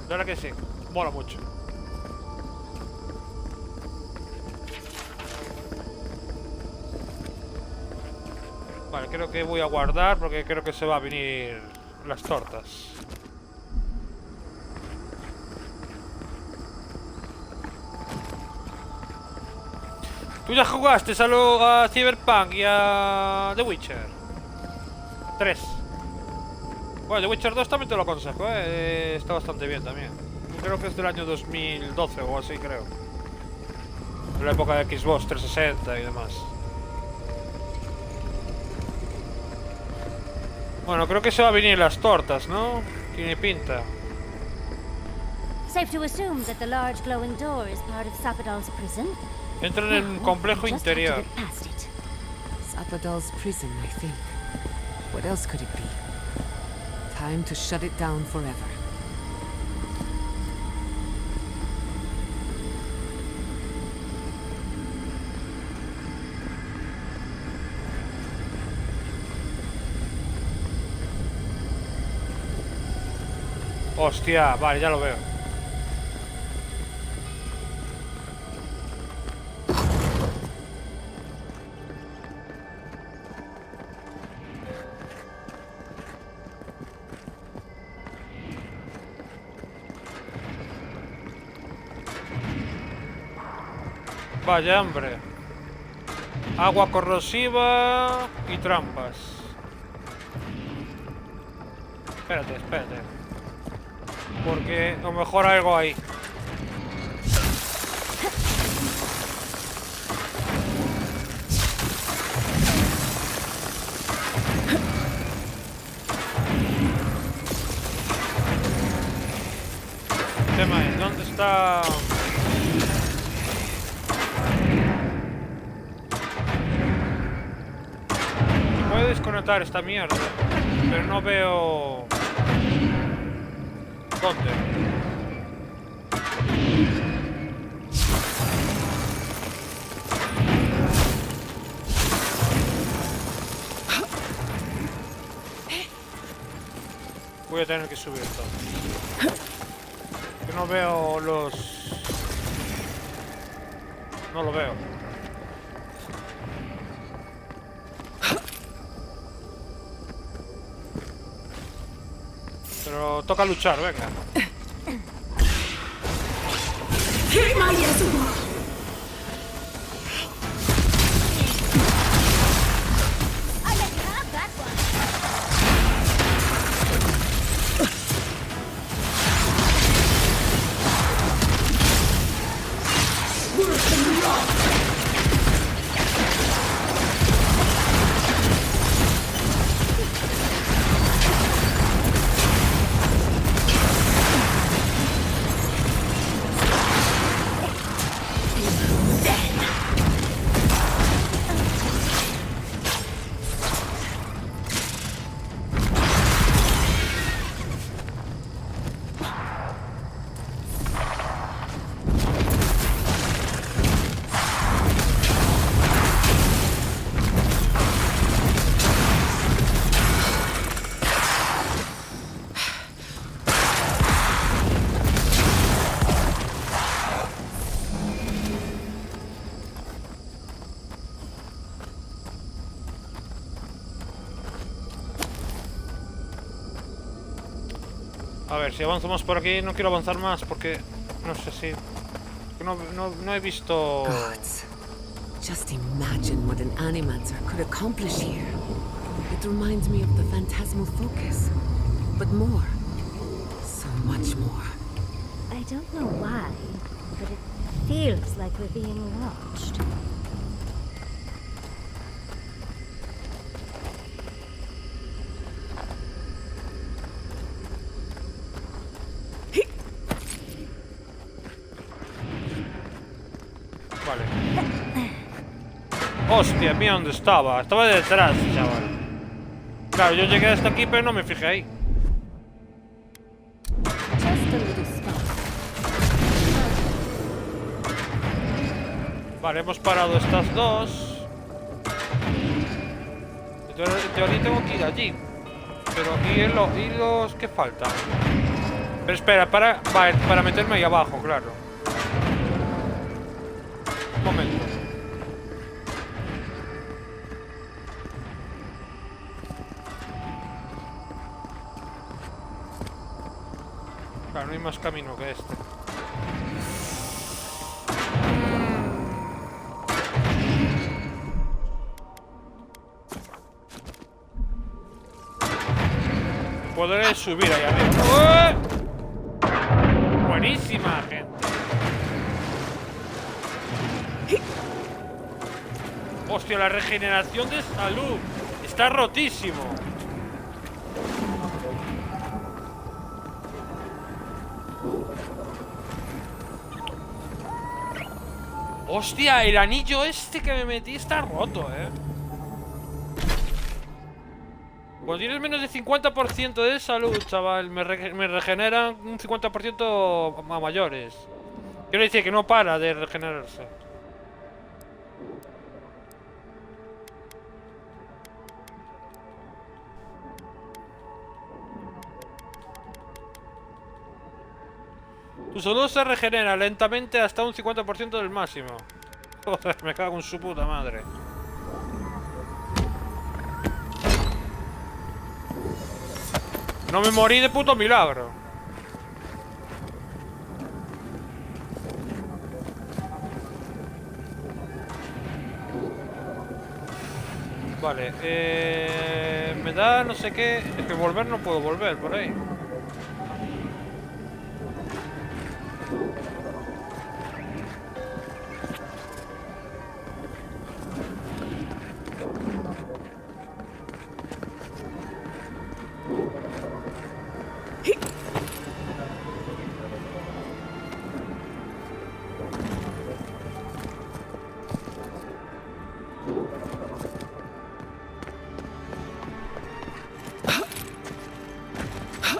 La verdad que sí, mola mucho. Vale, creo que voy a guardar porque creo que se va a venir las tortas. ¿Tú ya jugaste a Cyberpunk y a The Witcher 3? Bueno, The Witcher 2 también te lo aconsejo, está bastante bien también. Creo que es del año 2012 o así, creo. De la época de Xbox 360 y demás. Bueno, creo que se va a venir las tortas, ¿no? Tiene pinta. Safe to assume that the large glowing door is part of Sapadal's prison. Entra en el complejo interior. Sapadal's prison, I think. What else could it be? Time to shut it down forever. Hostia, vale, ya lo veo. Vaya, hombre. Agua corrosiva y trampas. Espérate, espérate. Porque a lo mejor hay algo ahí. El tema es, ¿dónde está? Puedo desconectar esta mierda, pero no veo dónde. Voy a tener que subir todo. Que no veo los... No lo veo. Pero toca luchar, venga. A ver, si avanzamos por aquí, no quiero avanzar más porque no sé si... No he visto... Gods. Just imagine what an animancer could accomplish here. It reminds me of the phantasmal focus. But more. So much more. I don't know why, but it feels like we're being watched. Vale. Hostia, mira dónde estaba. Estaba detrás, chaval. Claro, yo llegué hasta aquí, pero no me fijé ahí. Just a little spot. Vale, hemos parado estas dos. En teoría tengo que ir allí. Pero, ¿y los que faltan? Pero espera, para meterme ahí abajo, claro. Un momento. Claro, no hay más camino que este. Podré subir ahí arriba. ¡Oh! Buenísima, gente. Hostia, la regeneración de salud está rotísimo. Hostia, el anillo este que me metí está roto, Cuando tienes menos de 50% de salud, chaval, me regeneran un 50% a mayores. Quiero decir que no para de regenerarse. Tu salud se regenera lentamente hasta un 50% del máximo. Joder, me cago en su puta madre. No me morí de puto milagro. Vale, me da no sé qué. Es que volver no puedo volver por ahí.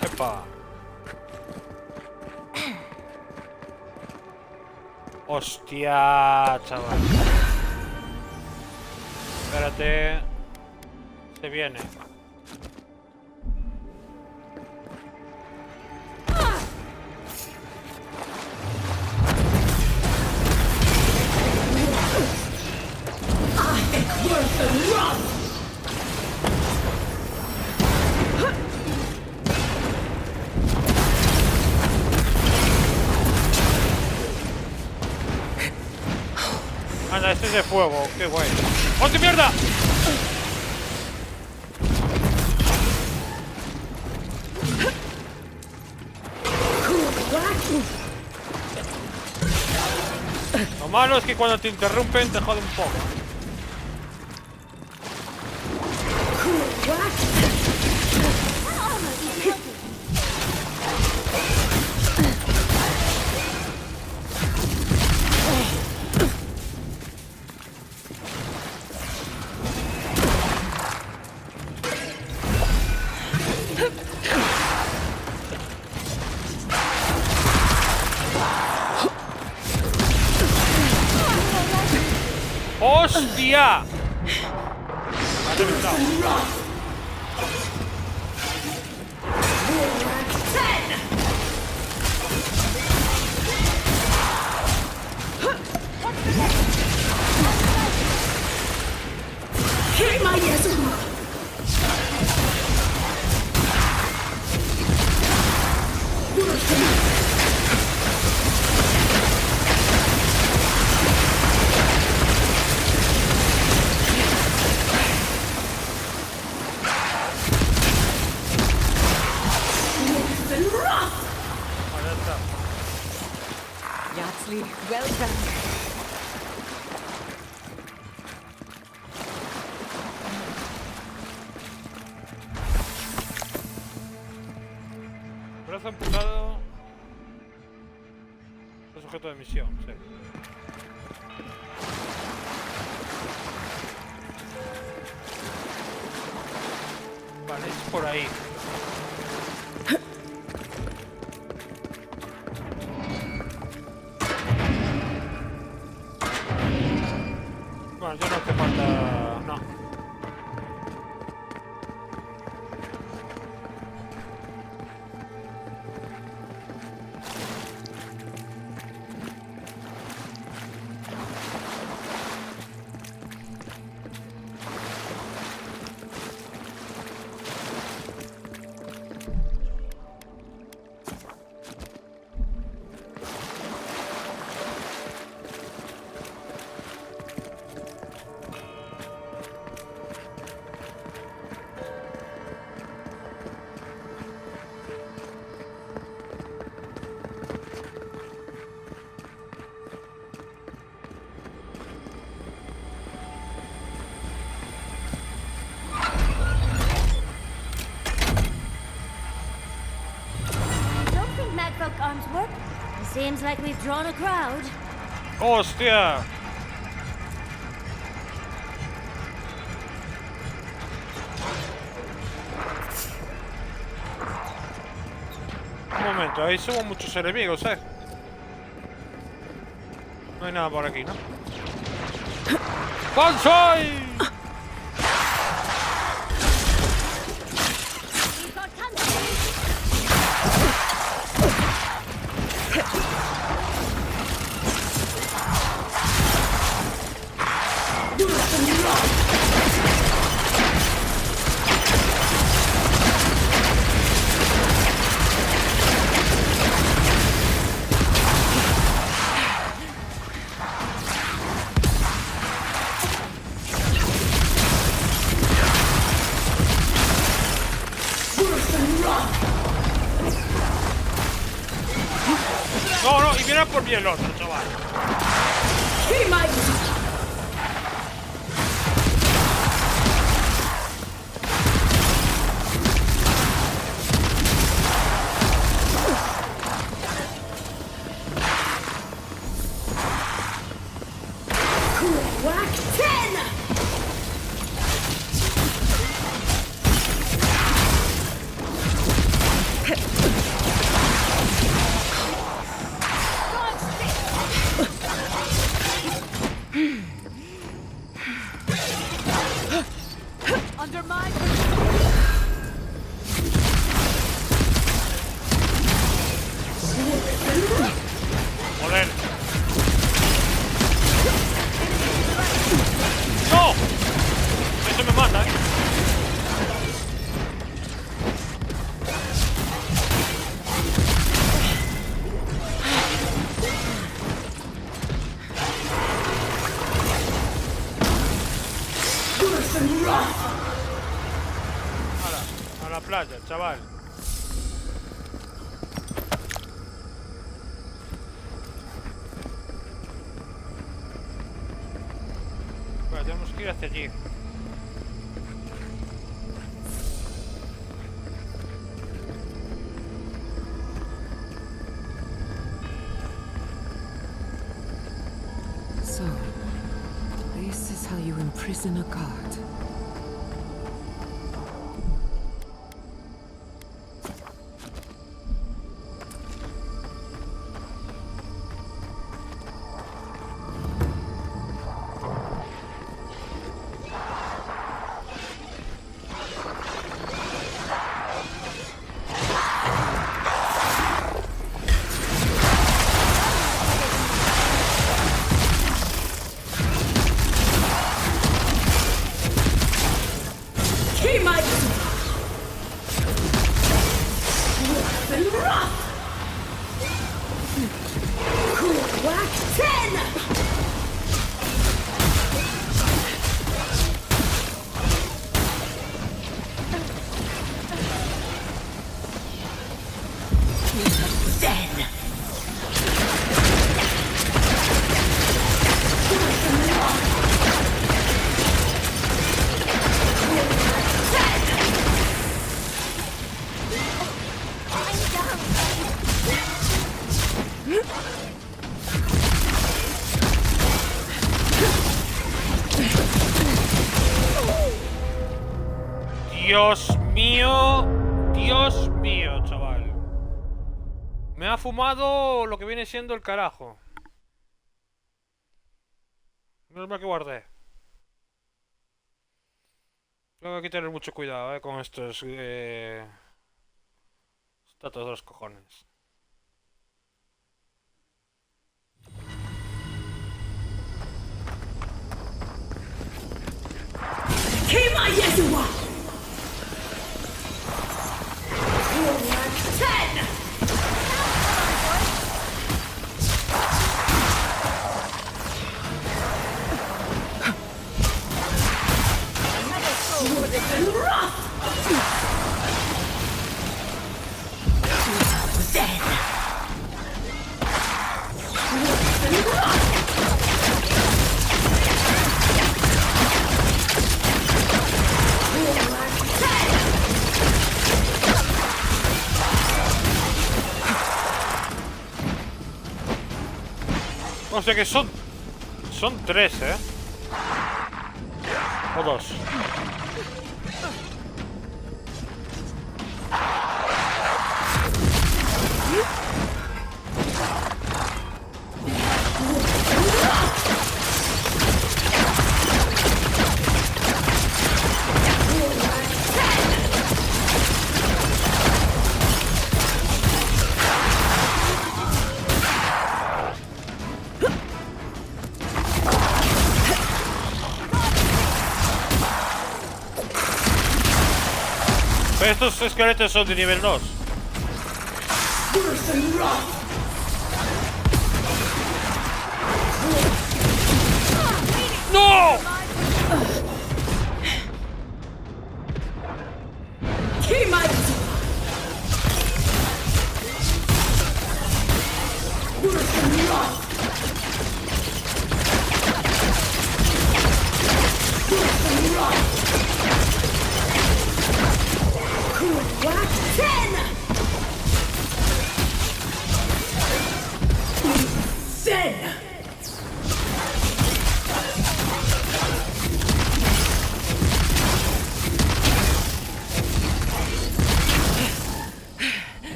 Epa. Hostia, chaval. Espérate. Se viene. Anda, este es de fuego, qué guay. ¡Hostia, mierda! Lo malo es que cuando te interrumpen te jode un poco. ¡Hostia! Ha reventado. Yaxley, well done. Brazo amputado. Es objeto de misión, sí. Vale, es por ahí. falta... No. Arms work? It seems like we've drawn a crowd. ¡Hostia! Un momento, ahí somos muchos enemigos, ¿eh? No hay nada por aquí, ¿no? ¡Bonsai! No, no, y viene por mí el otro, chaval. Joder. ¡No! Eso me mata, ¿eh? A la playa, chaval. Bueno, tenemos que ir hacia allí. So, this is how you imprison a guard. Dios mío, chaval. Me ha fumado lo que viene siendo el carajo. Menos mal que guardé. Tengo que tener mucho cuidado, con estos... Está todos los cojones. O sea que son tres, o dos. Pero estos esqueletos son de nivel 2. ¡No!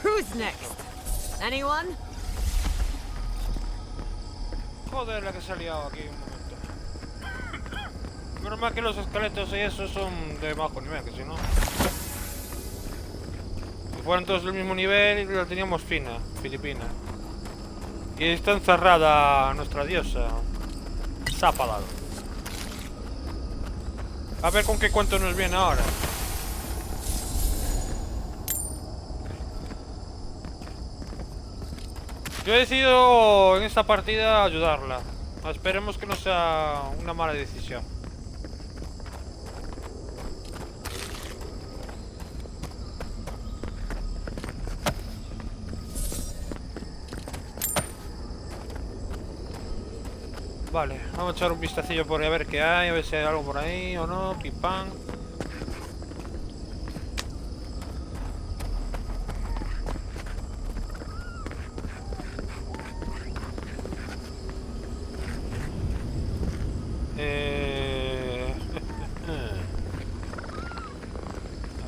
Who's next? Anyone? Joder, la que se ha liado aquí un momento. Menos mal que los esqueletos y eso son de bajo nivel, que si no... Si fueran todos del mismo nivel, la teníamos fina, filipina. Y está encerrada nuestra diosa. Zápala. A ver con qué cuento nos viene ahora. Yo he decidido en esta partida ayudarla. Esperemos que no sea una mala decisión. Vale, vamos a echar un vistacillo por ahí a ver qué hay, a ver si hay algo por ahí o no, pim pam.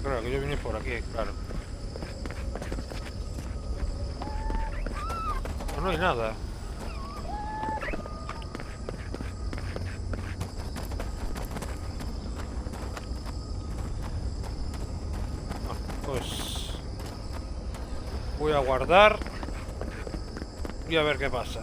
Claro, que yo vine por aquí, claro. No hay nada. Pues voy a guardar y a ver qué pasa.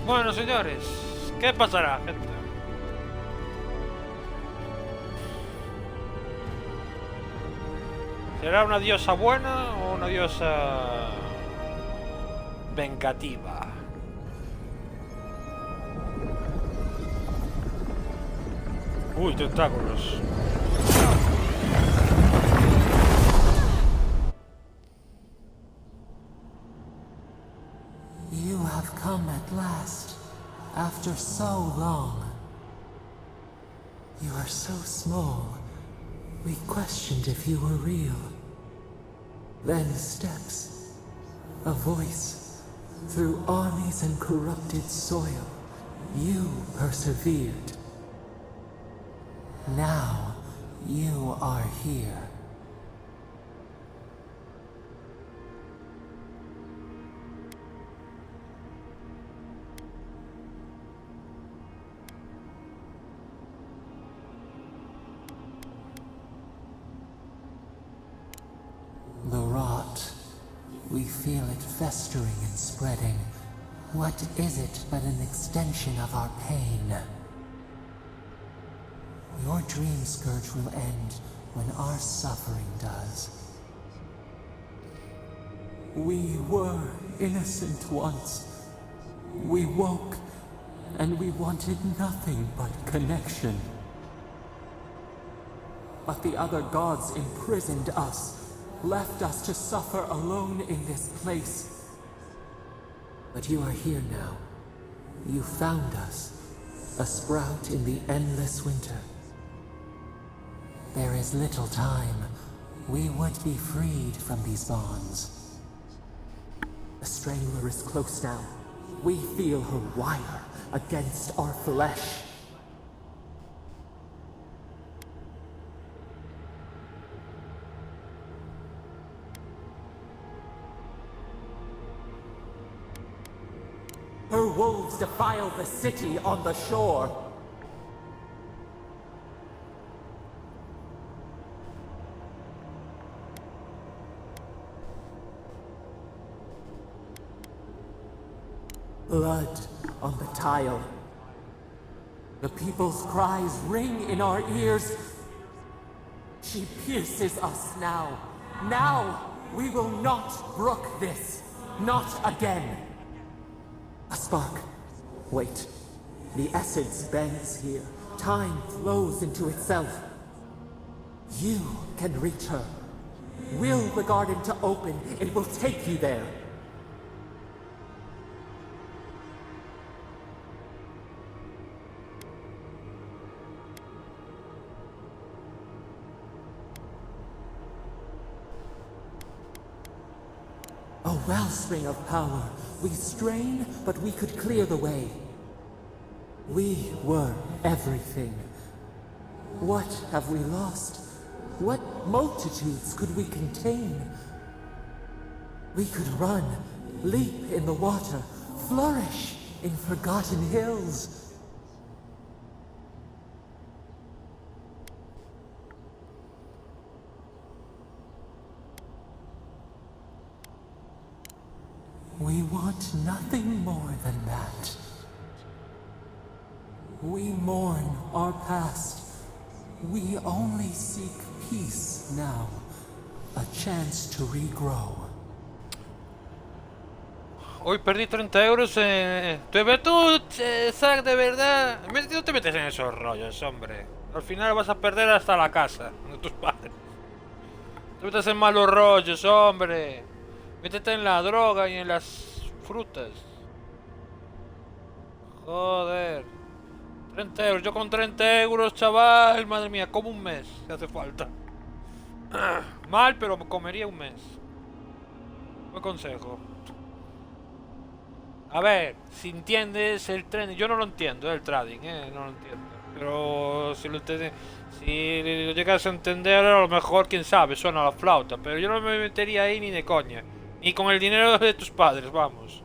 Bueno, señores, ¿qué pasará, gente? ¿Será una diosa buena o una diosa vengativa? Uy, tentáculos. You have come at last, after so long. You are so small, we questioned if you were real. Then steps, a voice, through armies and corrupted soil. You persevered. Now, you are here. The rot. We feel it festering and spreading. What is it but an extension of our pain? Your dream scourge will end when our suffering does. We were innocent once. We woke, and we wanted nothing but connection. But the other gods imprisoned us, left us to suffer alone in this place. But you are here now. You found us, a sprout in the endless winter. There is little time. We would be freed from these bonds. The Strangler is close now. We feel her wire against our flesh. Her wolves defile the city on the shore. Blood on the tile. The people's cries ring in our ears. She pierces us now. Now we will not brook this. Not again. A spark. Wait. The essence bends here. Time flows into itself. You can reach her. Will the garden to open, it will take you there. A wellspring of power. We strain, but we could clear the way. We were everything. What have we lost? What multitudes could we contain? We could run, leap in the water, flourish in forgotten hills. We want nothing more than that. We mourn our past. We only seek peace now. A chance to regrow. Hoy perdí 30 euros en... Tú, Zack, de verdad. No te metes en esos rollos, hombre. Al final vas a perder hasta la casa de tus padres. Te metes en malos rollos, hombre. Métete en la droga y en las frutas. Joder. 30 euros. Yo con 30 euros, chaval. Madre mía, como un mes. Si hace falta. Mal, pero comería un mes. Buen consejo. A ver, si entiendes el trading. Yo no lo entiendo, el trading, no lo entiendo. Pero si lo entiendes, si lo llegas a entender, a lo mejor, quién sabe, suena la flauta. Pero yo no me metería ahí ni de coña. Ni con el dinero de tus padres, vamos.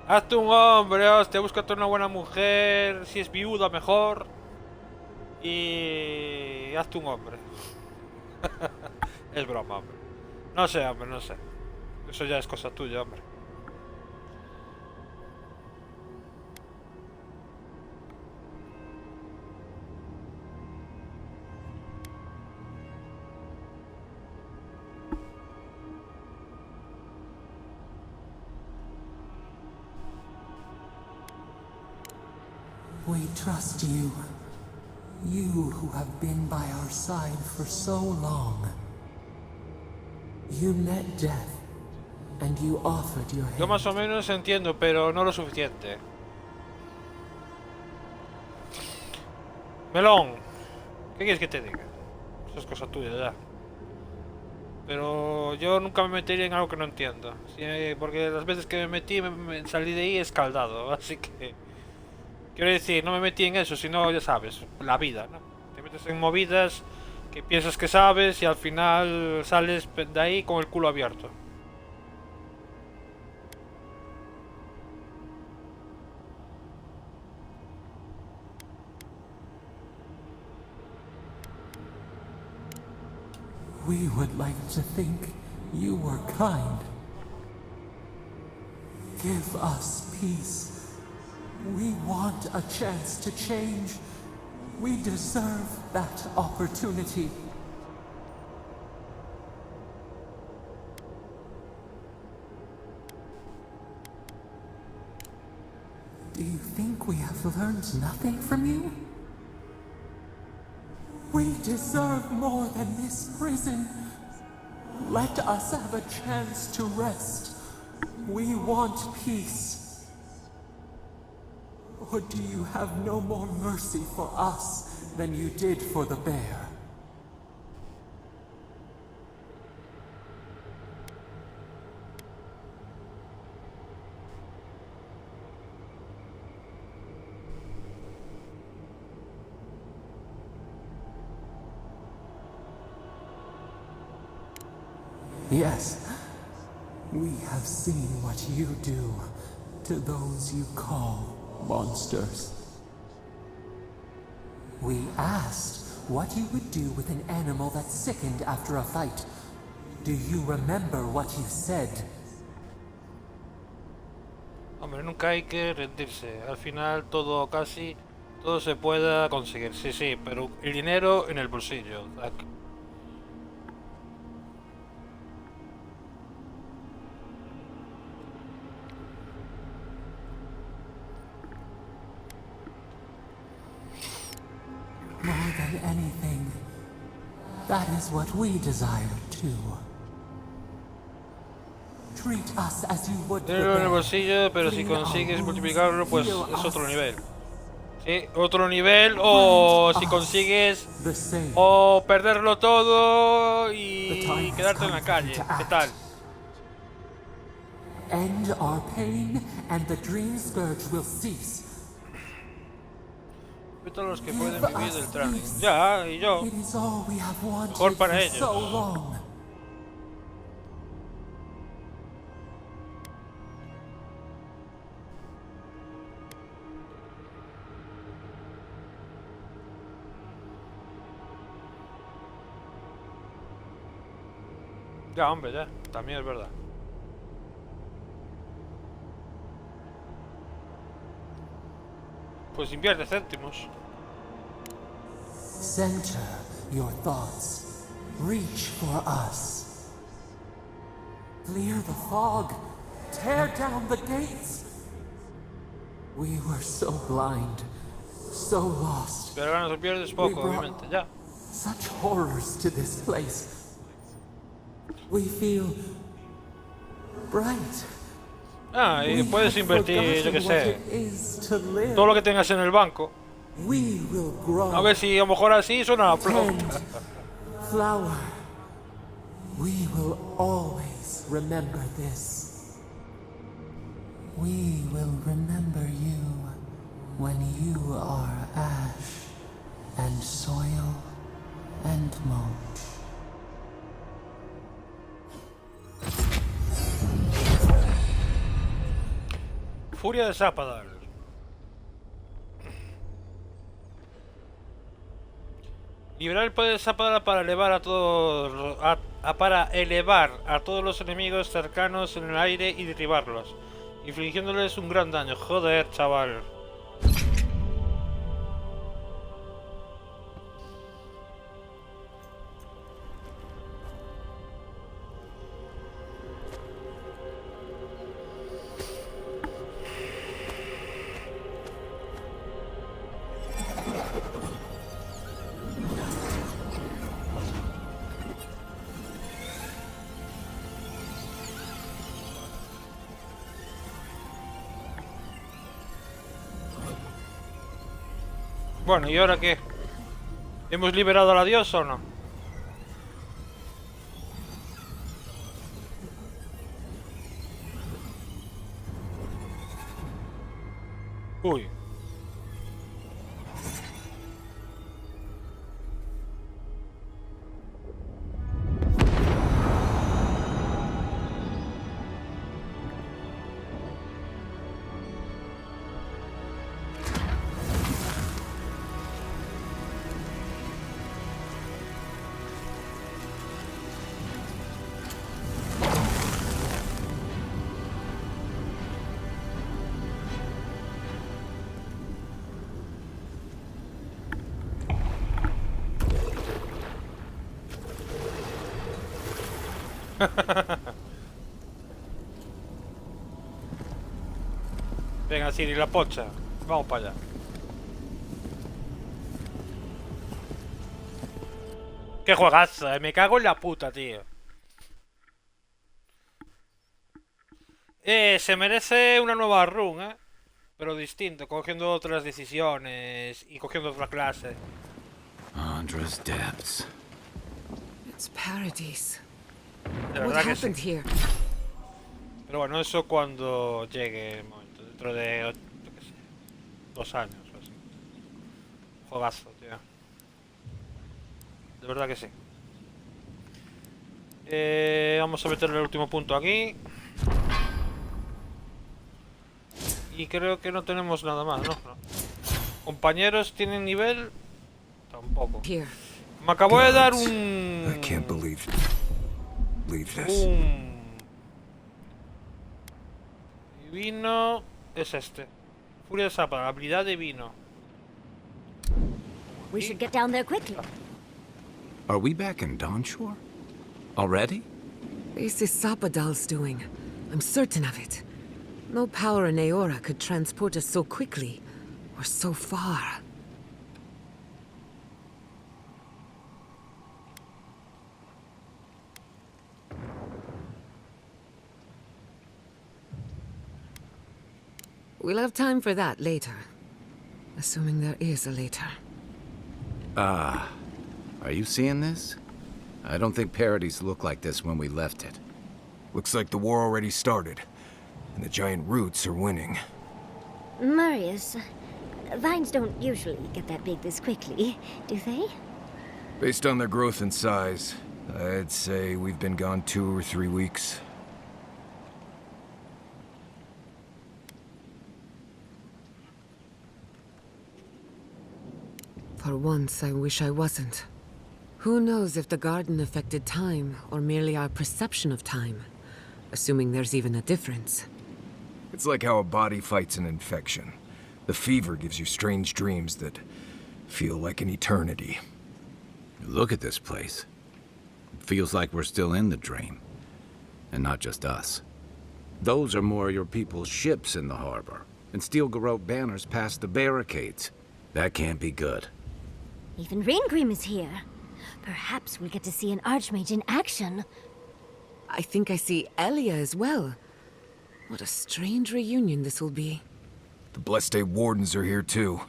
Hazte un hombre, hostia, búscate una buena mujer. Si es viuda, mejor. Y hazte un hombre. Es broma, hombre. No sé, hombre, no sé. Eso ya es cosa tuya, hombre. We trust you. You who have been by our side for so long. You met death, and you offered your Yo más o hand. menos entiendo, pero no lo suficiente. Melón, ¿qué quieres que te diga? Eso es cosa tuya ya. Pero yo nunca me metería en algo que no entiendo. Sí, porque las veces que me metí, salí de ahí escaldado. Así que... Quiero decir, no me metí en eso, sino, ya sabes, la vida, ¿no? Te metes en movidas que piensas que sabes y al final sales de ahí con el culo abierto. We would like to think you were kind. Give us peace. We want a chance to change. We deserve that opportunity. Do you think we have learned nothing from you? We deserve more than this prison. Let us have a chance to rest. We want peace. Or do you have no more mercy for us than you did for the bear? Yes, we have seen what you do to those you call monsters. We asked what you would do with an animal that sickened after a fight. Do you remember what you said? Hombre, nunca hay que rendirse. Al final todo, casi, todo se pueda conseguir. Sí, sí, pero el dinero en el bolsillo. Zack. More than anything, that is what we desire too. Treat us as you would the Dinero en el bear. bolsillo, pero si Clean our consigues wounds, multiplicarlo, pues heal es otro us. nivel. Sí, otro nivel, o si Us consigues the same. o perderlo todo The y time has quedarte en come la for you calle. to ¿Qué act. tal? End our pain, and the dream scourge will cease. Todos los que pueden vivir del training. Ya, y yo. It is all we have wanted Mejor para for ellos. so long. Ya, hombre, ya. También es verdad. Pues invierte céntimos. Center your thoughts. Reach for us. Clear the fog. Tear down the gates. We were so blind, so lost. Pero ahora no se pierdes poco, obviamente. Ya. Such horrors to this place. We feel bright. Ah, y We puedes had invertir, yo que forgotten what sé, it is to live. todo lo que tengas en el banco. We will grow. A ver si a lo mejor así suena la Tend, flauta. flower. We will always remember this. We will remember you when you are ash and soil and mold. Furia de Zapadal. Liberar el poder de Zapadal para elevar a todos para elevar a todos los enemigos cercanos en el aire y derribarlos, infligiéndoles un gran daño. Joder, chaval. Bueno, ¿y ahora qué? ¿Hemos liberado a la diosa o no? Uy. Venga, Siri, la pocha. Vamos para allá. Qué juegazo, me cago en la puta, tío. Se merece una nueva run, pero distinto, cogiendo otras decisiones y cogiendo otra clase. Andra's depths. It's paradise. De What verdad que sí. happened here? Pero bueno, eso cuando llegue el momento, dentro de yo qué sé, 2 años o así. Juegazo, tío. De verdad que sí. Vamos a meterle el último punto aquí. Y creo que no tenemos nada más, ¿no? No. Compañeros tienen nivel. Tampoco. Here. Me acabo de dar I can't believe this. un vino es este. Furia de Sapa, habilidad de vino. We should get down there quickly. Are we back in Dawnshore? Already? This is Sapadal's doing. I'm certain of it. No power in Aora could transport us so quickly, or so far. We'll have time for that later. Assuming there is a later. Are you seeing this? I don't think parodies look like this when we left it. Looks like the war already started, and the giant roots are winning. Marius, vines don't usually get that big this quickly, do they? Based on their growth and size, I'd say we've been gone 2 or 3 weeks. For once, I wish I wasn't. Who knows if the garden affected time, or merely our perception of time? Assuming there's even a difference. It's like how a body fights an infection. The fever gives you strange dreams that feel like an eternity. Look at this place. It feels like we're still in the dream. And not just us. Those are more your people's ships in the harbor, and steel garrote banners past the barricades. That can't be good. Even Raingrim is here. Perhaps we'll get to see an Archmage in action. I think I see Elia as well. What a strange reunion this will be. The Blessed Wardens are here too.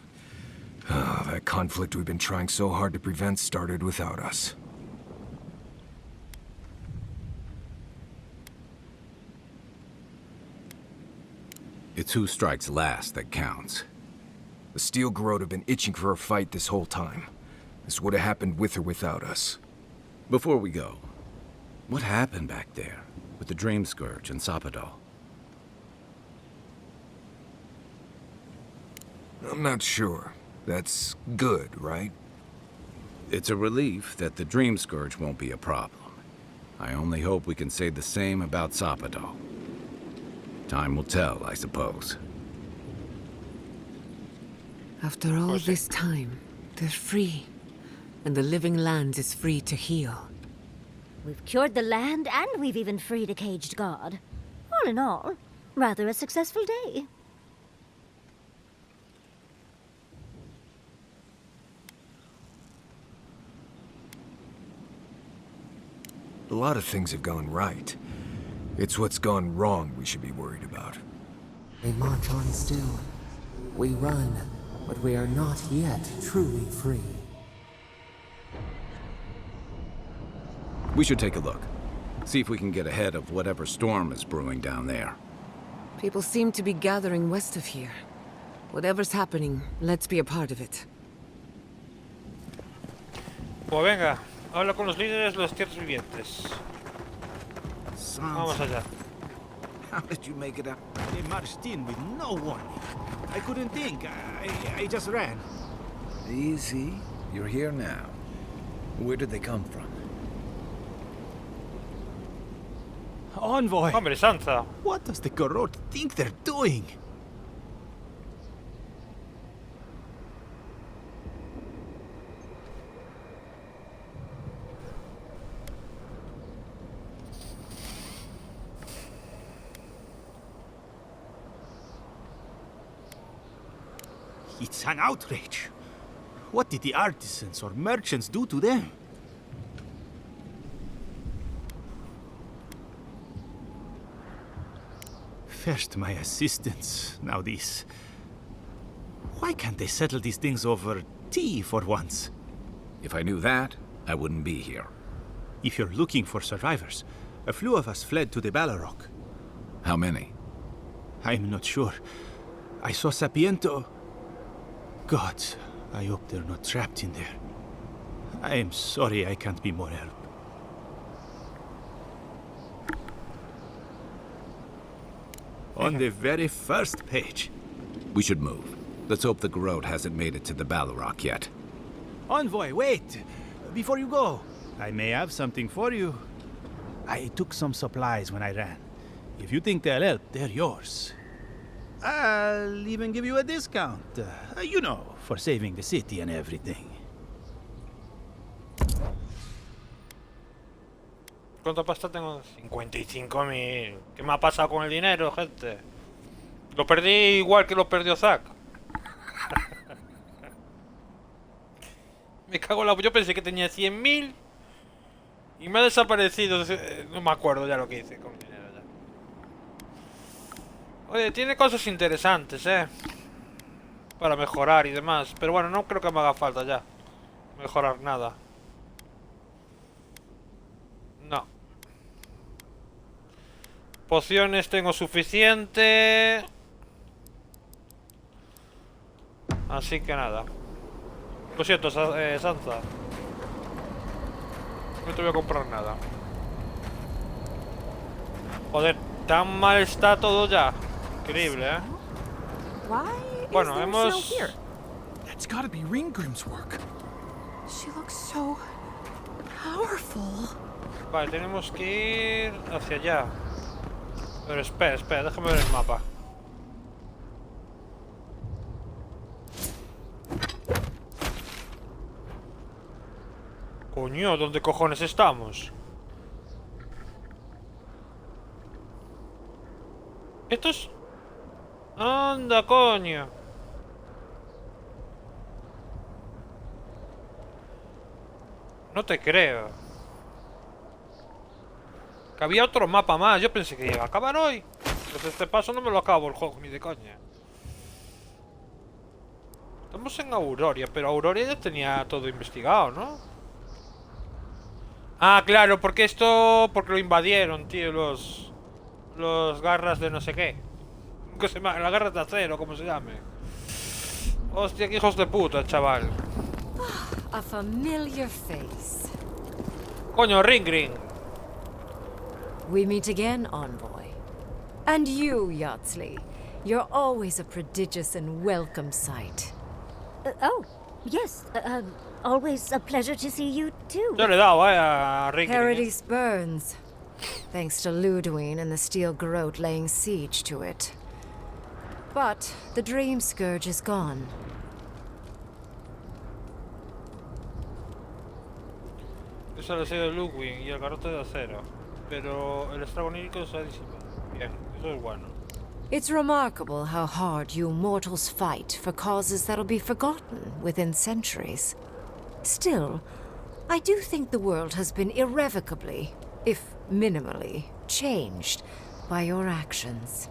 That conflict we've been trying so hard to prevent started without us. It's who strikes last that counts. The Steel Garrote have been itching for a fight this whole time. This would have happened with or without us. Before we go, what happened back there with the Dream Scourge and Sapadal? I'm not sure. That's good, right? It's a relief that the Dream Scourge won't be a problem. I only hope we can say the same about Sapadal. Time will tell, I suppose. After all this time, they're free. And the living land is free to heal. We've cured the land, and we've even freed a caged god. All in all, rather a successful day. A lot of things have gone right. It's what's gone wrong we should be worried about. They march on still. We run, but we are not yet truly free. We should take a look. See if we can get ahead of whatever storm is brewing down there. People seem to be gathering west of here. Whatever's happening, let's be a part of it. Pues venga, habla con los líderes de las tierras vivientes. Vamos allá. How did you make it up? They marched in with no warning. I couldn't think. I just ran. Easy. You're here now. Where did they come from? Envoy! Hombre, Sansa. What does the Gorod think they're doing? It's an outrage. What did the artisans or merchants do to them? First my assistants, now this. Why can't they settle these things over tea for once? If I knew that, I wouldn't be here. If you're looking for survivors, a few of us fled to the Balrog. How many? I'm not sure. I saw Sapiento. God, I hope they're not trapped in there. I am sorry I can't be more help. On the very first page. We should move. Let's hope the Gorod hasn't made it to the Balrog yet. Envoy, wait! Before you go, I may have something for you. I took some supplies when I ran. If you think they'll help, they're yours. I'll even give you a discount. You know, for saving the city and everything. ¿Cuánta pasta tengo? 55.000. ¿Qué me ha pasado con el dinero, gente? Lo perdí igual que lo perdió Zack. Me cago en la... Yo pensé que tenía 100.000 y me ha desaparecido. No me acuerdo ya lo que hice con el dinero ya. Oye, tiene cosas interesantes, para mejorar y demás. Pero bueno, no creo que me haga falta ya mejorar nada. No. Pociones tengo suficiente. Así que nada. Lo siento, Sansa. No te voy a comprar nada. Joder, tan mal está todo ya. Increíble, Bueno, hemos... That's gotta be Ringgrim's work. She looks so powerful. Vale, tenemos que ir hacia allá. Pero espera, déjame ver el mapa. Coño, ¿dónde cojones estamos? ¿Esto es...? ¡Anda, coño! No te creo. Que había otro mapa más. Yo pensé que iba a acabar hoy. Pues este paso no me lo acabo el juego, ni de coña. Estamos en Auroria, pero Auroria ya tenía todo investigado, ¿no? Ah, claro, porque esto... Porque lo invadieron, tío, los garras de no sé qué. ¿Cómo se llama? Las garras de acero, como se llame. Hostia, qué hijos de puta, chaval. A familiar face. Coño, Ring. We meet again, Envoy. And you, Yardsley. You're always a prodigious and welcome sight. Oh, Yes, always a pleasure to see you too. Yo le he dado, a Rick. Paradise burns, thanks to Ludwine and the Steel Garrote laying siege to it. But the Dream Scourge is gone. Eso le sigue el Ludwig y el garrote de acero. Pero el estrago onírico se ha disipado. Bien, eso es bueno. It's remarkable how hard you mortals fight for causes that'll be forgotten within centuries. Still, I do think the world has been irrevocably, if minimally, changed by your actions.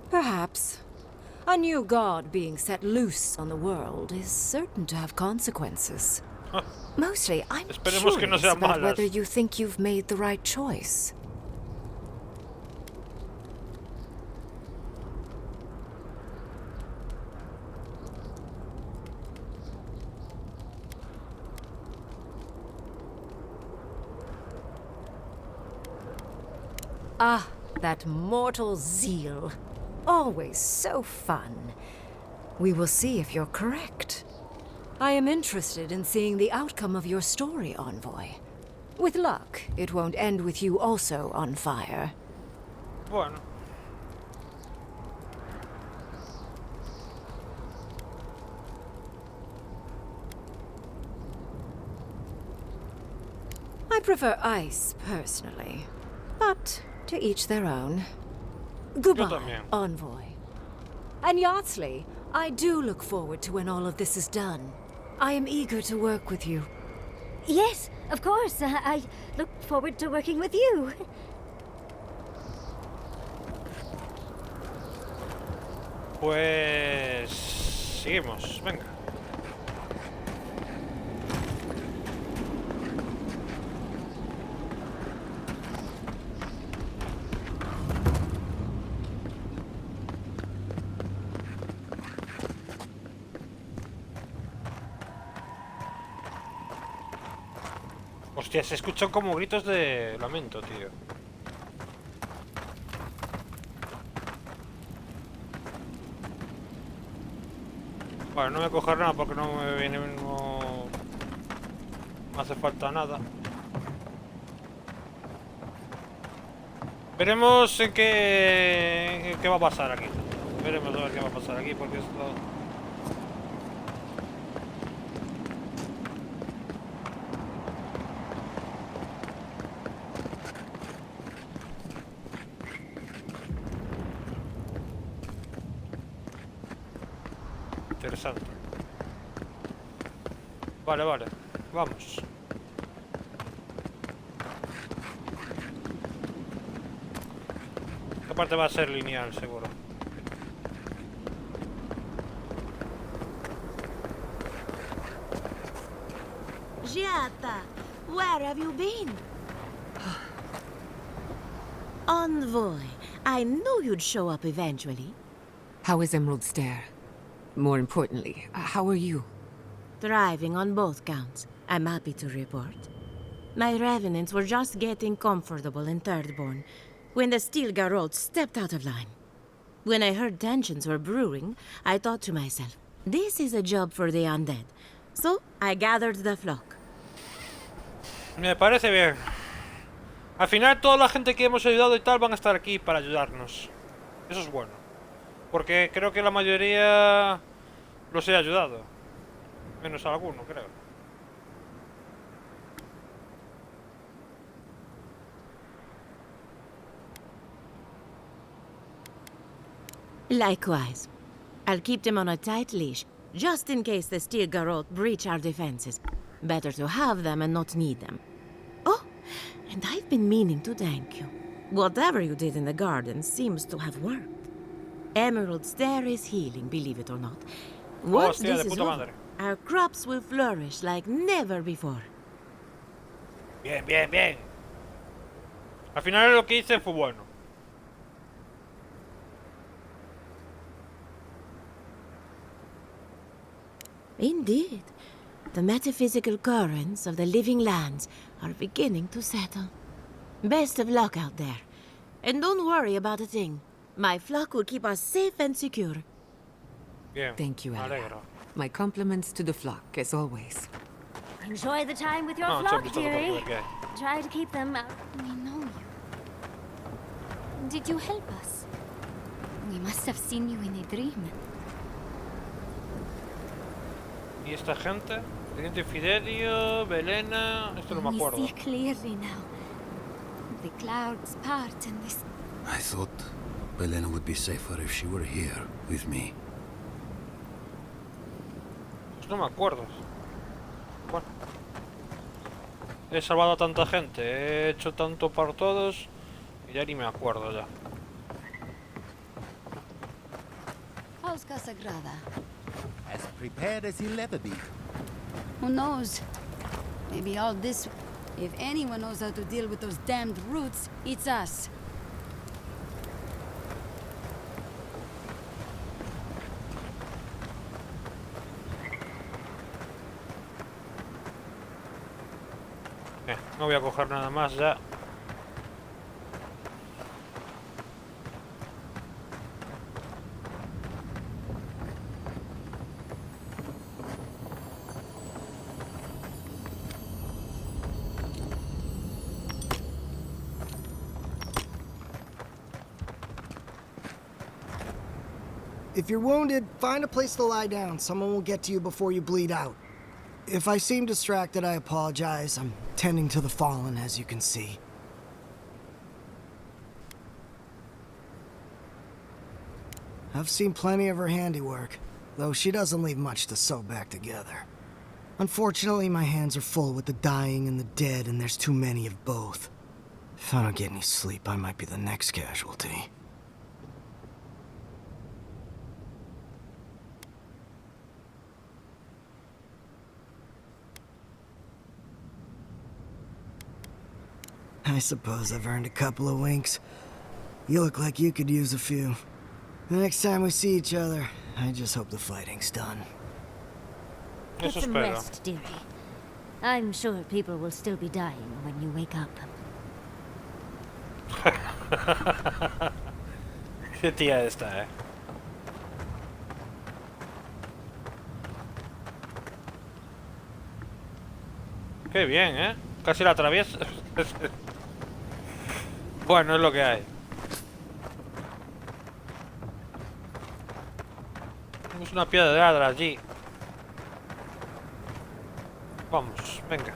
Perhaps. A new god being set loose on the world is certain to have consequences. Mostly, I'm Esperemos que no curious sean about malas. whether you think you've made the right choice. Ah, that mortal zeal. Always so fun. We will see if you're correct. I am interested in seeing the outcome of your story, Envoy. With luck, it won't end with you also on fire. Bueno. I prefer ice, personally. But to each their own. Goodbye, también. Envoy. And Yardsley, I do look forward to when all of this is done. I am eager to work with you. Yes, of course. I look forward to working with you. Pues seguimos, venga. Hostia, se escuchan como gritos de lamento, tío. Vale, no voy a coger nada porque no me viene, no me hace falta nada. Veremos en qué va a pasar aquí. Veremos a ver qué va a pasar aquí porque esto... Interesante. Vale, vale. Vamos. Esta parte va a ser lineal, seguro. Giata, where have you been? Envoy, I knew you'd show up eventually. How is Emerald Stair? More importantly, how are you? Thriving on both counts, I'm happy to report. My revenants were just getting comfortable in Thirdborn when the Steel Garrote stepped out of line. When I heard tensions were brewing, I thought to myself, this is a job for the undead. So I gathered the flock. Me parece bien. Al final toda la gente que hemos ayudado y tal van a estar aquí para ayudarnos. Eso es bueno. Porque creo que la mayoría los he ayudado. Menos alguno, creo. Likewise. I'll keep them on a tight leash, just in case the Steel Garrote breach our defenses. Better to have them and not need them. Oh, and I've been meaning to thank you. Whatever you did in the garden seems to have worked. Emerald Stair is healing, believe it or not. Once Hostia, this de is puta over, madre. our crops will flourish like never before. Bien, bien, bien. Al final lo que hice fue bueno. Indeed. The metaphysical currents of the living lands are beginning to settle. Best of luck out there. And don't worry about a thing. My flock will keep us safe and secure. Bien, Thank you, me Elia. alegro. My compliments to the flock, as always. Enjoy the time with your No, flock, c'ho visto per dearie. ver che è. Try to keep them out. We know you. Did you help us? We must have seen you in a dream. ¿Y esta gente? Teniente Fidelio, Belena... Esto no me We acuerdo. see clearly now. The clouds part and this. I thought Belena would be safer if she were here with me. Pues no me acuerdo. Bueno. He salvado a tanta gente, he hecho tanto para todos y ya ni me acuerdo ya. How's Casagrada? As prepared as he'll ever be. Who knows? Maybe all this... If anyone knows how to deal with those damned roots, it's us. No voy a coger nada más ya. If you're wounded, find a place to lie down. Someone will get to you before you bleed out. If I seem distracted, I apologize. I'm tending to the fallen, as you can see. I've seen plenty of her handiwork, though she doesn't leave much to sew back together. Unfortunately, my hands are full with the dying and the dead, and there's too many of both. If I don't get any sleep, I might be the next casualty. I suppose I've earned a couple of winks. You look like you could use a few. The next time we see each other, I just hope the fighting's done. Get some rest, dearie. I'm sure people will still be dying when you wake up. Qué tía esta, eh. Qué bien, eh. Casi la atravieso. Bueno, es lo que hay. Tenemos una piedra allí. Vamos, venga.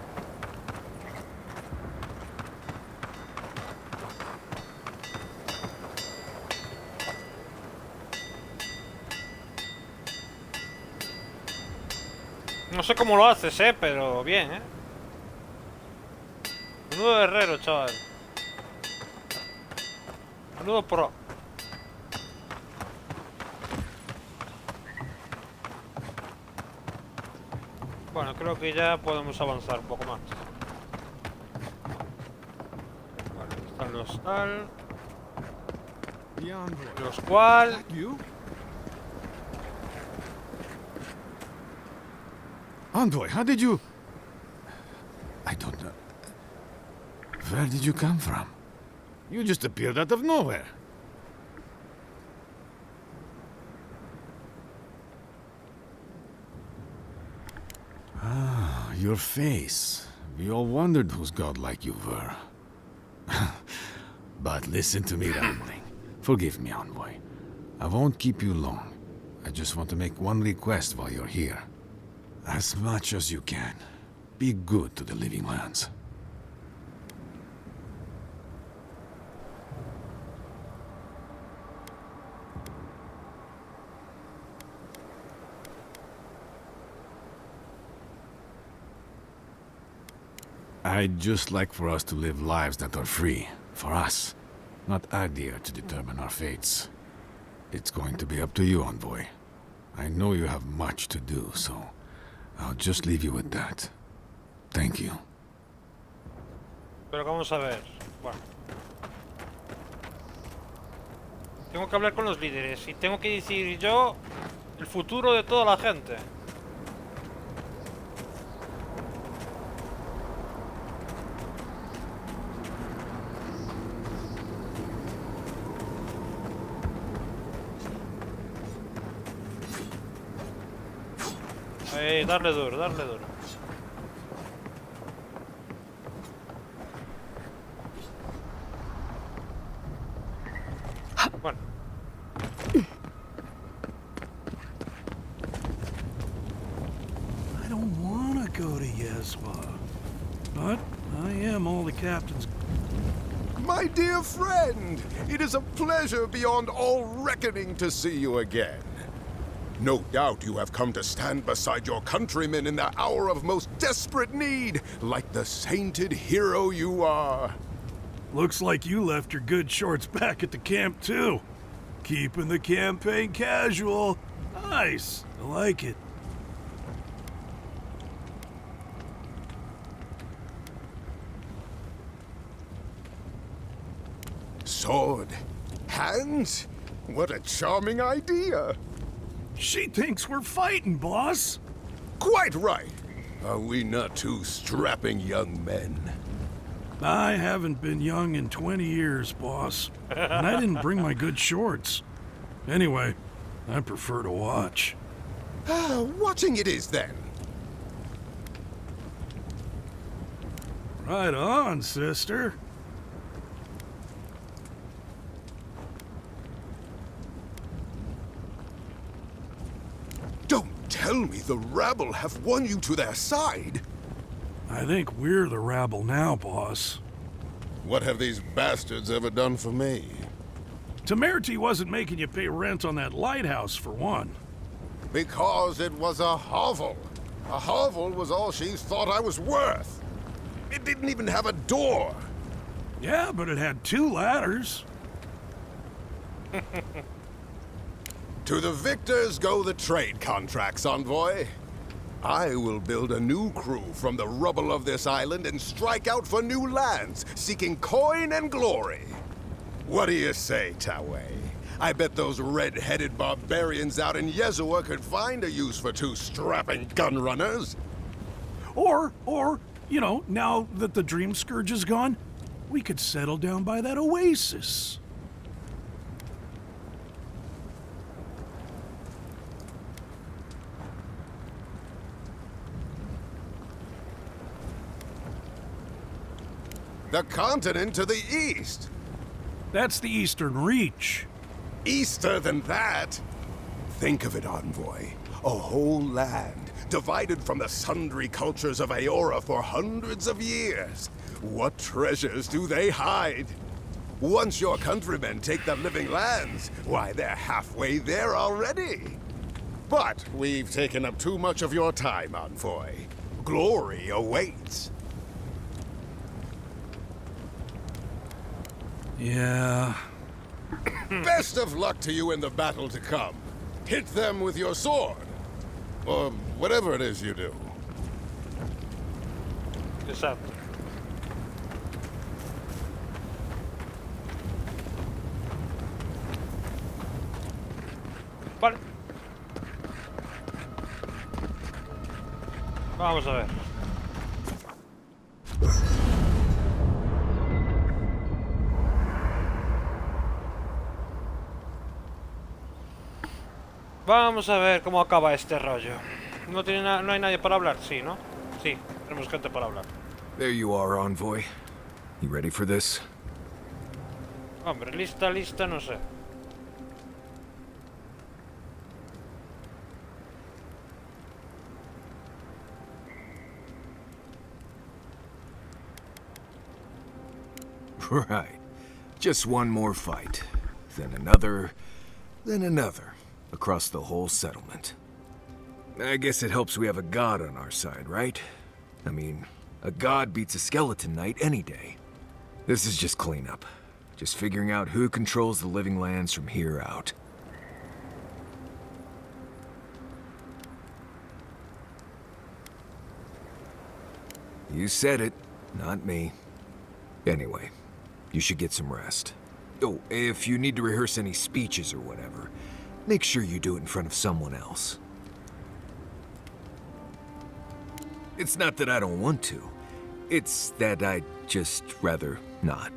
No sé cómo lo haces, pero bien, Menudo guerrero, chaval. Menudo pro. Bueno, creo que ya podemos avanzar un poco más. Vale, aquí están los tal. Los cual. Envoy, how did you... I don't know. Where did you come from? You just appeared out of nowhere. Ah, your face. We all wondered whose godlike you were. But listen to me rambling. Forgive me, Envoy. I won't keep you long. I just want to make one request while you're here. As much as you can. Be good to the living lands. I'd just like for us to live lives that are free, for us, not idea to determine our fates. It's going to be up to you, Envoy. I know you have much to do, so I'll just leave you with that. Thank you. Pero vamos a ver. Bueno. Tengo que hablar con los líderes y tengo que decir yo el futuro de toda la gente. Darle duro, darle duro. Bueno. I don't want to go to Yeswa, but I am all the captain's. My dear friend, it is a pleasure beyond all reckoning to see you again. No doubt you have come to stand beside your countrymen in the hour of most desperate need, like the sainted hero you are. Looks like you left your good shorts back at the camp, too. Keeping the campaign casual. Nice. I like it. Sword. Hands? What a charming idea. She thinks we're fighting, boss. Quite right. Are we not two strapping young men? I haven't been young in 20 years, boss. And I didn't bring my good shorts. Anyway, I prefer to watch. Watching it is, then. Right on, sister. Don't tell me the rabble have won you to their side. I think we're the rabble now, boss. What have these bastards ever done for me? Temerity wasn't making you pay rent on that lighthouse, for one. Because it was a hovel. A hovel was all she thought I was worth. It didn't even have a door. Yeah, but it had 2 ladders. To the victors go the trade contracts, envoy. I will build a new crew from the rubble of this island and strike out for new lands, seeking coin and glory. What do you say, Tawei? I bet those red-headed barbarians out in Yesua could find a use for 2 strapping gun runners. Or, you know, now that the Dream Scourge is gone, we could settle down by that oasis. The continent to the east. That's the Eastern Reach. Easter than that? Think of it, envoy. A whole land, divided from the sundry cultures of Aora for hundreds of years. What treasures do they hide? Once your countrymen take the living lands, why, they're halfway there already. But we've taken up too much of your time, envoy. Glory awaits. Yeah. Best of luck to you in the battle to come. Hit them with your sword. Or whatever it is you do. Esatto. Vale. Vamos a ver. Vamos a ver cómo acaba este rollo. No hay nadie para hablar, sí, ¿no? Sí, tenemos gente para hablar. There you are, envoy. You ready for this? Hombre, lista, no sé. Right. Just one more fight. Then another. Then another. Across the whole settlement. I guess it helps we have a god on our side, right? I mean, a god beats a skeleton knight any day. This is just cleanup. Just figuring out who controls the living lands from here out. You said it, not me. Anyway, you should get some rest. Oh, if you need to rehearse any speeches or whatever, make sure you do it in front of someone else. It's not that I don't want to. It's that I'd just rather not.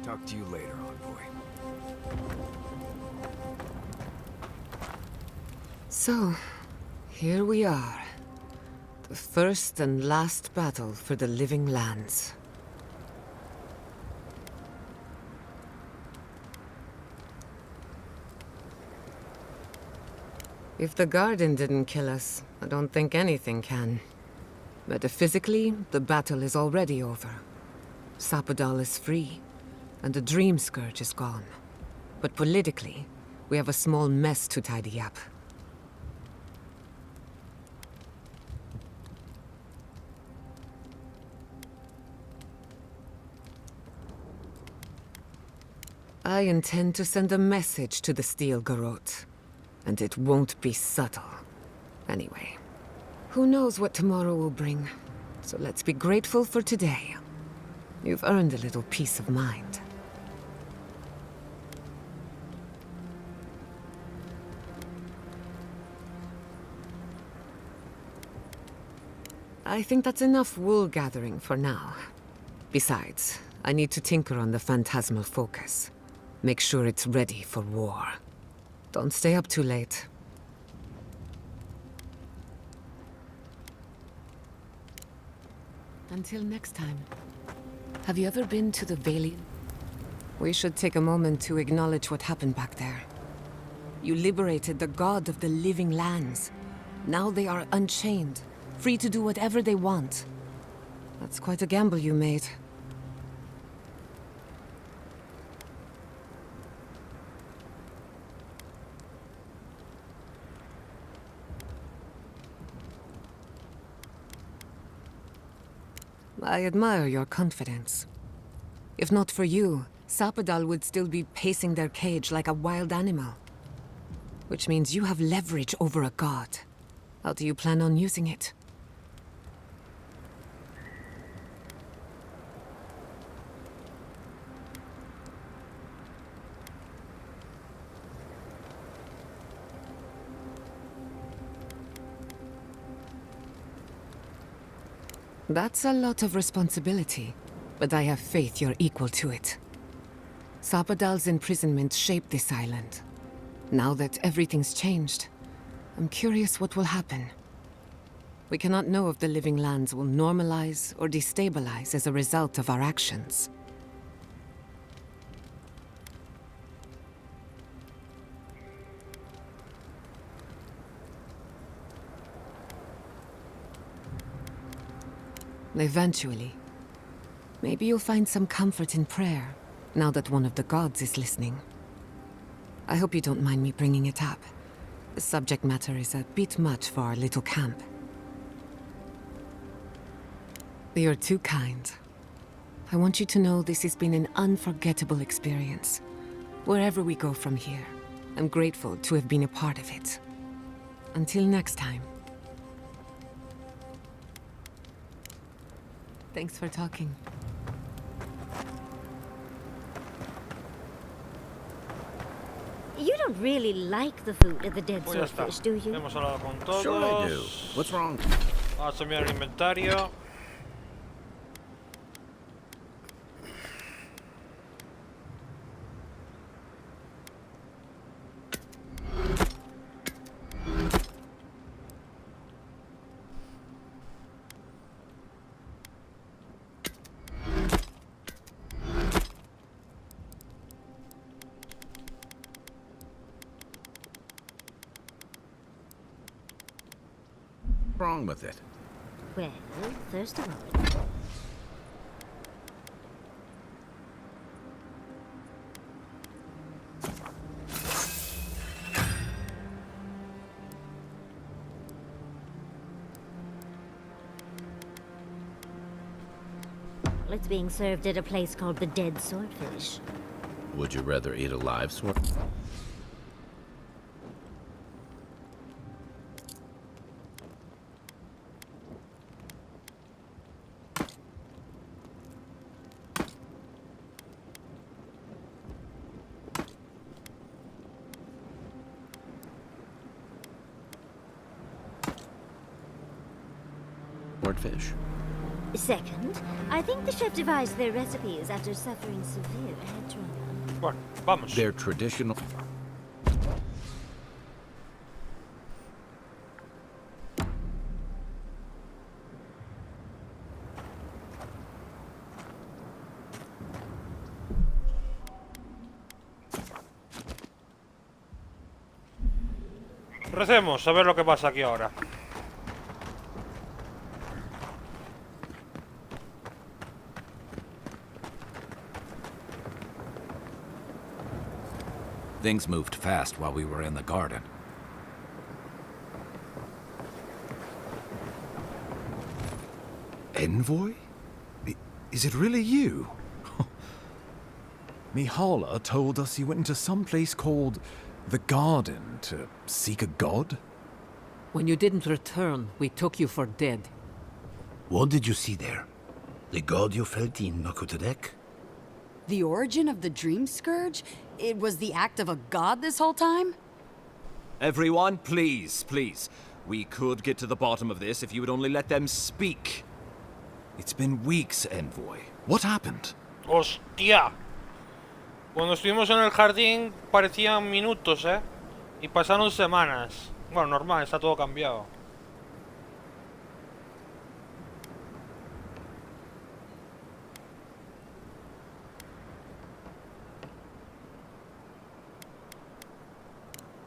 Talk to you later, envoy. So, Here we are. The first and last battle for the living lands. If the garden didn't kill us, I don't think anything can. Metaphysically, the battle is already over. Sapadal is free, and the Dream Scourge is gone. But politically, we have a small mess to tidy up. I intend to send a message to the Steel Garrote. And it won't be subtle. Anyway, who knows what tomorrow will bring. So let's be grateful for today. You've earned a little peace of mind. I think that's enough wool gathering for now. Besides, I need to tinker on the phantasmal focus. Make sure it's ready for war. Don't stay up too late. Until next time. Have you ever been to the Valiant? We should take a moment to acknowledge what happened back there. You liberated the god of the living lands. Now they are unchained, free to do whatever they want. That's quite a gamble you made. I admire your confidence. If not for you, Sapadal would still be pacing their cage like a wild animal. Which means you have leverage over a god. How do you plan on using it? That's a lot of responsibility, but I have faith you're equal to it. Sapadal's imprisonment shaped this island. Now that everything's changed, I'm curious what will happen. We cannot know if the living lands will normalize or destabilize as a result of our actions. Eventually. Maybe you'll find some comfort in prayer, now that one of the gods is listening. I hope you don't mind me bringing it up. The subject matter is a bit much for our little camp. You're too kind. I want you to know this has been an unforgettable experience. Wherever we go from here, I'm grateful to have been a part of it. Until next time. Thanks for talking. You don't really like the food at the Dead Pues ya está. Swordfish, do you? Hemos hablado con todos. Sure I do. What's wrong? Vamos a mirar el inventario. What's wrong with it? Well, first of all, it's being served at a place called the Dead Swordfish. Would you rather eat a live sword? Swordfish. Second, I think the chef devised their recipes after suffering severe head trauma. Bueno, vamos. They're traditional. Recemos a ver lo que pasa aquí ahora. Things moved fast while we were in the garden. Envoy? Is it really you? Mihala told us you went into some place called the Garden to seek a god? When you didn't return, we took you for dead. What did you see there? The god you felt in Nakutadek? The origin of the Dream Scourge? It was the act of a god this whole time? Everyone, please, please. We could get to the bottom of this if you would only let them speak. It's been weeks, Envoy. What happened? ¡Hostia! Cuando estuvimos en el jardín parecían minutos, ¿eh? Y pasaron semanas. Bueno, normal, está todo cambiado.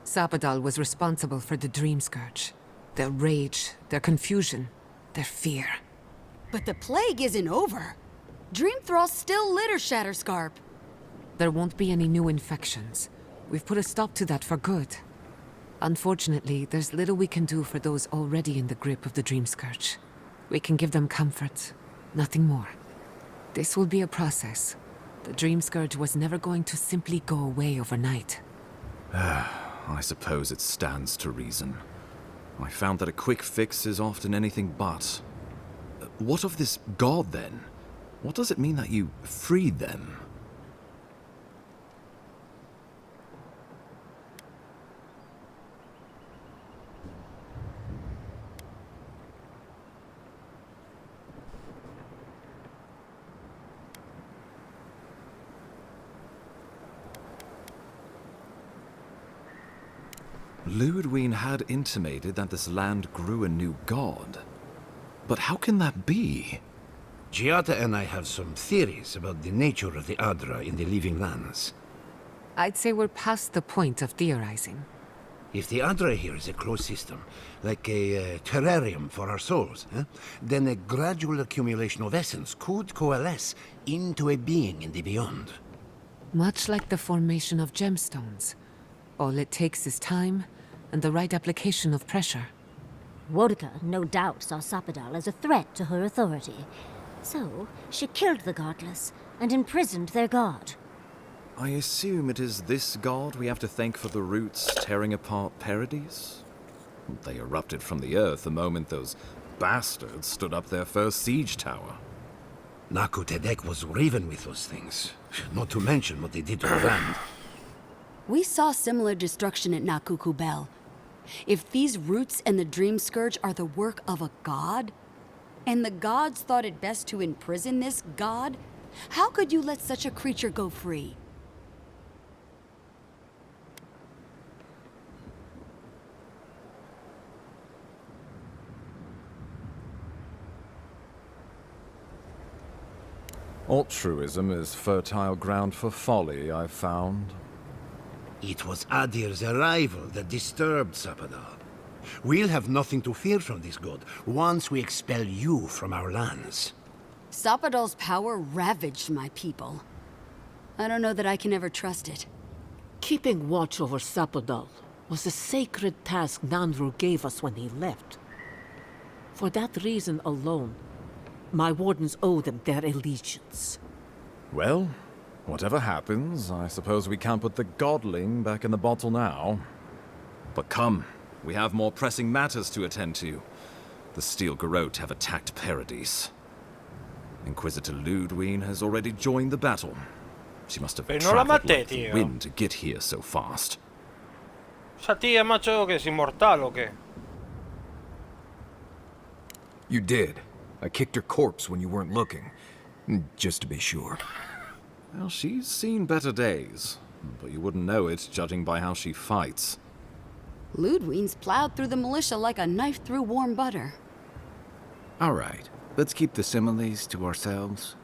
Sapadal was responsible for the Dream Scourge. Their rage, their confusion, their fear. But the plague isn't over. Dream Thralls still litter Shatterscarp. There won't be any new infections. We've put a stop to that for good. Unfortunately, there's little we can do for those already in the grip of the Dream Scourge. We can give them comfort, nothing more. This will be a process. The Dream Scourge was never going to simply go away overnight. I suppose it stands to reason. I found that a quick fix is often anything but. What of this god, then? What does it mean that you freed them? Ludwig had intimated that this land grew a new god. But how can that be? Giata and I have some theories about the nature of the Adra in the living lands. I'd say we're past the point of theorizing. If the Adra here is a closed system, like a terrarium for our souls, then a gradual accumulation of essence could coalesce into a being in the beyond. Much like the formation of gemstones. All it takes is time and the right application of pressure. Wodka no doubt saw Sapadal as a threat to her authority. So, she killed the godless and imprisoned their god. I assume it is this god we have to thank for the roots tearing apart Paradise? They erupted from the earth the moment those bastards stood up their first siege tower. Nakutadek was riven with those things, not to mention what they did to the land. We saw similar destruction at Nakukubel. If these roots and the Dream Scourge are the work of a god, and the gods thought it best to imprison this god, how could you let such a creature go free? Altruism is fertile ground for folly, I've found. It was Adir's arrival that disturbed Sapadal. We'll have nothing to fear from this god once we expel you from our lands. Sapadal's power ravaged my people. I don't know that I can ever trust it. Keeping watch over Sapadal was a sacred task Nanru gave us when he left. For that reason alone, my wardens owe them their allegiance. Well, whatever happens, I suppose we can't put the godling back in the bottle now. But come, we have more pressing matters to attend to. The Steel Garrote have attacked Paradise. Inquisitor Ludwig has already joined the battle. She must have traveled like the wind to get here so fast. ¿Esa tía, macho, que es inmortal o qué? You did. I kicked her corpse when you weren't looking. Just to be sure. Well, she's seen better days. But you wouldn't know it, judging by how she fights. Ludwig's plowed through the militia like a knife through warm butter. All right, let's keep the similes to ourselves.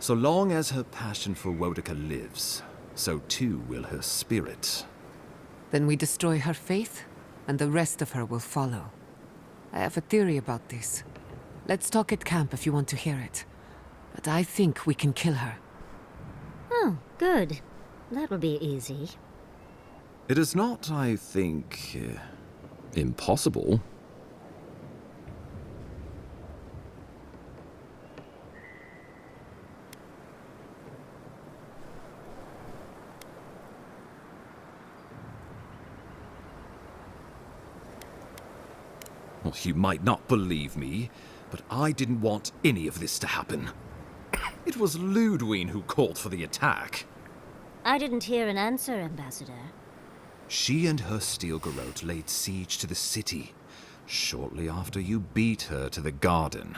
So long as her passion for Wodica lives, so too will her spirit. Then we destroy her faith, and the rest of her will follow. I have a theory about this. Let's talk at camp if you want to hear it. But I think we can kill her. Oh, good. That'll be easy. It is not, I think, impossible. Well, you might not believe me, but I didn't want any of this to happen. It was Ludwig who called for the attack. I didn't hear an answer, Ambassador. She and her steel garrote laid siege to the city, shortly after you beat her to the garden.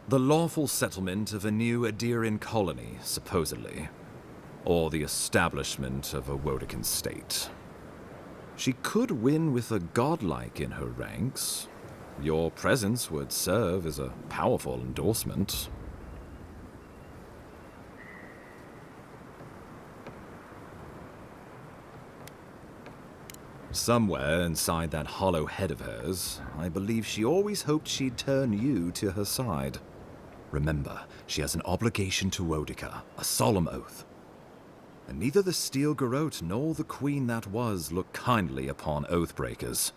The lawful settlement of a new Adirian colony, supposedly. Or the establishment of a Wodican state. She could win with a godlike in her ranks. Your presence would serve as a powerful endorsement. Somewhere inside that hollow head of hers, I believe she always hoped she'd turn you to her side. Remember, she has an obligation to Wodica, a solemn oath. And neither the Steel Garrote nor the Queen that was look kindly upon oathbreakers.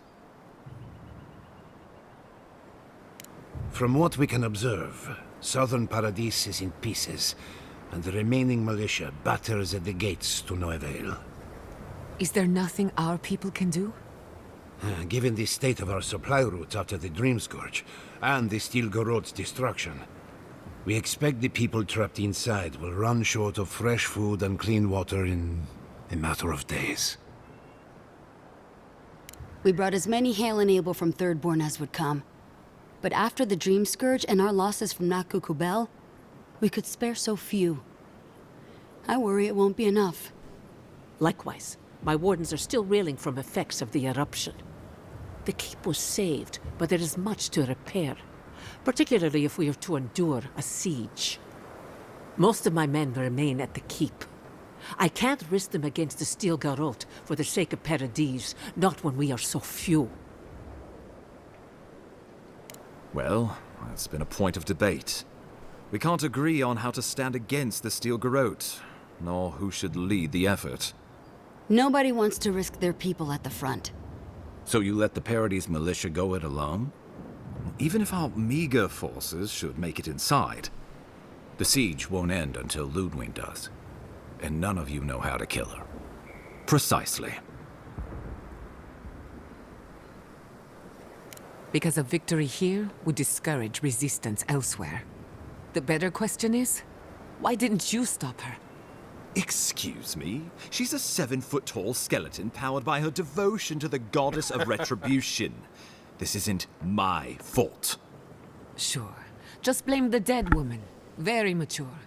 From what we can observe, Southern Paradis is in pieces, and the remaining militia batters at the gates to no avail. Is there nothing our people can do? Given the state of our supply routes after the Dream Scourge, and the Steel Garrote's destruction, we expect the people trapped inside will run short of fresh food and clean water in a matter of days. We brought as many Hail and Able from Thirdborn as would come. But after the Dream Scourge and our losses from Nakukubel, we could spare so few. I worry it won't be enough. Likewise, my wardens are still reeling from effects of the eruption. The keep was saved, but there is much to repair, particularly if we are to endure a siege. Most of my men remain at the keep. I can't risk them against the Steel Garrote for the sake of Paradis, not when we are so few. Well, that's been a point of debate. We can't agree on how to stand against the Steel Garrote, nor who should lead the effort. Nobody wants to risk their people at the front. So you let the Paradis militia go it alone? Even if our meager forces should make it inside. The siege won't end until Ludwig does. And none of you know how to kill her. Precisely. Because a victory here would discourage resistance elsewhere. The better question is, why didn't you stop her? Excuse me? She's a 7-foot-tall skeleton powered by her devotion to the goddess of retribution. This isn't my fault. Sure. Just blame the dead woman. Very mature.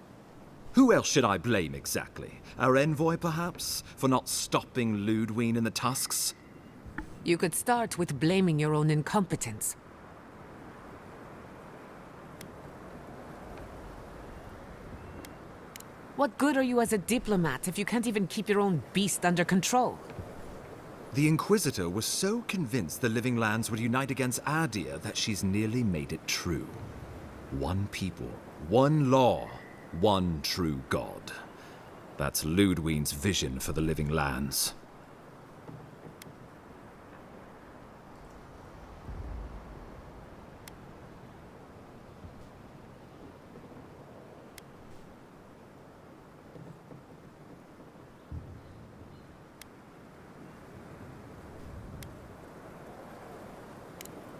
Who else should I blame exactly? Our envoy, perhaps? For not stopping Ludwig and the Tusks? You could start with blaming your own incompetence. What good are you as a diplomat if you can't even keep your own beast under control? The Inquisitor was so convinced the Living Lands would unite against Adir that she's nearly made it true. One people, one law, one true God. That's Ludwig's vision for the Living Lands.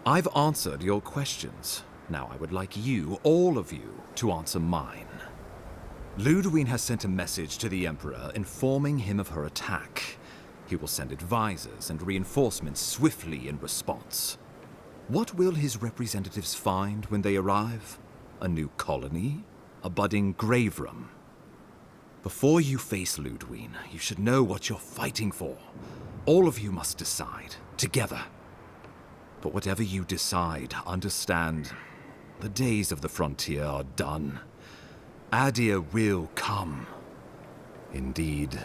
I've answered your questions. Now I would like you, all of you, to answer mine. Ludwig has sent a message to the Emperor informing him of her attack. He will send advisors and reinforcements swiftly in response. What will his representatives find when they arrive? A new colony? A budding grave room? Before you face Ludwig, you should know what you're fighting for. All of you must decide, together. But whatever you decide, understand, the days of the frontier are done. Adir will come. Indeed,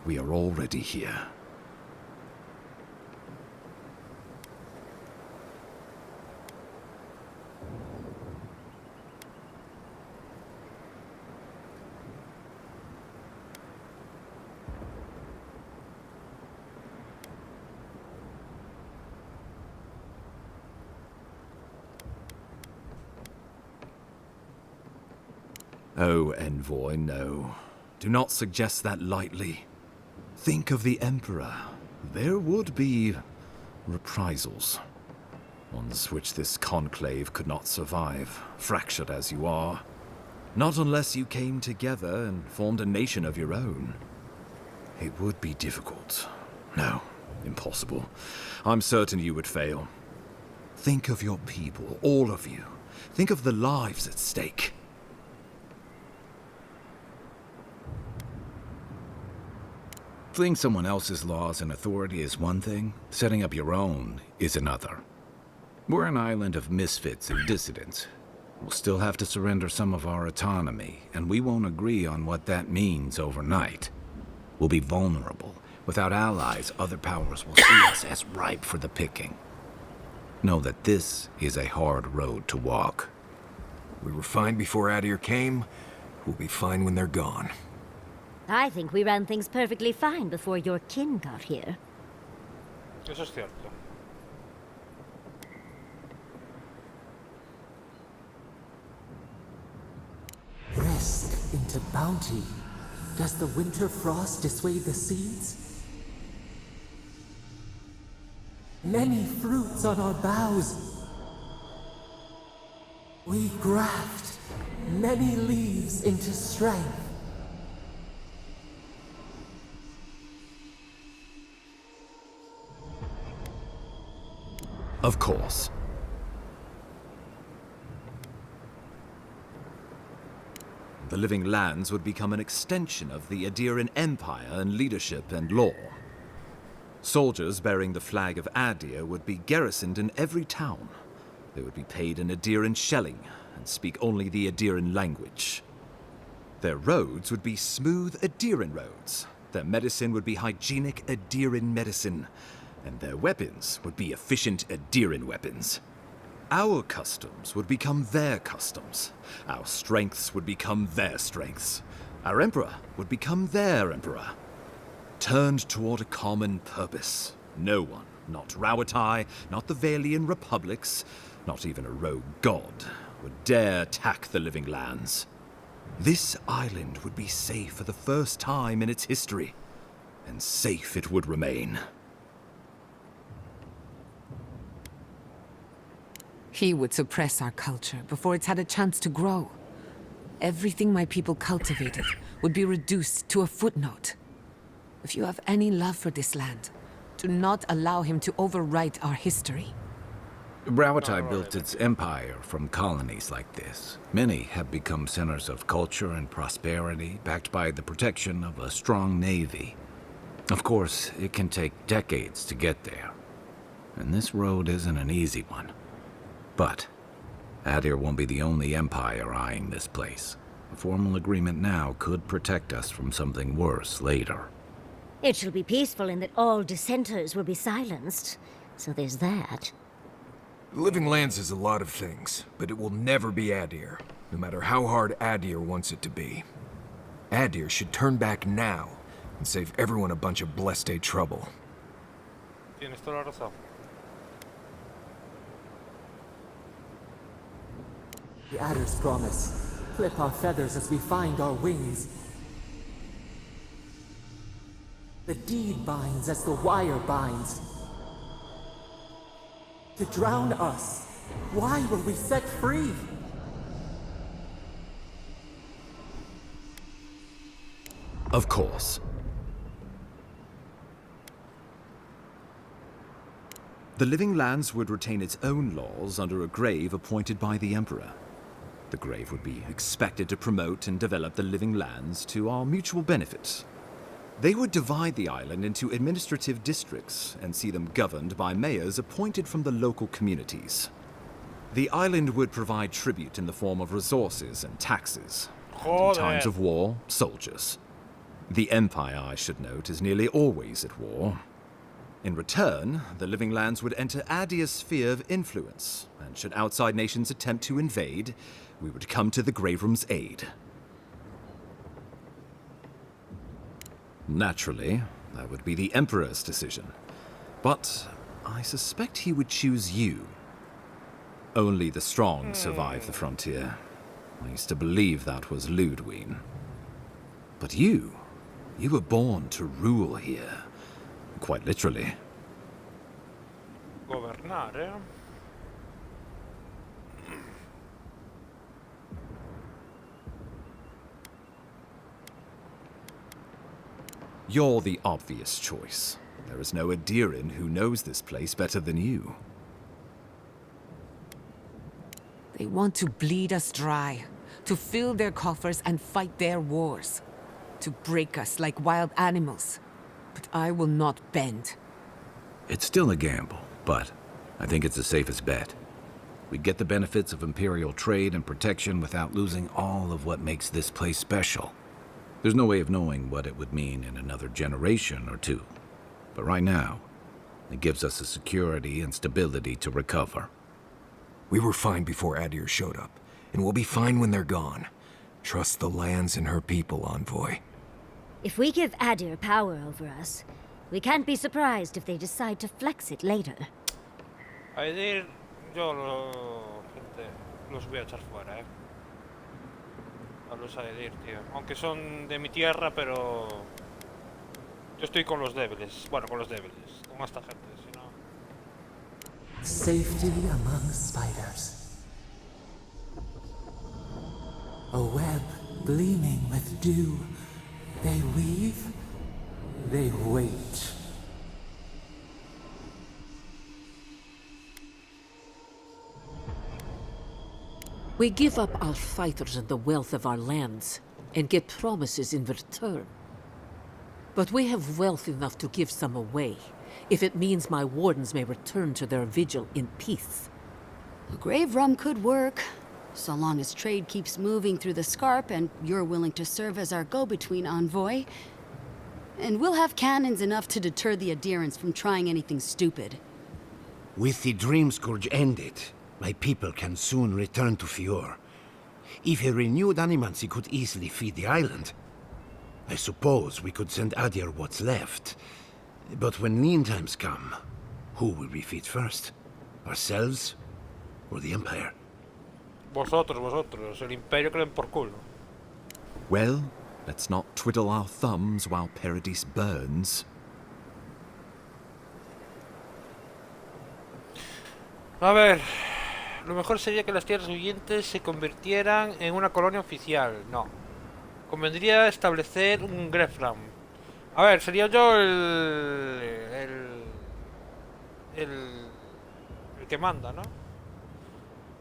we are already here. Oh, Envoy, no. Do not suggest that lightly. Think of the Emperor. There would be reprisals. Ones which this conclave could not survive, fractured as you are. Not unless you came together and formed a nation of your own. It would be difficult. No, impossible. I'm certain you would fail. Think of your people, all of you. Think of the lives at stake. Fleeing someone else's laws and authority is one thing, setting up your own is another. We're an island of misfits and dissidents. We'll still have to surrender some of our autonomy, and we won't agree on what that means overnight. We'll be vulnerable. Without allies, other powers will see us as ripe for the picking. Know that this is a hard road to walk. We were fine before Adir came. We'll be fine when they're gone. I think we ran things perfectly fine before your kin got here. Eso es cierto. Risk into bounty. Does the winter frost dissuade the seeds? Many fruits on our boughs. We graft many leaves into strength. Of course. The Living Lands would become an extension of the Adiran Empire in leadership and law. Soldiers bearing the flag of Adir would be garrisoned in every town. They would be paid in Adiran shelling and speak only the Adiran language. Their roads would be smooth Adiran roads. Their medicine would be hygienic Adiran medicine. And their weapons would be efficient Adiran weapons. Our customs would become their customs. Our strengths would become their strengths. Our emperor would become their emperor. Turned toward a common purpose. No one, not Rawatai, not the Valian republics, not even a rogue god, would dare attack the Living Lands. This island would be safe for the first time in its history, and safe it would remain. He would suppress our culture before it's had a chance to grow. Everything my people cultivated would be reduced to a footnote. If you have any love for this land, do not allow him to overwrite our history. Rawatai built its empire from colonies like this. Many have become centers of culture and prosperity, backed by the protection of a strong navy. Of course, it can take decades to get there. And this road isn't an easy one. But Adir won't be the only empire eyeing this place. A formal agreement now could protect us from something worse later. It shall be peaceful in that all dissenters will be silenced. So there's that. Living Lands is a lot of things, but it will never be Adir, no matter how hard Adir wants it to be. Adir should turn back now and save everyone a bunch of blessed day trouble. Tienes toda la razón. The adder's promise. Clip our feathers as we find our wings. The deed binds as the wire binds. To drown us, why were we set free? Of course. The Living Lands would retain its own laws under a grave appointed by the Emperor. The Grave would be expected to promote and develop the living lands to our mutual benefit. They would divide the island into administrative districts and see them governed by mayors appointed from the local communities. The island would provide tribute in the form of resources and taxes. And in times of war, soldiers. The Empire, I should note, is nearly always at war. In return, the living lands would enter Adia's sphere of influence, and should outside nations attempt to invade, we would come to the Grave Room's aid. Naturally, that would be the Emperor's decision. But I suspect he would choose you. Only the strong survive the frontier. I used to believe that was Ludwig. But you were born to rule here. Quite literally. Governare. You're the obvious choice. There is no Adiran who knows this place better than you. They want to bleed us dry, to fill their coffers and fight their wars, to break us like wild animals. But I will not bend. It's still a gamble, but I think it's the safest bet. We get the benefits of Imperial trade and protection without losing all of what makes this place special. There's no way of knowing what it would mean in another generation or two. But right now, it gives us the security and stability to recover. We were fine before Adir showed up, and we'll be fine when they're gone. Trust the lands and her people, Envoy. If we give Adir power over us, we can't be surprised if they decide to flex it later. Adir, gente, los voy a echar fuera, a los Adir, tío. Aunque son de mi tierra, pero yo estoy con los débiles. Bueno, con los débiles. Con esta gente, si no... Safety among spiders. A web gleaming with dew. They weave, they wait. We give up our fighters and the wealth of our lands, and get promises in return. But we have wealth enough to give some away, if it means my wardens may return to their vigil in peace. A grave room could work, so long as trade keeps moving through the Scarp and you're willing to serve as our go-between envoy. And we'll have cannons enough to deter the adherents from trying anything stupid. With the Dream Scourge ended, my people can soon return to Fior. If a renewed animancy could easily feed the island, I suppose we could send Adir what's left. But when lean times come, who will we feed first? Ourselves or the Empire? Vosotros. El Imperio que den por culo. Well, let's not twiddle our thumbs while Paradise burns. A ver, lo mejor sería que las tierras huyentes se convirtieran en una colonia oficial. No. Convendría establecer un Grefram. A ver, sería yo el que manda, ¿no?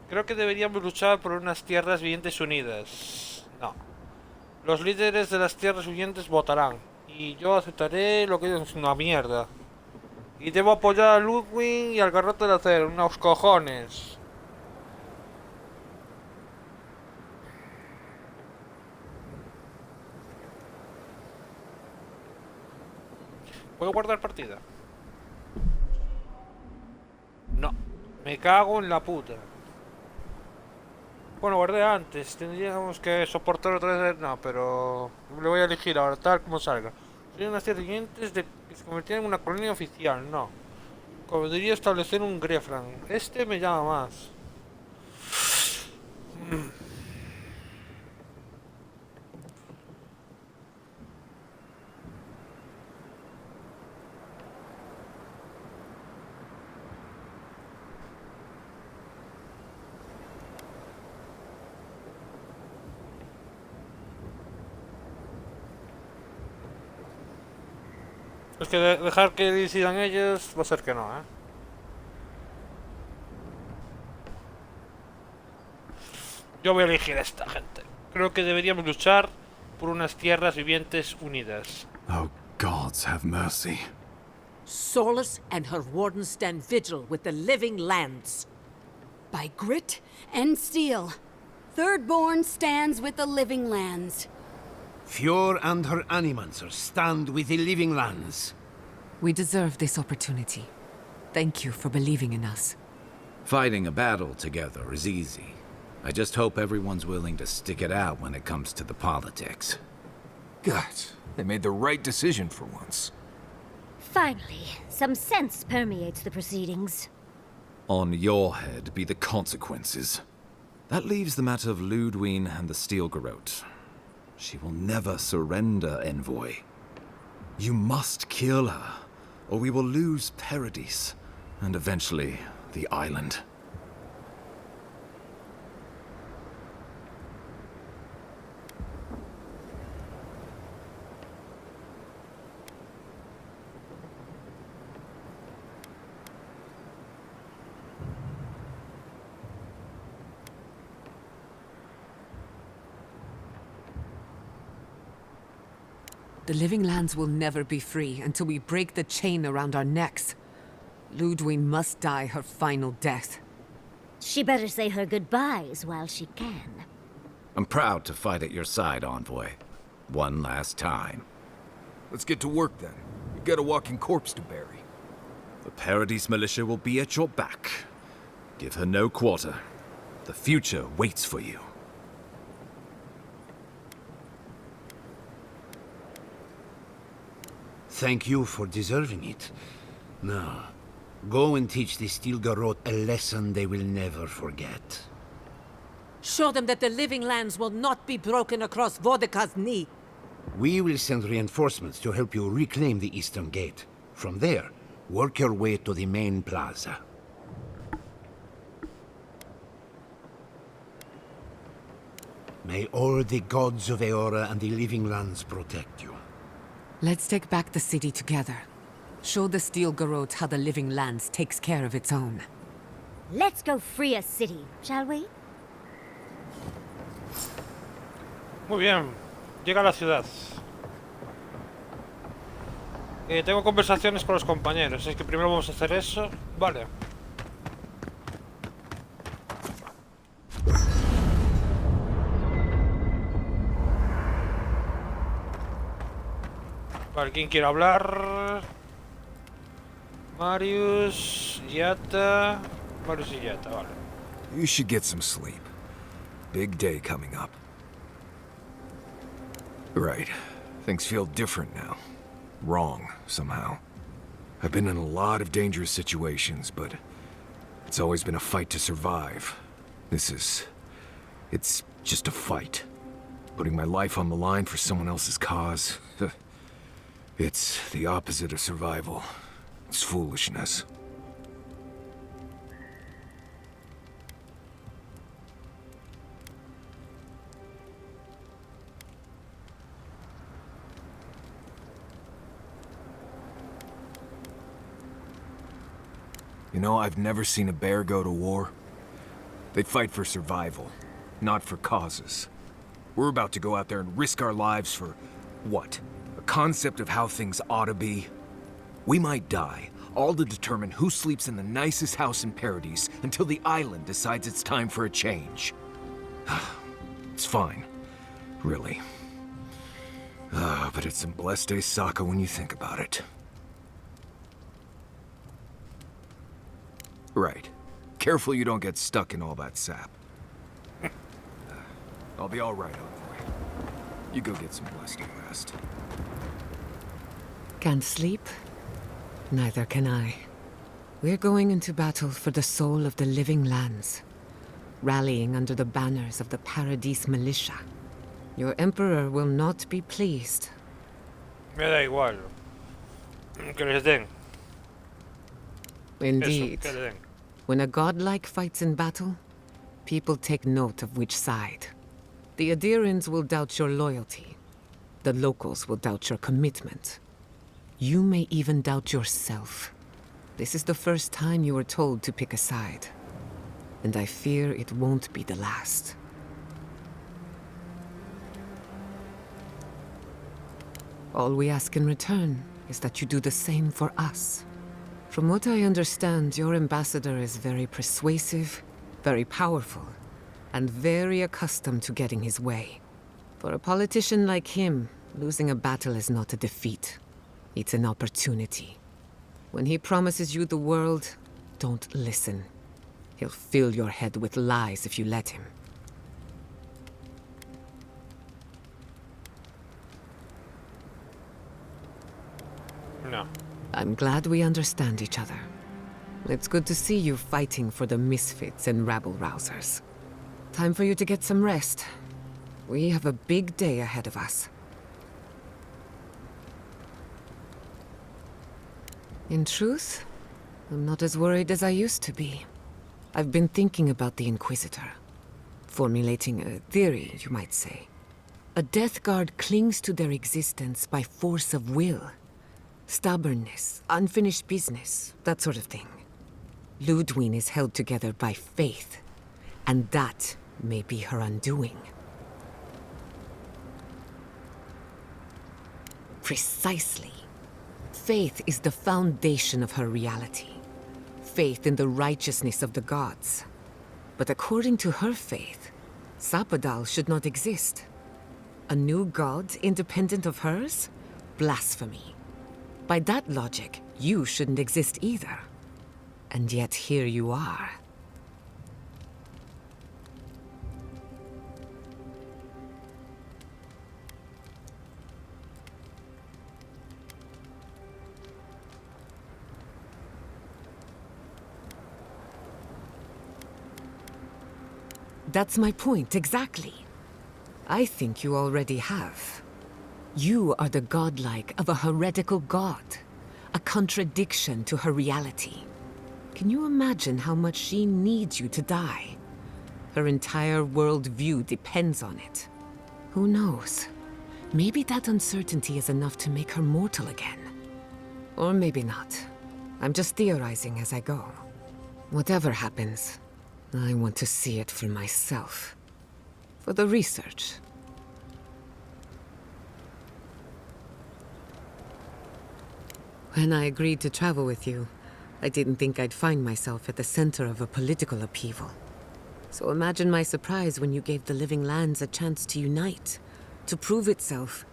Creo que deberíamos luchar por unas tierras vivientes unidas. No. Los líderes de las tierras huyentes votarán. Y yo aceptaré lo que es una mierda. Y debo apoyar a Ludwig y al garrote de acero. Unos cojones. ¿Puedo guardar partida? No. Me cago en la puta. Bueno, guardé antes. Tendríamos que soportar otra vez. No, pero le voy a elegir ahora, tal como salga. Serían las tierras siguientes de que se convirtieran en una colonia oficial. No. Podría establecer un Grefran. Este me llama más. Es que dejar que decidan ellos va a ser que no, Yo voy a elegir a esta gente. Creo que deberíamos luchar por unas tierras vivientes unidas. Oh, gods have mercy. Solus and her wardens stand vigil with the living lands. By grit and steel, Thirdborn stands with the living lands. Fjord and her animancers stand with the living lands. We deserve this opportunity. Thank you for believing in us. Fighting a battle together is easy. I just hope everyone's willing to stick it out when it comes to the politics. God, they made the right decision for once. Finally, some sense permeates the proceedings. On your head be the consequences. That leaves the matter of Ludwine and the Steel Garrote. She will never surrender, Envoy. You must kill her, or we will lose Paradis, and eventually the island. The living lands will never be free until we break the chain around our necks. Ludwine must die her final death. She better say her goodbyes while she can. I'm proud to fight at your side, Envoy. One last time. Let's get to work then. We've got a walking corpse to bury. The Paradis militia will be at your back. Give her no quarter. The future waits for you. Thank you for deserving it. Now, go and teach the Steel Garrote a lesson they will never forget. Show them that the living lands will not be broken across Vodka's knee. We will send reinforcements to help you reclaim the Eastern Gate. From there, work your way to the main plaza. May all the gods of Eora and the living lands protect you. Let's take back the city together. Show the Steel Garrote how the living lands takes care of its own. Let's go free a city, shall we? Muy bien. Llega a la ciudad. Tengo conversaciones con los compañeros. Es que primero vamos a hacer eso. Vale. Vale, ¿quién quiere hablar? Marius, Yata. Marius y Yata, vale. You should get some sleep. Big day coming up. Right. Things feel different now. Wrong, somehow. I've been in a lot of dangerous situations, but it's always been a fight to survive. It's just a fight. Putting my life on the line for someone else's cause. It's the opposite of survival. It's foolishness. You know, I've never seen a bear go to war. They fight for survival, not for causes. We're about to go out there and risk our lives for what? A concept of how things ought to be? We might die, all to determine who sleeps in the nicest house in Paradis until the island decides it's time for a change. It's fine, really. But it's some blessed day Sokka when you think about it. Right. Careful you don't get stuck in all that sap. I'll be all right, Envoy. You go get some blessed day rest. Can't sleep? Neither can I. We're going into battle for the soul of the living lands, rallying under the banners of the Paradis militia. Your Emperor will not be pleased. Me da igual. Que les den. Indeed. Eso, que le den. When a godlike fights in battle, people take note of which side. The Adirans will doubt your loyalty. The locals will doubt your commitment. You may even doubt yourself. This is the first time you were told to pick a side. And I fear it won't be the last. All we ask in return is that you do the same for us. From what I understand, your ambassador is very persuasive, very powerful, and very accustomed to getting his way. For a politician like him, losing a battle is not a defeat. It's an opportunity. When he promises you the world, don't listen. He'll fill your head with lies if you let him. No. I'm glad we understand each other. It's good to see you fighting for the misfits and rabble-rousers. Time for you to get some rest. We have a big day ahead of us. In truth, I'm not as worried as I used to be. I've been thinking about the Inquisitor. Formulating a theory, you might say. A Death Guard clings to their existence by force of will. Stubbornness, unfinished business, that sort of thing. Ludwig is held together by faith, and that may be her undoing. Precisely. Faith is the foundation of her reality. Faith in the righteousness of the gods. But according to her faith, Sapadal should not exist. A new god independent of hers? Blasphemy. By that logic, you shouldn't exist either. And yet here you are. That's my point, exactly. I think you already have. You are the godlike of a heretical god, a contradiction to her reality. Can you imagine how much she needs you to die? Her entire worldview depends on it. Who knows? Maybe that uncertainty is enough to make her mortal again. Or maybe not. I'm just theorizing as I go. Whatever happens, I want to see it for myself. For the research. When I agreed to travel with you, I didn't think I'd find myself at the center of a political upheaval. So imagine my surprise when you gave the Living Lands a chance to unite, to prove itself,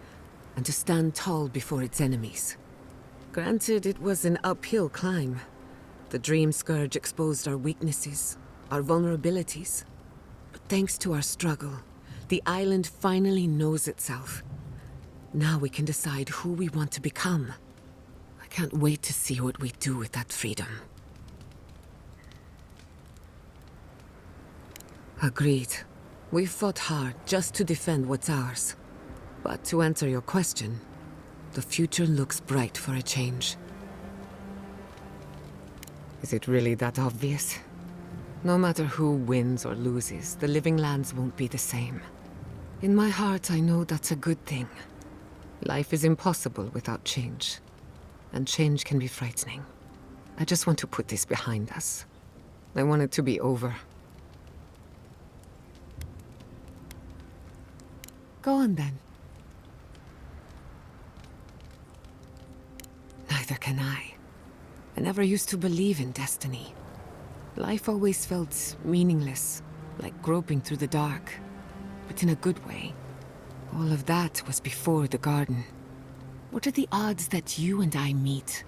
and to stand tall before its enemies. Granted, it was an uphill climb. The Dream Scourge exposed our weaknesses, our vulnerabilities. But thanks to our struggle, the island finally knows itself. Now we can decide who we want to become. I can't wait to see what we do with that freedom. Agreed. We've fought hard just to defend what's ours. But to answer your question, the future looks bright for a change. Is it really that obvious? No matter who wins or loses, the Living Lands won't be the same. In my heart, I know that's a good thing. Life is impossible without change. And change can be frightening. I just want to put this behind us. I want it to be over. Go on then. Neither can I. I never used to believe in destiny. Life always felt meaningless, like groping through the dark. But in a good way. All of that was before the garden. What are the odds that you and I meet?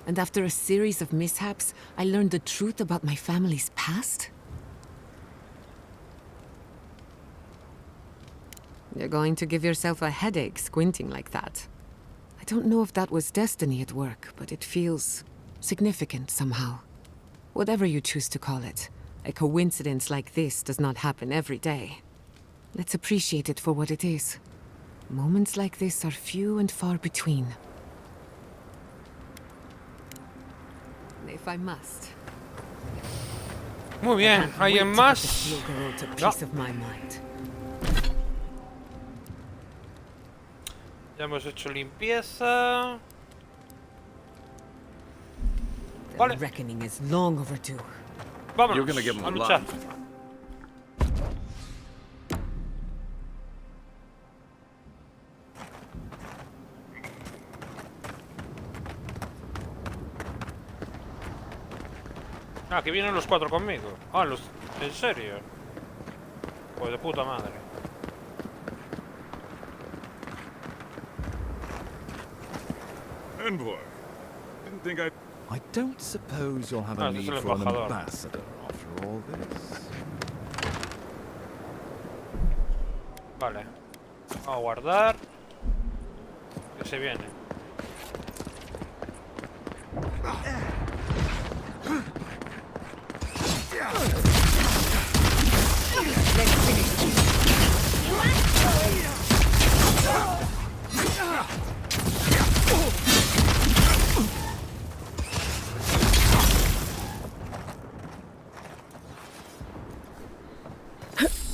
And after a series of mishaps, I learned the truth about my family's past? You're going to give yourself a headache squinting like that. I don't know if that was destiny at work, but it feels significant somehow. Whatever you choose to call it, a coincidence like this does not happen every day. Let's appreciate it for what it is. Moments like this are few and far between. If I must. Muy bien, ¿alguien más? No. Ya hemos hecho limpieza. Vale. Reckoning is long overdue. Vámonos. You're gonna give him a a luchar. lot. Ah, que vienen los 4 conmigo. Ah, los... ¿En serio? Pues de puta madre. Envoy. Didn't think I don't suppose you'll have a ese es need el for an embajador. ambassador after all this. Vale. Vamos a guardar. Que se viene.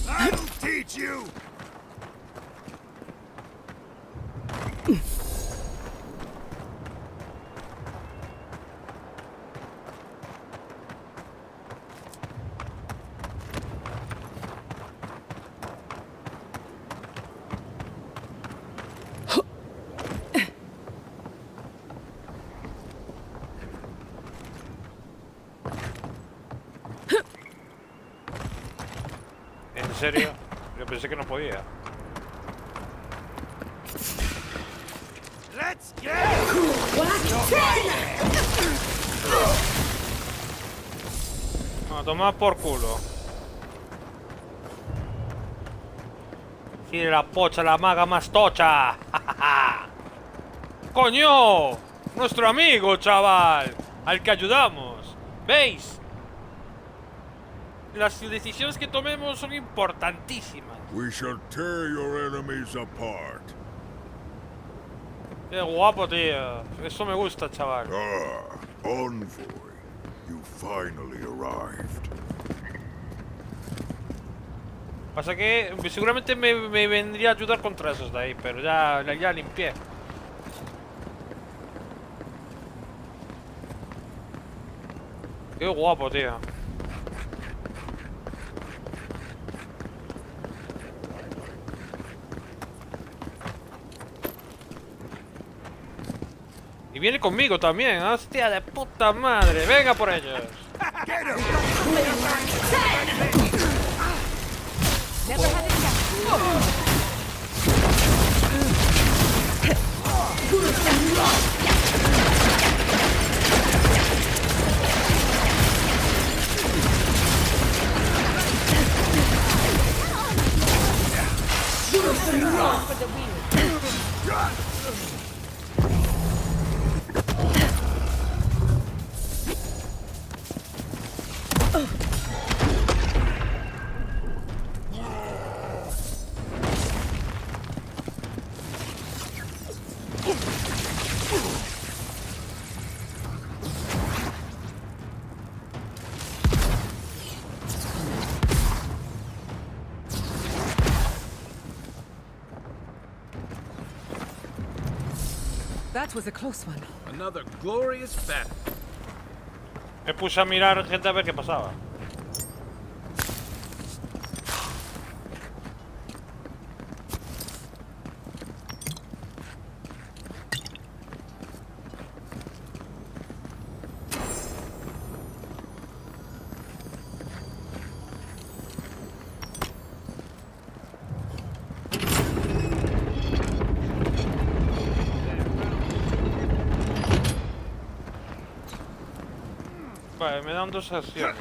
I'll teach you! ¿En serio? Yo pensé que no podía. Let's go! A tomar por culo. Sí, la pocha, la maga más tocha. ¡Coño! Nuestro amigo, chaval. Al que ayudamos. ¿Veis? Las decisiones que tomemos son importantísimas. We shall tear your enemies apart. Qué guapo, tío. Eso me gusta, chaval. Ah, Envoy. You finally arrived. Pasa que seguramente me vendría a ayudar contra esos de ahí, pero ya limpié. Qué guapo, tío. Y viene conmigo también, hostia de puta madre. Venga por ellos. That was a close one. Another glorious battle. Me puse a mirar gente a ver qué pasaba. Vale, me dan 2 acciones.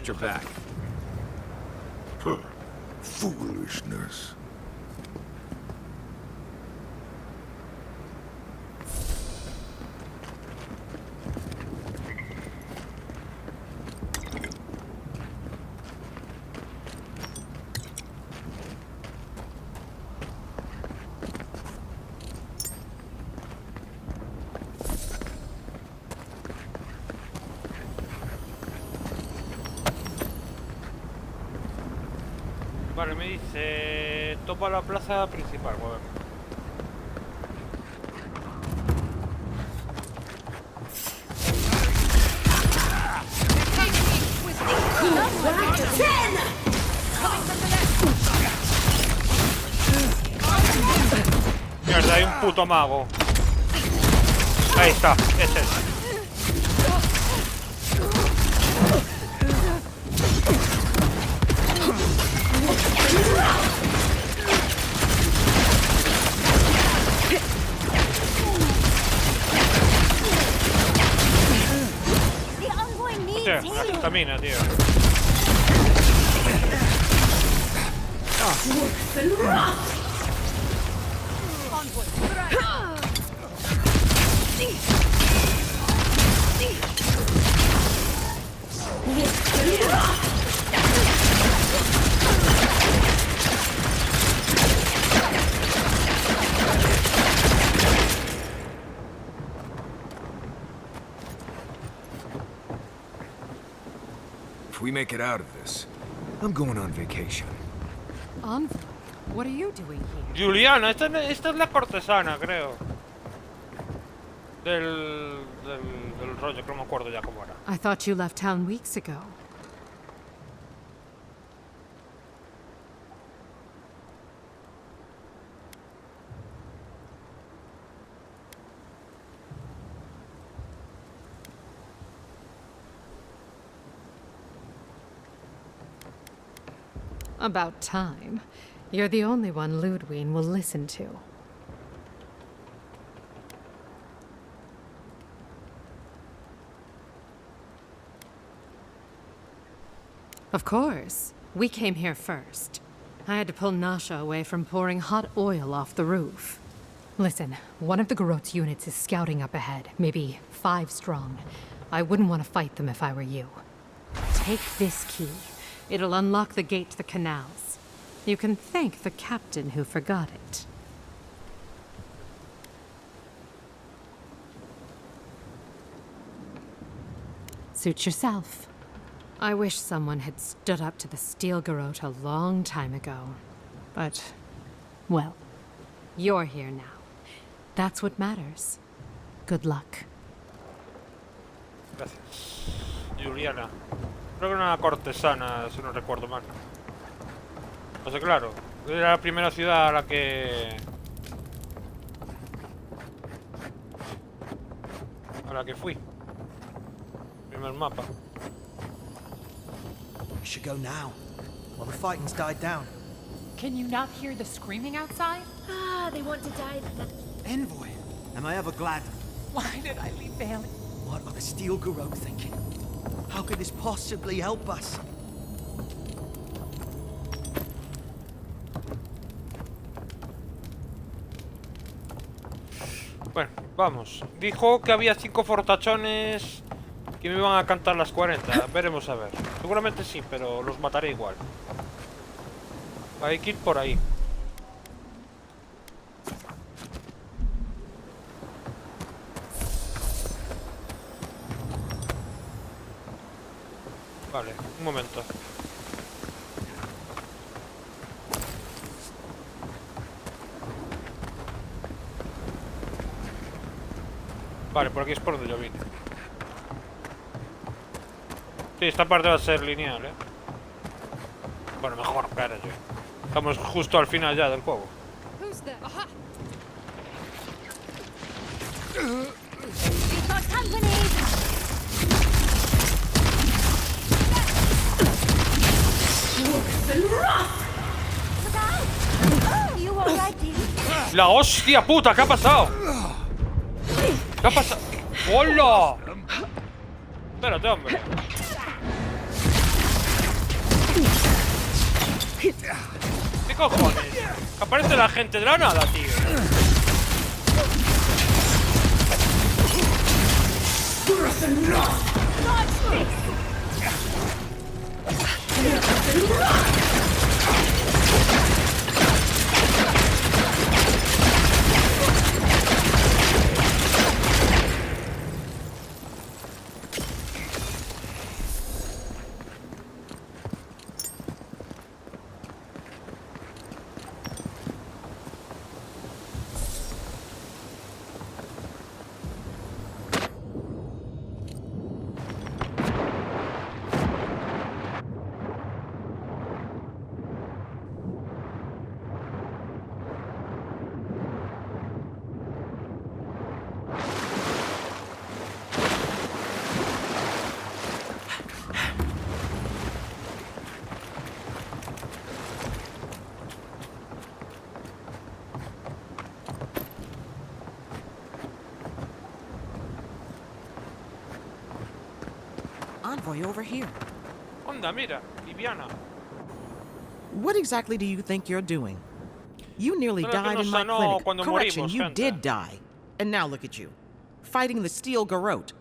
got your back. Foolishness. Vale, me dice... Topa la plaza principal, joder. Mierda, hay un puto mago. Ahí está, ese es. Hostia, la estamina, tío. If we make it out of this, I'm going on vacation. Envoy, what are you doing here? Juliana, esta es la cortesana, creo. Del rollo, que no me acuerdo ya cómo era. I thought you left town weeks ago. About time. You're the only one Ludwig will listen to. Of course. We came here first. I had to pull Nasha away from pouring hot oil off the roof. Listen, one of the Garot's units is scouting up ahead, maybe 5 strong. I wouldn't want to fight them if I were you. Take this key. It'll unlock the gate to the canals. You can thank the captain who forgot it. Suit yourself. I wish someone had stood up to the Steel Garot a long time ago. But, well, you're here now. That's what matters. Good luck. Gracias. Juliana. Creo que era una cortesana, si no recuerdo mal. O sea, claro, era la primera ciudad a la que... fui. Primer mapa. We should go now, while the fighting's died down. Can you not hear the screaming outside? Ah, they want to die. Envoy, am I ever glad? Why did I leave Bailey? What are the Steel Garot thinking? How could this possibly help us? Bueno, vamos. Dijo que había 5 fortachones que me iban a cantar las 40. Veremos a ver. Seguramente sí, pero los mataré igual. Hay que ir por ahí. Vale, un momento. Vale, por aquí es por donde yo vine. Sí, esta parte va a ser lineal, ¿eh? Bueno, mejor, espera yo. Estamos justo al final ya del juego. La hostia puta, ¿qué ha pasado? ¿Qué ha pasado? ¡Hola! Espérate, hombre. ¿Qué cojones? Aparece la gente de la nada, tío. Envoy over here. Onda, mira, Viviana. What exactly do you think you're doing? You nearly Solo que died nos in my sanó clinic. cuando Correction, morimos, you gente. did die. And now look at you, fighting the steel garrote.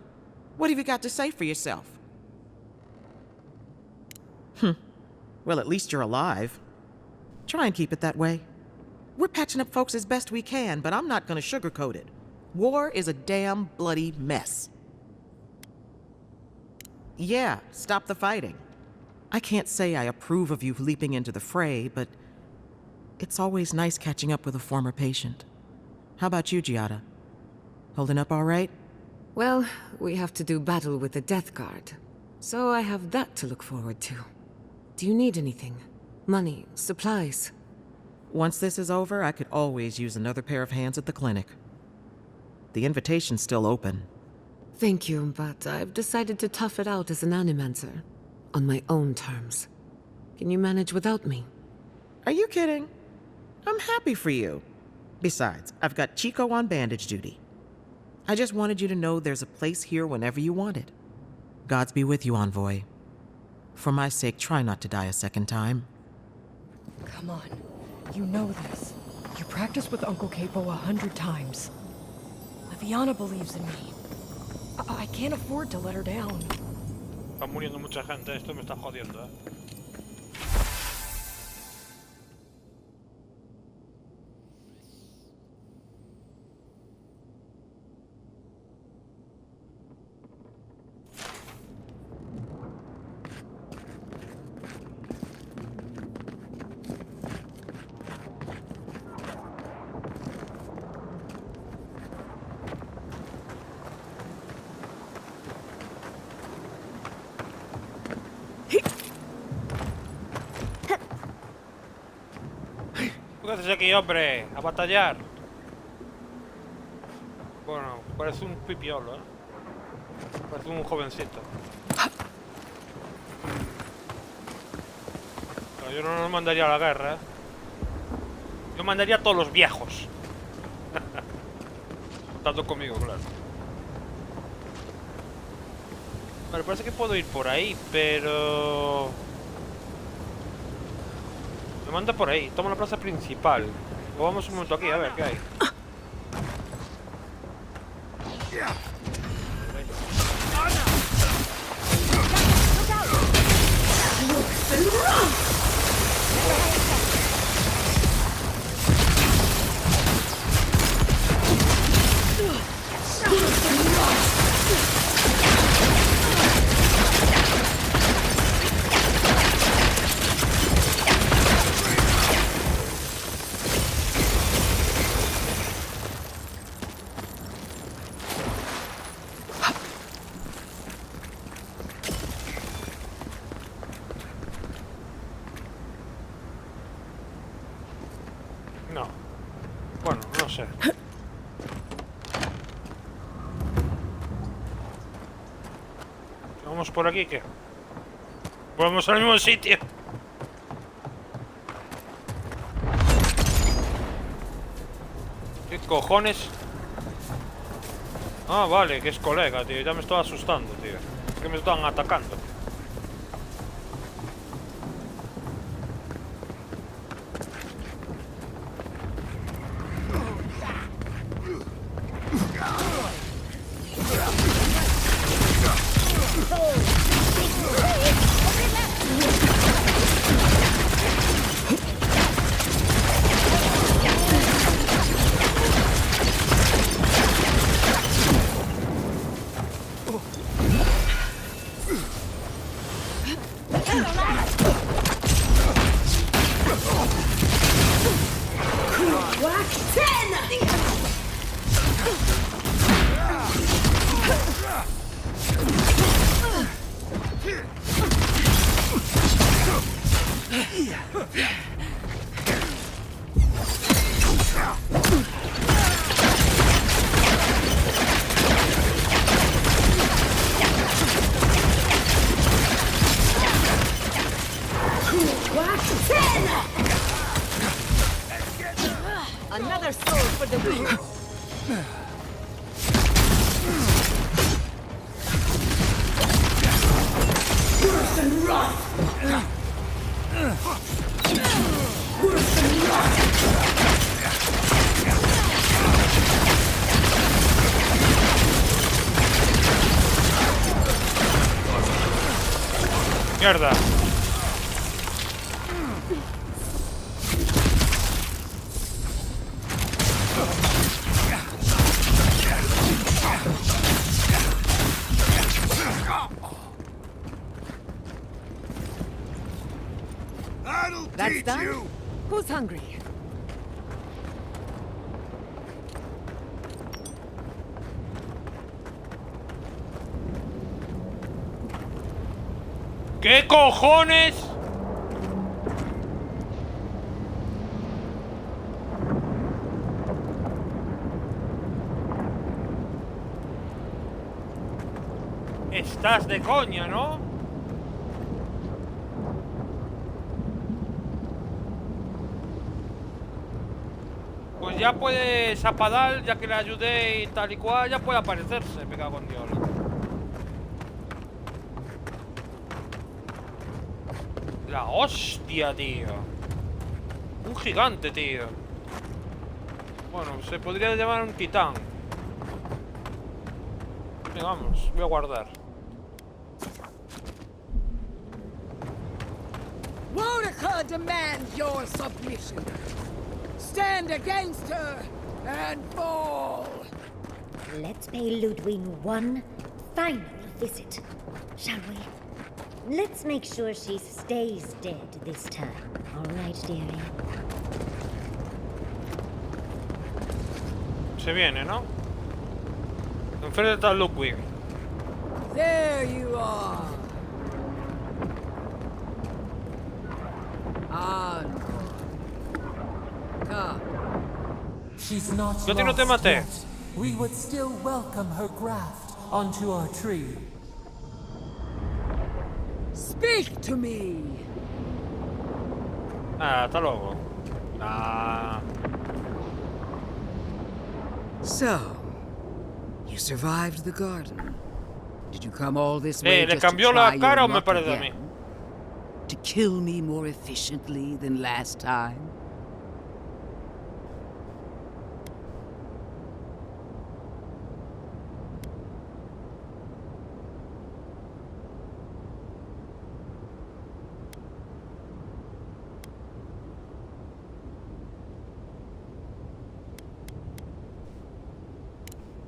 What have you got to say for yourself? Well, at least you're alive. Try and keep it that way. We're patching up folks as best we can, but I'm not gonna sugarcoat it. War is a damn bloody mess. Yeah, stop the fighting. I can't say I approve of you leaping into the fray, but it's always nice catching up with a former patient. How about you, Giada? Holding up all right? Well, we have to do battle with the Death Guard, so I have that to look forward to. Do you need anything? Money, supplies? Once this is over, I could always use another pair of hands at the clinic. The invitation's still open. Thank you, but I've decided to tough it out as an animancer. On my own terms. Can you manage without me? Are you kidding? I'm happy for you. Besides, I've got Chico on bandage duty. I just wanted you to know there's a place here whenever you want it. Gods be with you, Envoy. For my sake, try not to die a second time. Come on. You know this. You practiced with Uncle Capo 100 times. Liviana believes in me. I can't afford to let her down. Está muriendo mucha gente, esto me está jodiendo, eh. ¿Qué haces aquí, hombre? A batallar. Bueno, parece un pipiolo, ¿eh? Parece un jovencito. Pero yo no los mandaría a la guerra, ¿eh? Yo mandaría a todos los viejos. Contando conmigo, claro. Vale, parece que puedo ir por ahí, pero... Me manda por ahí, toma la plaza principal. O vamos un momento aquí, a ver qué hay. No. Bueno, no sé. Vamos por aquí, ¿qué? Volvemos al mismo sitio. ¿Qué cojones? Ah, vale, que es colega, tío. Ya me estaba asustando, tío. Es que me estaban atacando. Another soul for the wheel. Worse than rot! Worse than rot! Mierda. That's done? Who's hungry? ¿Qué cojones? Estás de coña, ¿no? Pues ya puede Zapadal, ya que le ayudé y tal y cual, ya puede aparecerse, me cago en Dios. La hostia, tío. Un gigante, tío. Bueno, se podría llamar un titán. Venga, vamos, voy a guardar. Wodeca demands your submission. Stand against her and fall. Let's pay Ludwig one final visit, shall we? Let's make sure she stays dead this time. All right, dearie? Se viene, ¿no? Enfrente está Ludwig. There you are. On. Come. She's not Yo a ti no te lost maté. yet. We would still welcome her graft onto our tree. Speak to me. Ah, hasta luego. Ah. So, you survived the garden. Did you come all this way Le just to cambió try la cara your o me luck parece a mí. again? To kill me more efficiently than last time?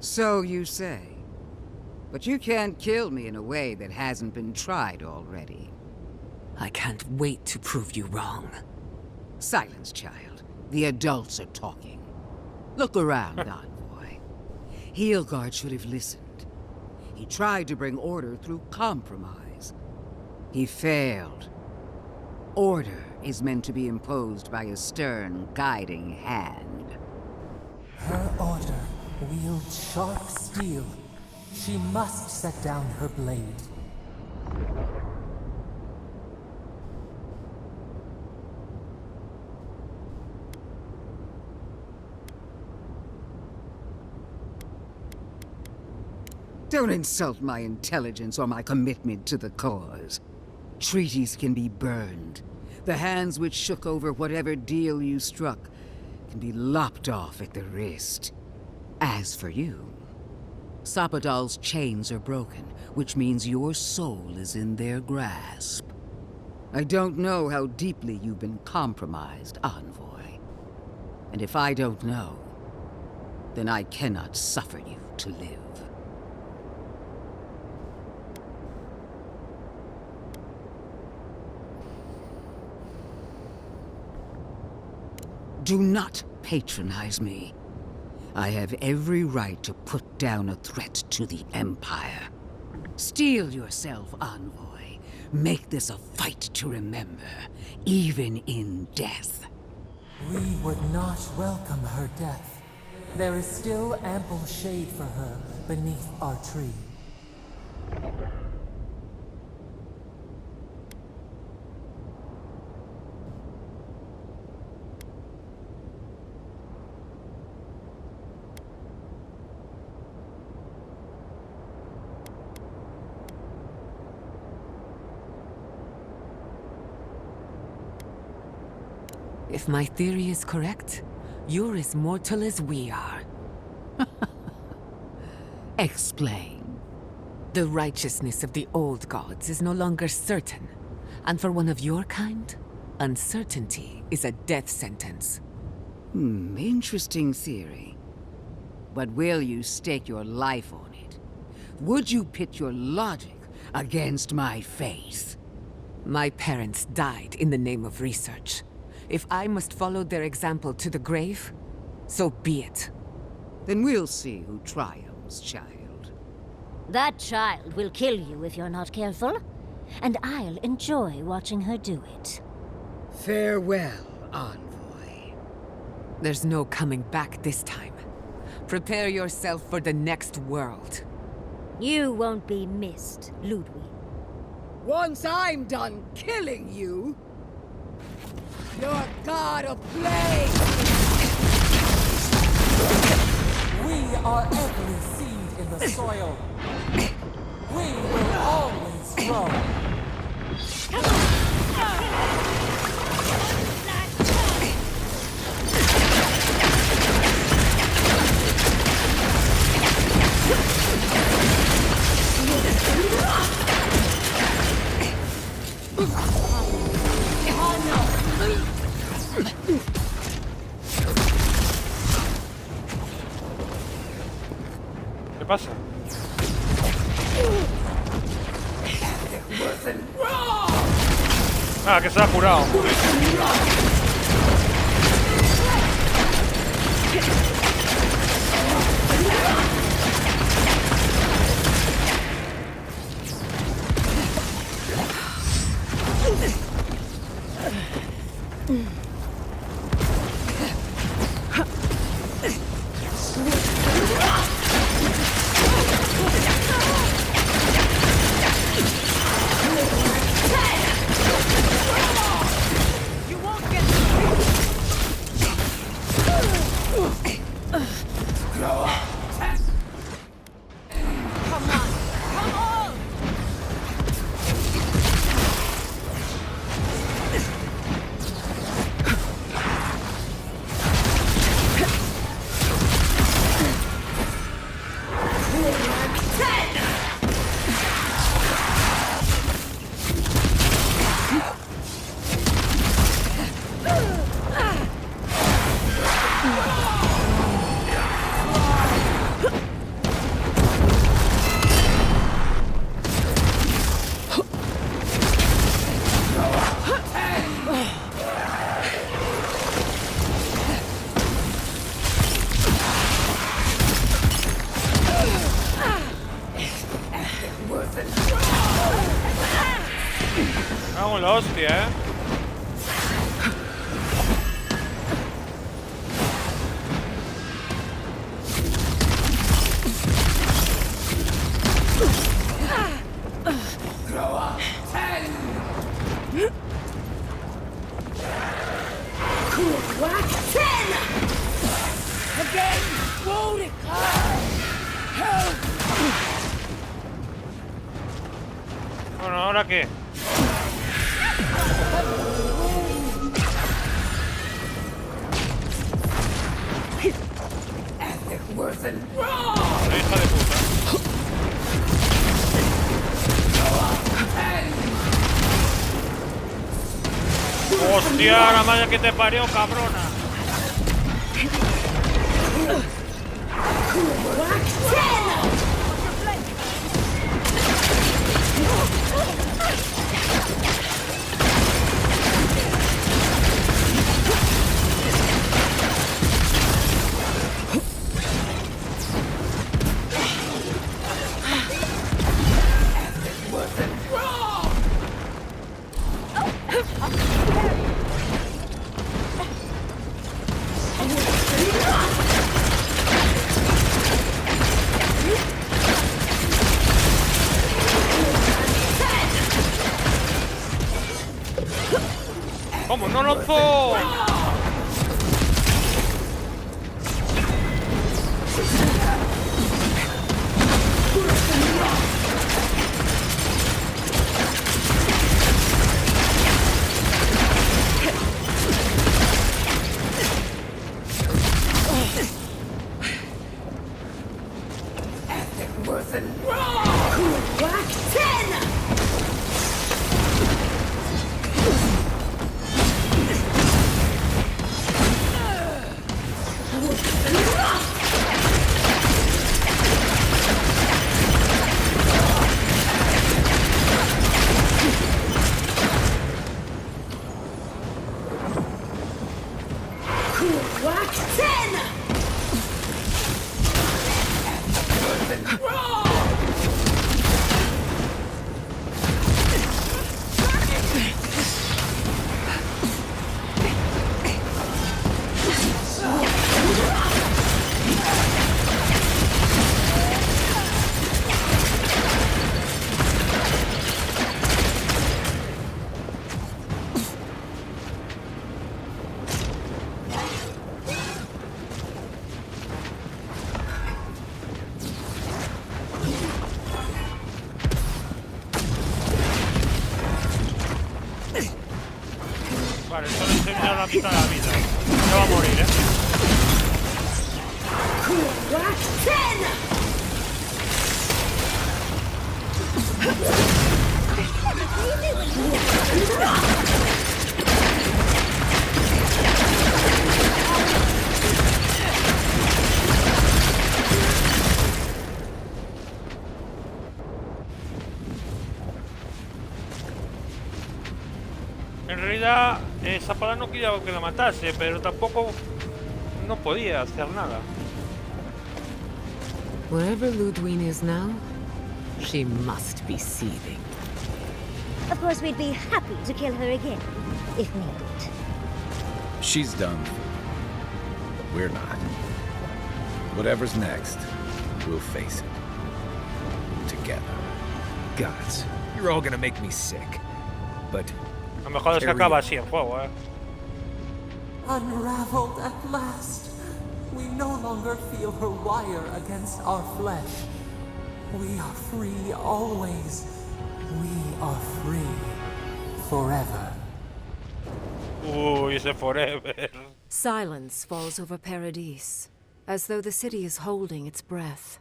So you say. But you can't kill me in a way that hasn't been tried already. I can't wait to prove you wrong. Silence, child. The adults are talking. Look around, Envoy. Heelguard should have listened. He tried to bring order through compromise. He failed. Order is meant to be imposed by a stern, guiding hand. Her order wields sharp steel. She must set down her blade. Don't insult my intelligence or my commitment to the cause. Treaties can be burned. The hands which shook over whatever deal you struck can be lopped off at the wrist. As for you, Zapadal's chains are broken, which means your soul is in their grasp. I don't know how deeply you've been compromised, Envoy. And if I don't know, then I cannot suffer you to live. Do not patronize me. I have every right to put down a threat to the Empire. Steel yourself, Envoy. Make this a fight to remember, even in death. We would not welcome her death. There is still ample shade for her beneath our tree. If my theory is correct, you're as mortal as we are. Explain. The righteousness of the old gods is no longer certain. And for one of your kind, uncertainty is a death sentence. Interesting theory. But will you stake your life on it? Would you pit your logic against my faith? My parents died in the name of research. If I must follow their example to the grave, so be it. Then we'll see who triumphs, child. That child will kill you if you're not careful, and I'll enjoy watching her do it. Farewell, envoy. There's no coming back this time. Prepare yourself for the next world. You won't be missed, Ludwig. Once I'm done killing you, your god of plague! We are every seed in the soil. We will always grow. ¿Qué pasa? Ah, que se ha curado. Vamos la hostia, ¿eh? Bueno, ¿ahora qué? Hija de puta. ¡Hostia, la madre que te parió, cabrona! Whack 10! Vale, solo he terminado la mitad de la vida. No va a morir, Whack 10! En realidad, Zapada no quería que la matase, pero tampoco no podía hacer nada. Wherever Ludwig is now, she must be seething. Of course, we'd be happy to kill her again, if needed. She's done. But we're not. Whatever's next, we'll face it. Together. Gods, you're all gonna make me sick. But... Lo mejor es que acaba así el juego, Unraveled at last. We no longer feel her wire against our flesh. We are free always. We are free forever. Uy, ese forever. Silence falls over Paradise, as though the city is holding its breath.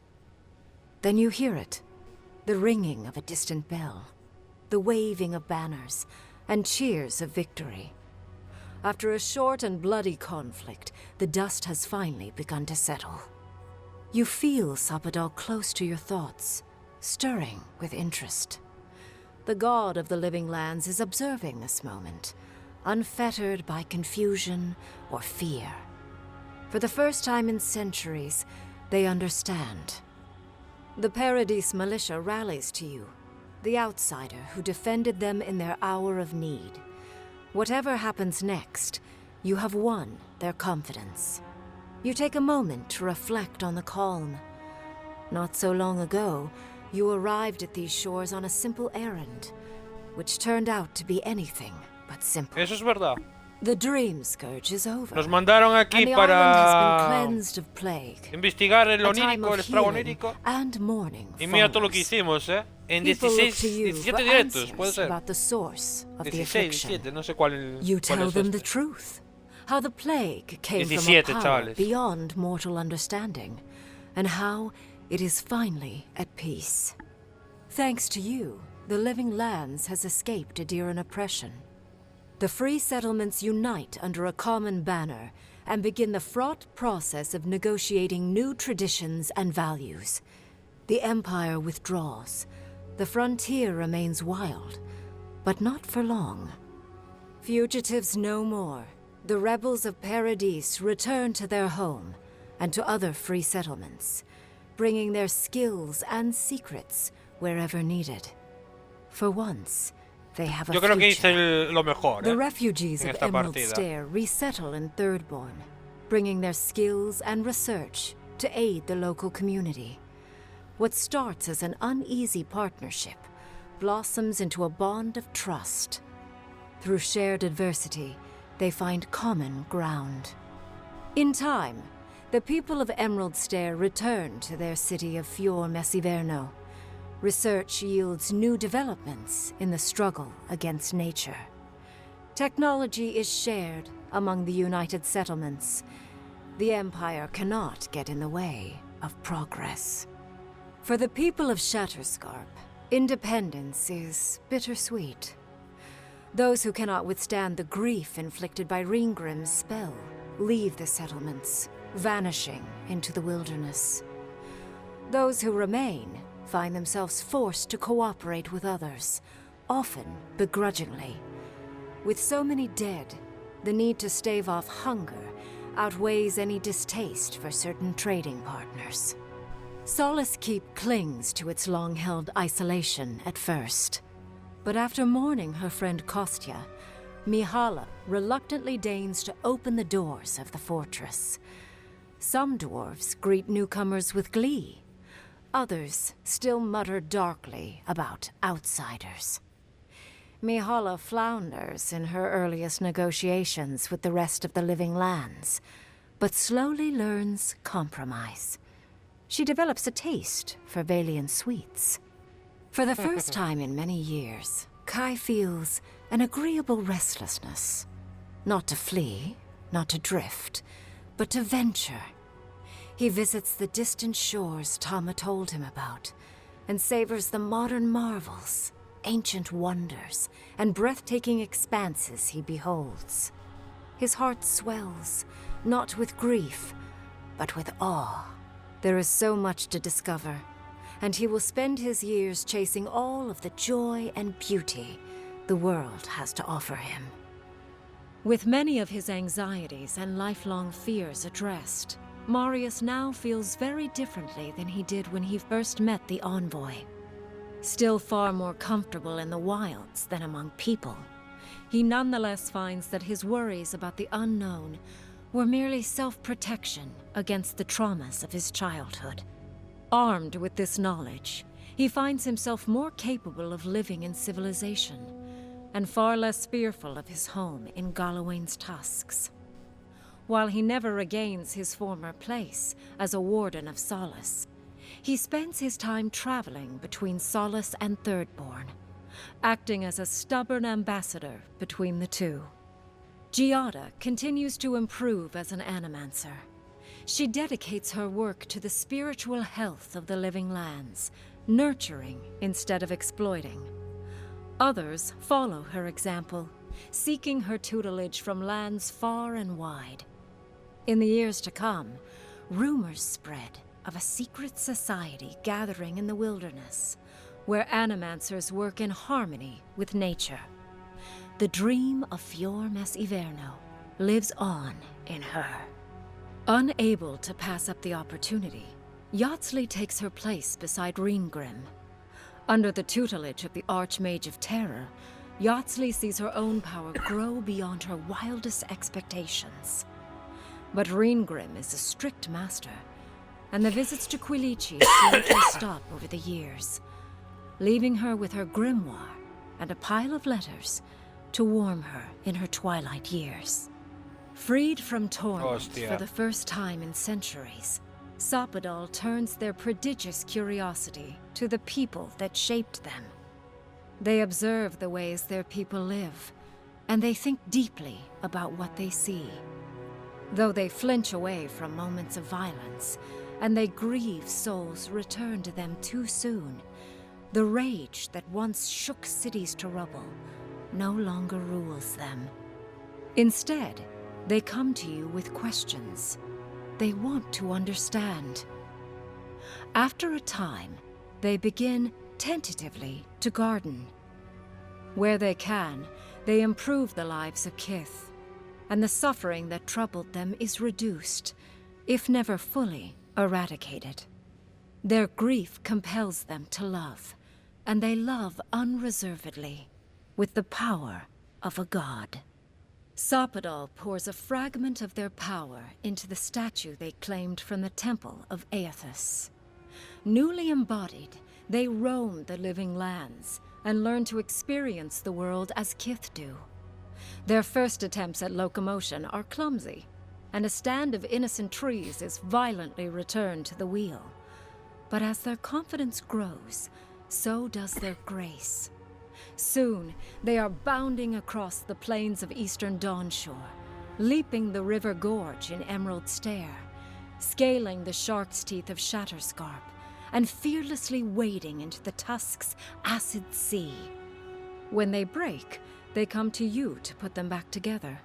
Then you hear it, the ringing of a distant bell, the waving of banners, and cheers of victory. After a short and bloody conflict, the dust has finally begun to settle. You feel Zapadal close to your thoughts, stirring with interest. The god of the living lands is observing this moment, unfettered by confusion or fear. For the first time in centuries, they understand. The Paradise militia rallies to you, the outsider who defended them in their hour of need. Whatever happens next, you have won their confidence. You take a moment to reflect on the calm. Not so long ago, you arrived at these shores on a simple errand, which turned out to be anything but simple. Eso es verdad. The dream scourge is over. Nos mandaron aquí and the para island has been cleansed of plague. investigar el A time onírico, of el estrago healing onírico. and mourning Y mira todo lo follows. que hicimos, En People look 16, to you 17 for directos, answers puede ser. about the source of the 16, affliction. 17, no sé cuál, You cuál tell es them este. the truth. How the plague came 17, from a power chavales. beyond mortal understanding, and how it is finally at peace. Thanks to you, the living lands has escaped Adiran oppression. The free settlements unite under a common banner and begin the fraught process of negotiating new traditions and values. The Empire withdraws. The frontier remains wild, but not for long. Fugitives no more. The rebels of Paradise return to their home and to other free settlements, bringing their skills and secrets wherever needed. For once, they have a Yo creo que future. hice lo mejor, The refugees en of esta Emerald partida. Stair resettle in Thirdborn, bringing their skills and research to aid the local community. What starts as an uneasy partnership blossoms into a bond of trust. Through shared adversity, they find common ground. In time, the people of Emerald Stair return to their city of Fior Messiverno. Research yields new developments in the struggle against nature. Technology is shared among the united settlements. The Empire cannot get in the way of progress. For the people of Shatterscarp, independence is bittersweet. Those who cannot withstand the grief inflicted by Ringgrim's spell leave the settlements, vanishing into the wilderness. Those who remain find themselves forced to cooperate with others, often begrudgingly. With so many dead, the need to stave off hunger outweighs any distaste for certain trading partners. Solace Keep clings to its long-held isolation at first. But after mourning her friend Kostya, Mihala reluctantly deigns to open the doors of the fortress. Some dwarves greet newcomers with glee. Others still mutter darkly about outsiders. Mihala flounders in her earliest negotiations with the rest of the living lands, but slowly learns compromise. She develops a taste for Valian sweets. For the first time in many years, Kai feels an agreeable restlessness. Not to flee, not to drift, but to venture. He visits the distant shores Tama told him about, and savors the modern marvels, ancient wonders, and breathtaking expanses he beholds. His heart swells, not with grief, but with awe. There is so much to discover, and he will spend his years chasing all of the joy and beauty the world has to offer him. With many of his anxieties and lifelong fears addressed, Marius now feels very differently than he did when he first met the envoy. Still far more comfortable in the wilds than among people, he nonetheless finds that his worries about the unknown were merely self-protection against the traumas of his childhood. Armed with this knowledge, he finds himself more capable of living in civilization, and far less fearful of his home in Galawain's tusks. While he never regains his former place as a warden of Solace, he spends his time traveling between Solace and Thirdborn, acting as a stubborn ambassador between the two. Giada continues to improve as an animancer. She dedicates her work to the spiritual health of the living lands, nurturing instead of exploiting. Others follow her example, seeking her tutelage from lands far and wide. In the years to come, rumors spread of a secret society gathering in the wilderness, where animancers work in harmony with nature. The dream of Fior Mes Iverno lives on in her. Unable to pass up the opportunity, Yatsley takes her place beside Reengrim. Under the tutelage of the Archmage of Terror, Yatsley sees her own power grow beyond her wildest expectations. But Reengrim is a strict master, and the visits to Quilici seem to stop over the years, leaving her with her grimoire and a pile of letters to warm her in her twilight years. Freed from torment for the first time in centuries, Sapadal turns their prodigious curiosity to the people that shaped them. They observe the ways their people live, and they think deeply about what they see. Though they flinch away from moments of violence, and they grieve souls returned to them too soon, the rage that once shook cities to rubble no longer rules them. Instead, they come to you with questions. They want to understand. After a time, they begin tentatively to garden. Where they can, they improve the lives of Kith, and the suffering that troubled them is reduced, if never fully eradicated. Their grief compels them to love, and they love unreservedly, with the power of a god. Sapadal pours a fragment of their power into the statue they claimed from the temple of Aethys. Newly embodied, they roam the living lands and learn to experience the world as Kith do. Their first attempts at locomotion are clumsy, and a stand of innocent trees is violently returned to the wheel. But as their confidence grows, so does their grace. Soon, they are bounding across the plains of eastern Dawnshore, leaping the river gorge in Emerald Stair, scaling the shark's teeth of Shatterscarp, and fearlessly wading into the Tusk's acid sea. When they break, they come to you to put them back together,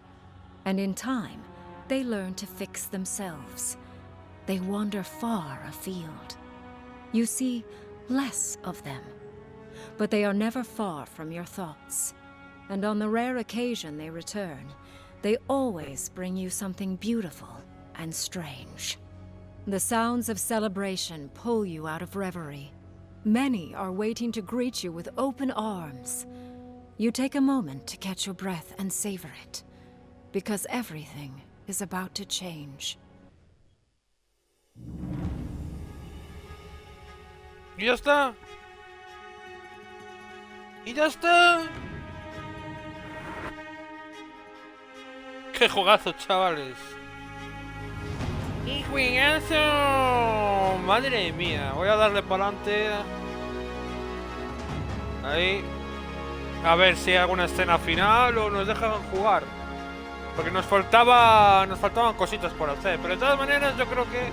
and in time, they learn to fix themselves. They wander far afield. You see less of them, but they are never far from your thoughts, and on the rare occasion they return, They always bring you something beautiful and strange. The sounds of celebration pull you out of reverie. Many are waiting to greet you with open arms. You take a moment to catch your breath and savor it, because everything is about to change. Y ya está. Y ya está. ¡Qué juegazo, chavales! ¡Y juegazo! ¡Madre mía! Voy a darle para adelante. Ahí. A ver si hay alguna escena final o nos dejan jugar. Porque nos faltaban cositas por hacer. Pero de todas maneras yo creo que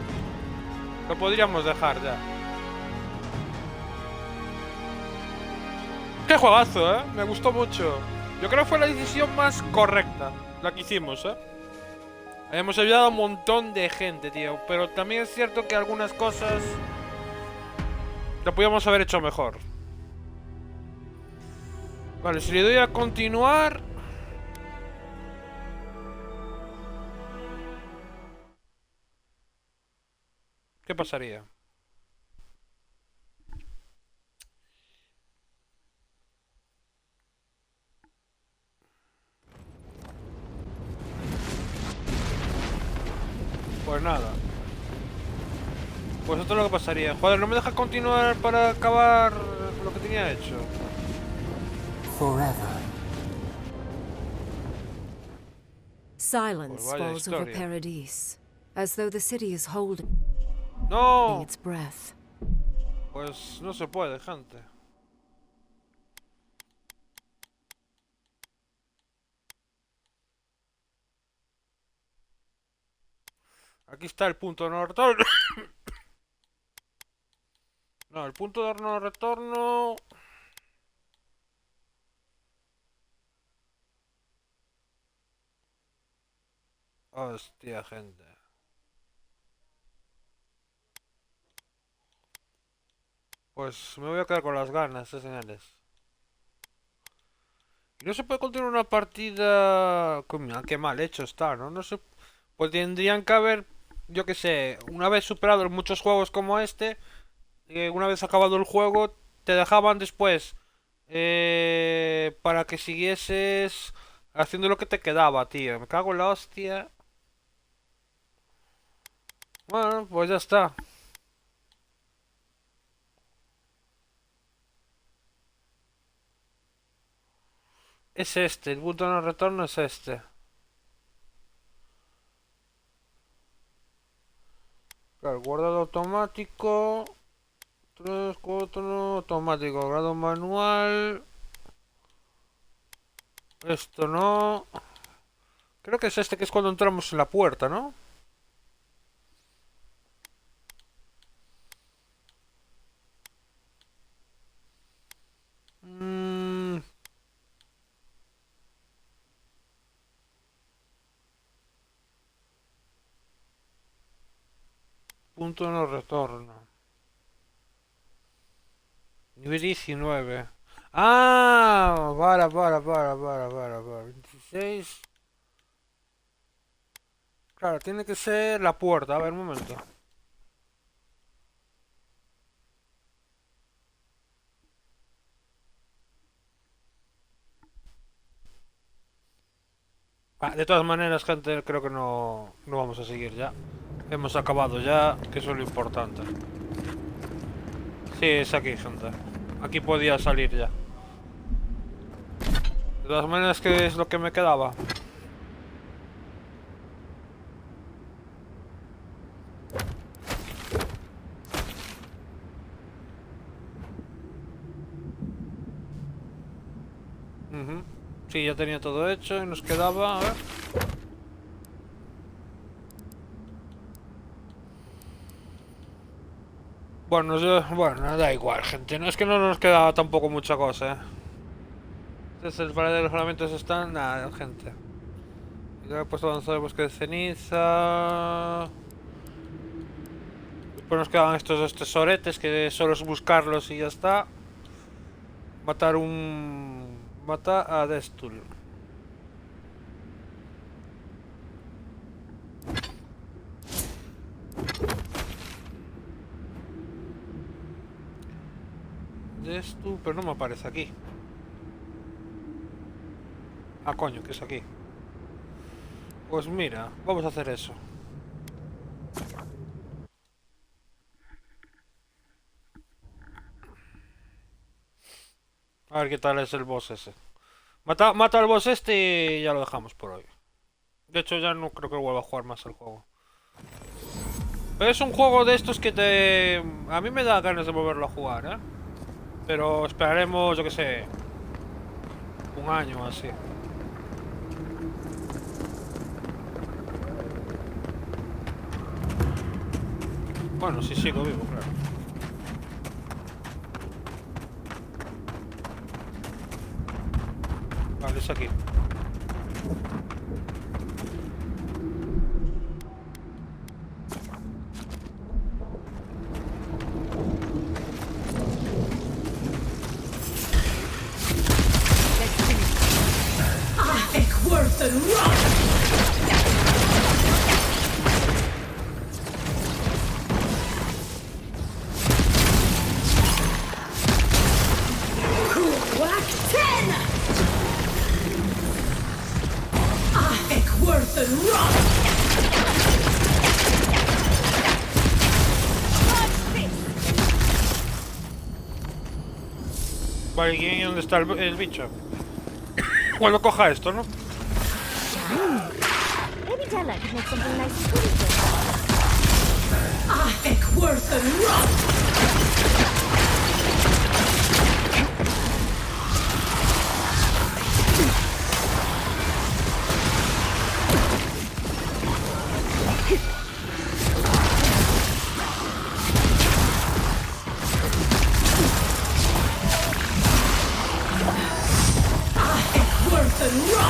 lo podríamos dejar ya. ¡Qué juegazo, eh! Me gustó mucho. Yo creo que fue la decisión más correcta la que hicimos, eh. Hemos ayudado a un montón de gente, tío. Pero también es cierto que algunas cosas lo podíamos haber hecho mejor. Vale, si le doy a continuar... ¿qué pasaría? Pues nada. Pues esto es lo que pasaría. Joder, no me deja continuar para acabar lo que tenía hecho. Forever. Silence Pues vaya falls over historia. Paradise, as though the city is holding ¡No! its breath. Pues no se puede, gente. Aquí está el punto de no retorno. No, el punto de no retorno. Hostia, gente. Pues me voy a quedar con las ganas, señales. Y no se puede continuar una partida... Mira, qué mal hecho está, ¿no? No sé... Pues tendrían que haber, yo qué sé, una vez superado muchos juegos como este, una vez acabado el juego, te dejaban después para que siguieses haciendo lo que te quedaba, tío. Me cago en la hostia. Bueno, pues ya está. Es este, el punto de no retorno es este. Claro, guardado automático. 3, 4, automático, grado manual. Esto no. Creo que es este que es cuando entramos en la puerta, ¿no? Punto de no retorno. Nivel 19. Ah, para. 26. Claro, tiene que ser la puerta. A ver, un momento. De todas maneras, gente, creo que no vamos a seguir ya. Hemos acabado ya, que eso es lo importante. Sí, es aquí, gente. Aquí podía salir ya. De todas maneras, ¿qué es lo que me quedaba? Sí, ya tenía todo hecho y nos quedaba, a ver. Bueno, da igual, gente. No es que no nos quedaba tampoco mucha cosa, Este es el par de los ornamentos están. Nada, gente. Y ya he puesto avanzar el bosque de ceniza. Después nos quedan estos dos tesoretes que solo es buscarlos y ya está. Matar a Destul. ¿Dónde es tú? Pero no me aparece aquí. Ah, coño, que es aquí. Pues mira, vamos a hacer eso. A ver qué tal es el boss ese. Mata al boss este y ya lo dejamos por hoy. De hecho, ya no creo que vuelva a jugar más al juego. Pero es un juego de estos que te... A mí me da ganas de volverlo a jugar, ¿eh? Pero esperaremos, yo qué sé, un año o así. Bueno, si sigo vivo, claro. Vale, es aquí. Worth and rock! Whack 10! Worth and rock! Vale, ¿y dónde está el bicho? Cuando coja esto, ¿no? Maybe Della could make something nice and sweet with Worth and rock! Worth and rock!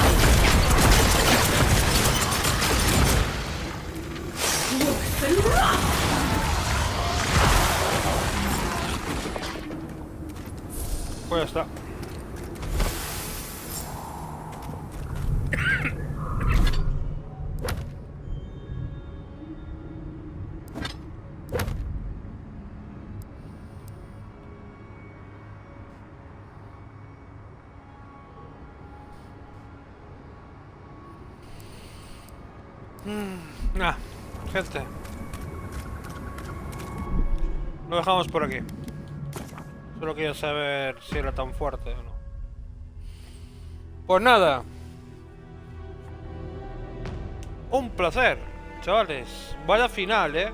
Pues ya está. Gente. Lo dejamos por aquí. Solo quería saber si era tan fuerte o no. Pues nada. Un placer, chavales. Vaya final,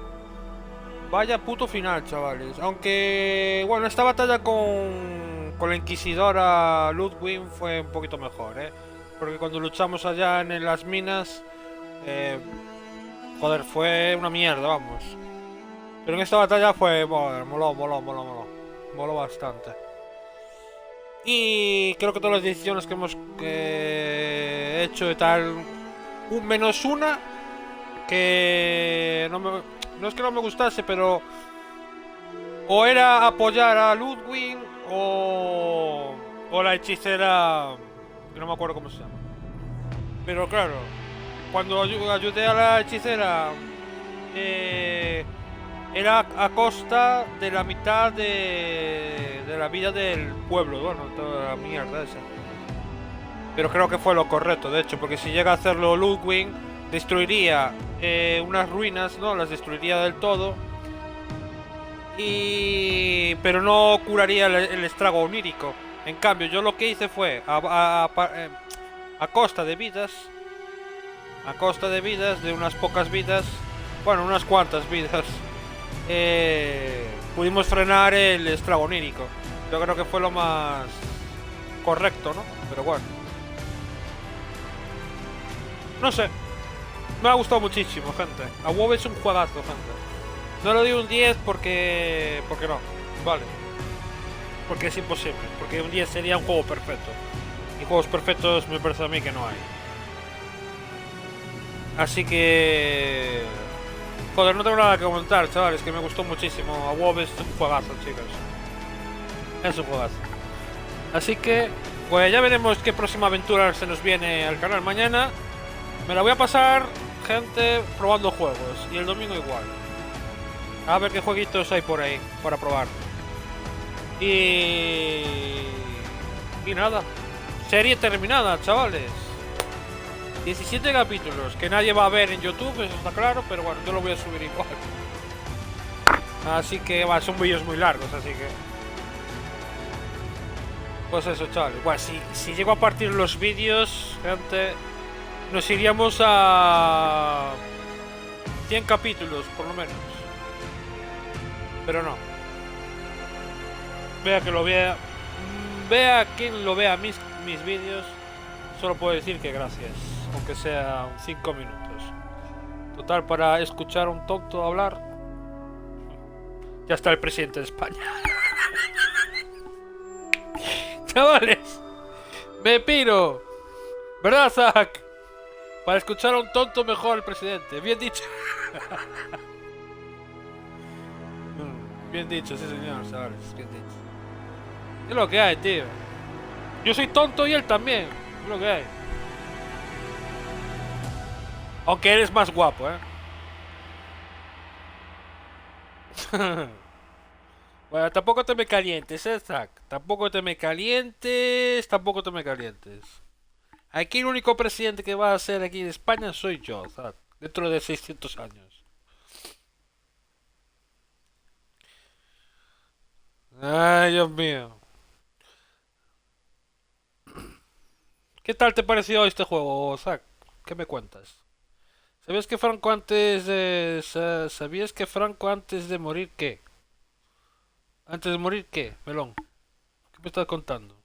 Vaya puto final, chavales. Aunque, bueno, esta batalla con la inquisidora Ludwig fue un poquito mejor, Porque cuando luchamos allá en las minas, joder, fue una mierda, vamos. Pero en esta batalla fue, bueno, moló bastante. Y creo que todas las decisiones que hemos hecho y tal, menos una que no es que no me gustase, pero o era apoyar a Ludwig o la hechicera, que no me acuerdo cómo se llama. Pero claro, cuando ayudé a la hechicera, era a costa de la mitad de la vida del pueblo, bueno, toda la mierda esa. Pero creo que fue lo correcto, de hecho, porque si llega a hacerlo Ludwig, destruiría unas ruinas, ¿no? Las destruiría del todo. Pero no curaría el estrago onírico. En cambio, yo lo que hice fue, a costa de vidas, de unas pocas vidas, bueno, unas cuantas vidas, pudimos frenar el estrago onírico. Yo creo que fue lo más correcto, ¿no? Pero bueno, no sé, me ha gustado muchísimo, gente. AVOWED es un juegazo, gente. No lo di un 10 porque no, vale, porque es imposible, porque un 10 sería un juego perfecto, y juegos perfectos me parece a mí que no hay. Así que, joder, no tengo nada que comentar, chavales, que me gustó muchísimo. AVOWED es un juegazo, chicos. Es un juegazo. Así que, pues ya veremos qué próxima aventura se nos viene al canal mañana. Me la voy a pasar, gente, probando juegos. Y el domingo igual. A ver qué jueguitos hay por ahí para probar. Y nada. Serie terminada, chavales. 17 capítulos, que nadie va a ver en YouTube, eso está claro, pero bueno, yo lo voy a subir igual. Así que, va, son vídeos muy largos, así que... Pues eso, chavales. Bueno, si llego a partir los vídeos, gente, nos iríamos a 100 capítulos, por lo menos. Pero no. Vea que lo vea. Vea quien lo vea mis vídeos. Solo puedo decir que gracias. Aunque sea 5 minutos. Total, para escuchar a un tonto hablar. Ya está el presidente de España. Chavales, me piro. ¿Verdad, Zack? Para escuchar a un tonto mejor el presidente. Bien dicho. Bien dicho, sí señor, chavales. Bien dicho. Es lo que hay, tío. Yo soy tonto y él también. Es lo que hay. Aunque eres más guapo, Bueno, tampoco te me calientes, Zack. Tampoco te me calientes. Tampoco te me calientes. Aquí el único presidente que va a ser aquí en España soy yo, Zack. Dentro de 600 años. Ay, Dios mío. ¿Qué tal te pareció este juego, Zack? ¿Qué me cuentas? ¿Sabías que Franco antes de... ¿Sabías que Franco antes de morir qué? ¿Antes de morir qué, Melón? ¿Qué me estás contando?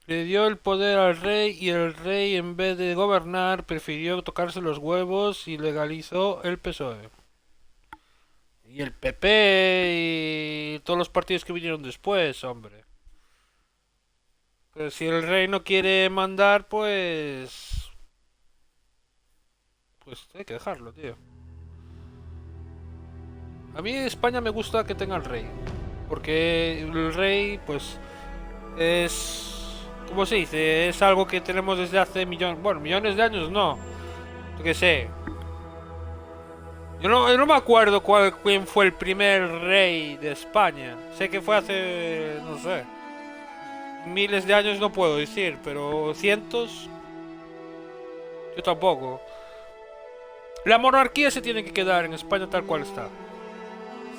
Le dio el poder al rey y el rey en vez de gobernar prefirió tocarse los huevos y legalizó el PSOE. Y el PP y todos los partidos que vinieron después, hombre. Pero si el rey no quiere mandar, pues... Pues hay que dejarlo, tío. A mí en España me gusta que tenga el rey. Porque el rey, pues... Es... ¿Cómo se dice? Es algo que tenemos desde hace millones... Bueno, millones de años no. Yo qué sé. Yo no me acuerdo quién fue el primer rey de España. Sé que fue hace... no sé. Miles de años no puedo decir, pero cientos... Yo tampoco. La monarquía se tiene que quedar en España tal cual está.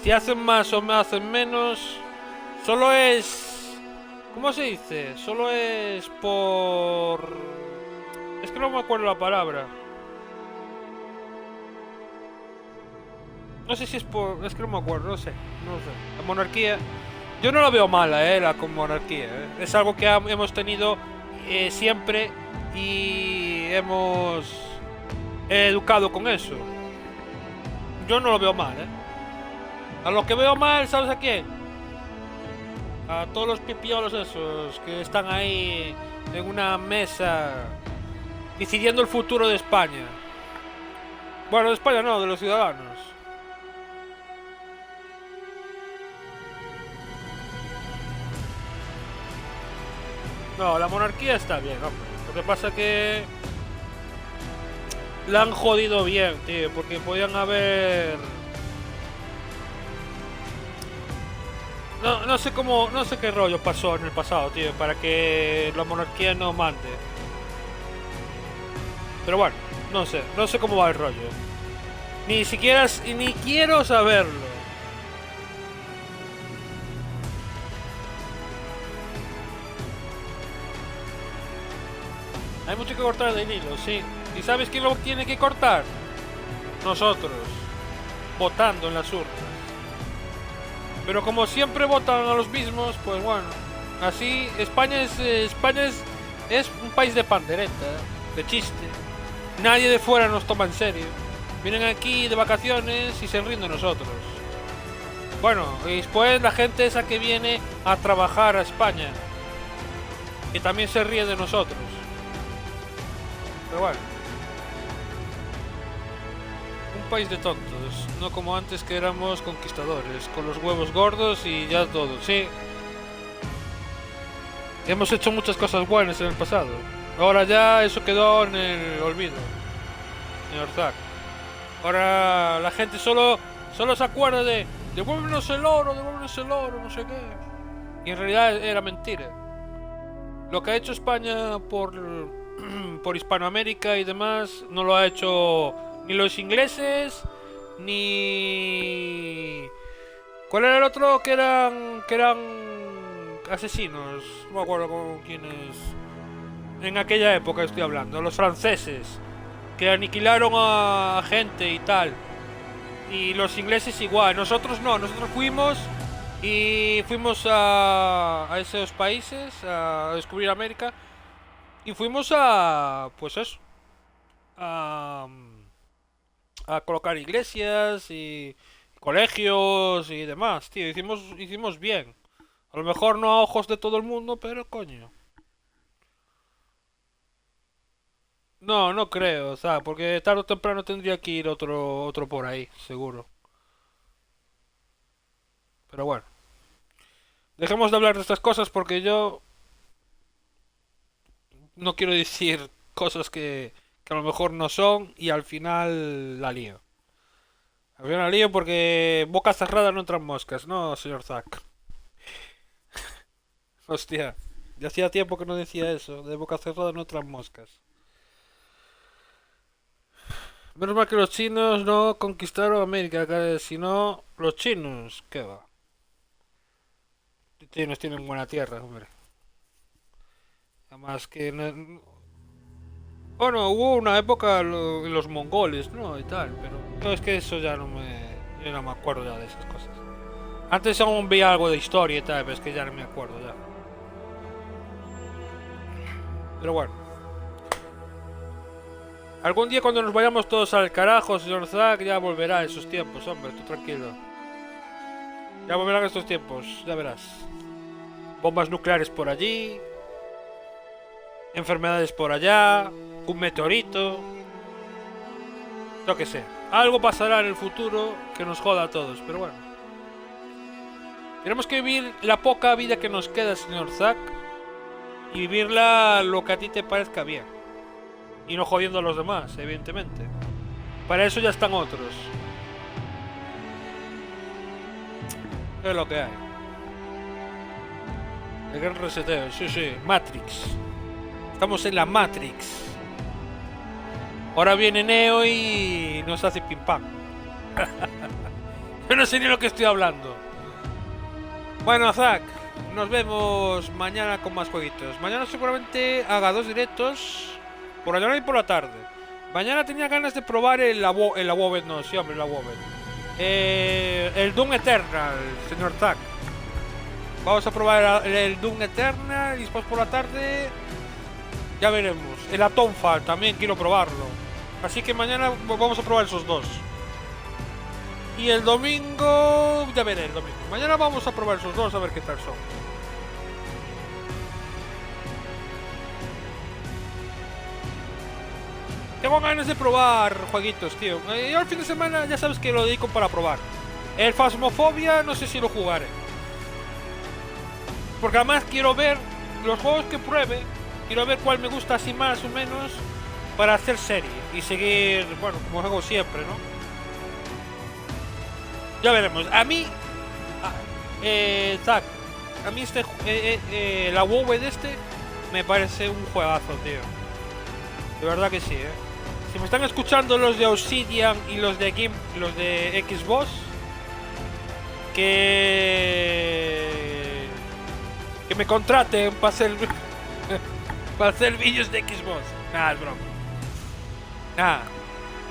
Si hacen más o me hacen menos... Solo es... ¿Cómo se dice? Solo es por... Es que no me acuerdo la palabra. No sé si es por... Es que no me acuerdo, no sé. La monarquía... Yo no la veo mala, la monarquía. Es algo que hemos tenido siempre y hemos educado con eso. Yo no lo veo mal, A lo que veo mal, ¿sabes a quién? A todos los pipiolos esos que están ahí en una mesa decidiendo el futuro de España. Bueno, de España no, de los ciudadanos. No, la monarquía está bien, hombre. Lo que pasa que... La han jodido bien, tío, porque podían haber... No sé cómo... No sé qué rollo pasó en el pasado, tío, para que la monarquía no mande. Pero bueno, no sé cómo va el rollo. Ni siquiera... Ni quiero saberlo. Hay mucho que cortar del hilo, sí. ¿Y sabes quién lo tiene que cortar? Nosotros. Votando en las urnas. Pero como siempre votan a los mismos, pues bueno. Así, España es un país de pandereta, de chiste. Nadie de fuera nos toma en serio. Vienen aquí de vacaciones y se ríen de nosotros. Bueno, y después la gente esa que viene a trabajar a España, que también se ríe de nosotros. Pero bueno. Un país de tontos, no como antes que éramos conquistadores, con los huevos gordos y ya todo, sí. Hemos hecho muchas cosas buenas en el pasado. Ahora ya eso quedó en el olvido, señor Zack. Ahora la gente solo Solo se acuerda de devuélvenos el oro, no sé qué. Y en realidad era mentira. Lo que ha hecho España por Hispanoamérica y demás no lo ha hecho ni los ingleses ni... ¿Cuál era el otro que eran asesinos? No me acuerdo con quiénes. En aquella época estoy hablando, los franceses, que aniquilaron a gente y tal. Y los ingleses igual. Nosotros no, nosotros fuimos a esos países a descubrir América y fuimos a, pues eso, a colocar iglesias y colegios y demás, tío. Hicimos bien. A lo mejor no a ojos de todo el mundo, pero coño. No, no creo, o sea, porque tarde o temprano tendría que ir otro por ahí, seguro. Pero bueno. Dejemos de hablar de estas cosas porque yo no quiero decir cosas que a lo mejor no son y al final la lío. Al final la lío porque boca cerrada no entran moscas, ¿no, señor Zack? Hostia, ya hacía tiempo que no decía eso, de boca cerrada no entran moscas. Menos mal que los chinos no conquistaron América, si no, los chinos, ¿qué va? Los chinos tienen buena tierra, hombre. Además que... Bueno, hubo una época los mongoles, ¿no? Y tal, pero... No, es que eso ya no me... Yo no me acuerdo ya de esas cosas. Antes aún veía algo de historia y tal, pero es que ya no me acuerdo ya. Pero bueno. Algún día cuando nos vayamos todos al carajo, señor Zack, ya volverá esos tiempos, hombre, tú tranquilo. Ya volverán estos tiempos, ya verás. Bombas nucleares por allí. Enfermedades por allá. Un meteorito. Yo qué sé. Algo pasará en el futuro que nos joda a todos, pero bueno. Tenemos que vivir la poca vida que nos queda, señor Zack. Y vivirla lo que a ti te parezca bien. Y no jodiendo a los demás, evidentemente. Para eso ya están otros. Es lo que hay. El gran reseteo, sí, Matrix. Estamos en la Matrix. Ahora viene Neo y nos hace pim pam. Yo no sé ni lo que estoy hablando. Bueno, Zack, nos vemos mañana con más jueguitos. Mañana seguramente haga 2 directos. Por la mañana y por la tarde. Mañana tenía ganas de probar el AVOWED, no, sí, hombre, el AVOWED. El Doom Eternal, señor Zack. Vamos a probar el Doom Eternal y después por la tarde ya veremos. El Atomfall también quiero probarlo. Así que mañana vamos a probar esos 2. Y el domingo... Ya veré el domingo. Mañana vamos a probar esos 2 a ver qué tal son. Tengo ganas de probar jueguitos, tío. Yo al fin de semana ya sabes que lo dedico para probar. El Phasmophobia no sé si lo jugaré. Porque además quiero ver los juegos que pruebe. Quiero ver cuál me gusta así más o menos para hacer serie. Y seguir, bueno, como hago siempre, ¿no? Ya veremos. A mí... Zack, a mí la AVOWED me parece un juegazo, tío. De verdad que sí, Si me están escuchando los de Obsidian y los de Xbox, que me contraten para hacer para hacer vídeos de Xbox. Nada, es broma. Nada,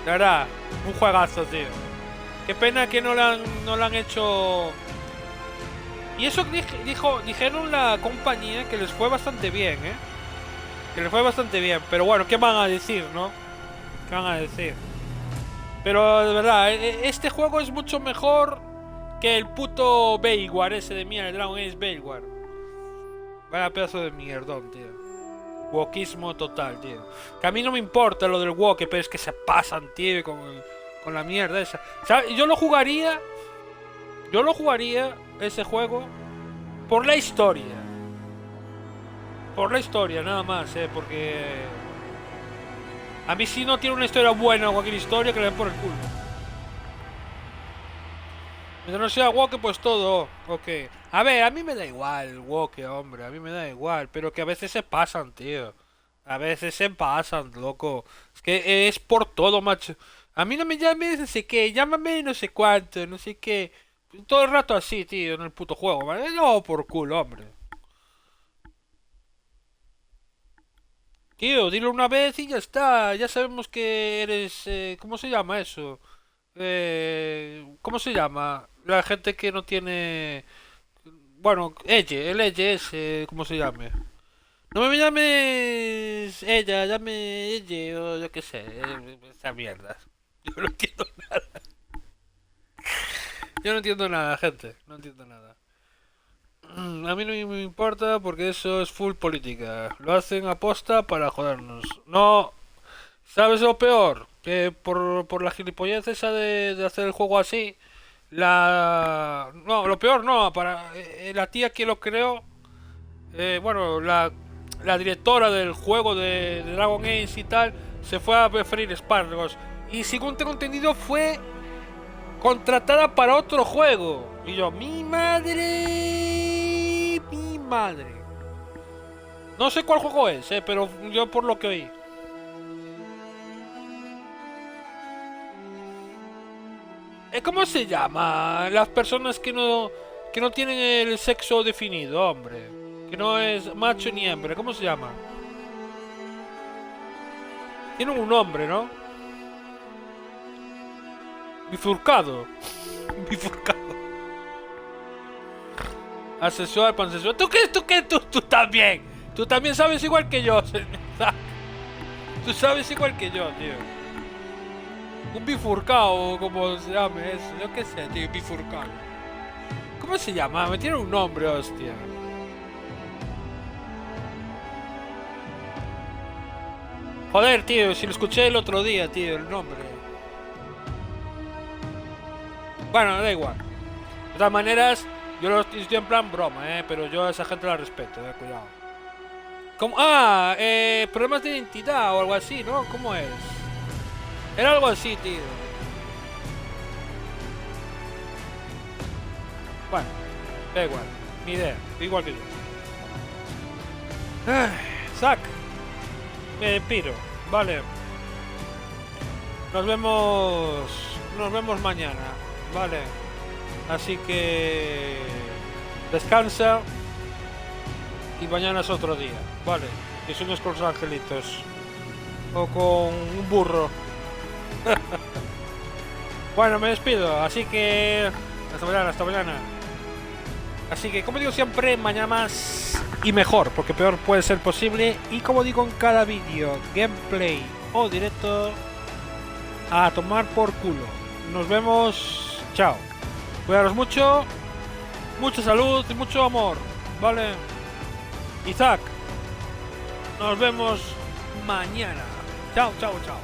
de verdad, un juegazo, tío. Qué pena que no lo han hecho. Y eso dijeron la compañía que les fue bastante bien, que les fue bastante bien, pero bueno, ¿qué van a decir, no? ¿Qué van a decir? Pero de verdad, este juego es mucho mejor que el puto Bioware ese de mierda, el Dragon Age Bioware. Vaya pedazo de mierdón, tío. Wokismo total, tío. Que a mí no me importa lo del woke, pero es que se pasan, tío, con la mierda esa. ¿Sabes? Yo lo jugaría ese juego por la historia. Por la historia, nada más, porque a mí si no tiene una historia buena o cualquier historia que le den por el culo. Mientras no sea woke, pues todo. Ok. A ver, a mí me da igual el woke, hombre. A mí me da igual. Pero que a veces se pasan, tío. A veces se pasan, loco. Es que es por todo, macho. A mí no me llames no sé qué. Llámame no sé cuánto, no sé qué. Todo el rato así, tío, en el puto juego, ¿vale? No, por culo, hombre. Tío, dilo una vez y ya está. Ya sabemos que eres... ¿cómo se llama eso? ¿Cómo se llama? La gente que no tiene... Bueno, el ella es... ¿cómo se llame? No me llames ella, llame ella o yo qué sé. Esa mierda. Yo no entiendo nada. Yo no entiendo nada, gente. No entiendo nada. A mí no me importa porque eso es full política. Lo hacen aposta para jodernos. No, ¿sabes lo peor? Que por la gilipollez esa de hacer el juego así, No, lo peor no, para la tía que lo creó, bueno, la directora del juego de Dragon Age y tal, se fue a preferir espárragos. Y según tengo entendido fue contratada para otro juego. Y yo, mi madre... Mi madre. No sé cuál juego es, pero yo por lo que oí. ¿Cómo se llama? Las personas que no tienen el sexo definido, hombre. Que no es macho ni hembra. ¿Cómo se llama? Tienen un nombre, ¿no? Bifurcado. Bifurcado. Asexual, pansexual. ¿Tú qué? Tú también. Tú también sabes igual que yo. Tú sabes igual que yo, tío. Un bifurcado, como se llame eso. Yo qué sé, tío, bifurcado. ¿Cómo se llama? Me tiene un nombre, hostia. Joder, tío, si lo escuché el otro día, tío, el nombre. Bueno, da igual. De todas maneras, yo lo estoy en plan broma, pero yo a esa gente la respeto, cuidado. ¿Cómo? Ah, problemas de identidad o algo así, ¿no? ¿Cómo es? Era algo así, tío. Bueno, da igual, ni idea, igual que yo. Zack, me despido, vale. Nos vemos mañana, vale. Así que descansa y mañana es otro día, vale. Y sueños con los angelitos o con un burro. Bueno, me despido, así que hasta mañana. Así que, como digo siempre, mañana más y mejor, porque peor puede ser posible. Y como digo en cada vídeo, gameplay o directo, a tomar por culo. Nos vemos, chao. Cuidaros mucho, mucha salud y mucho amor, ¿vale? Isaac, nos vemos mañana. Chao, chao, chao.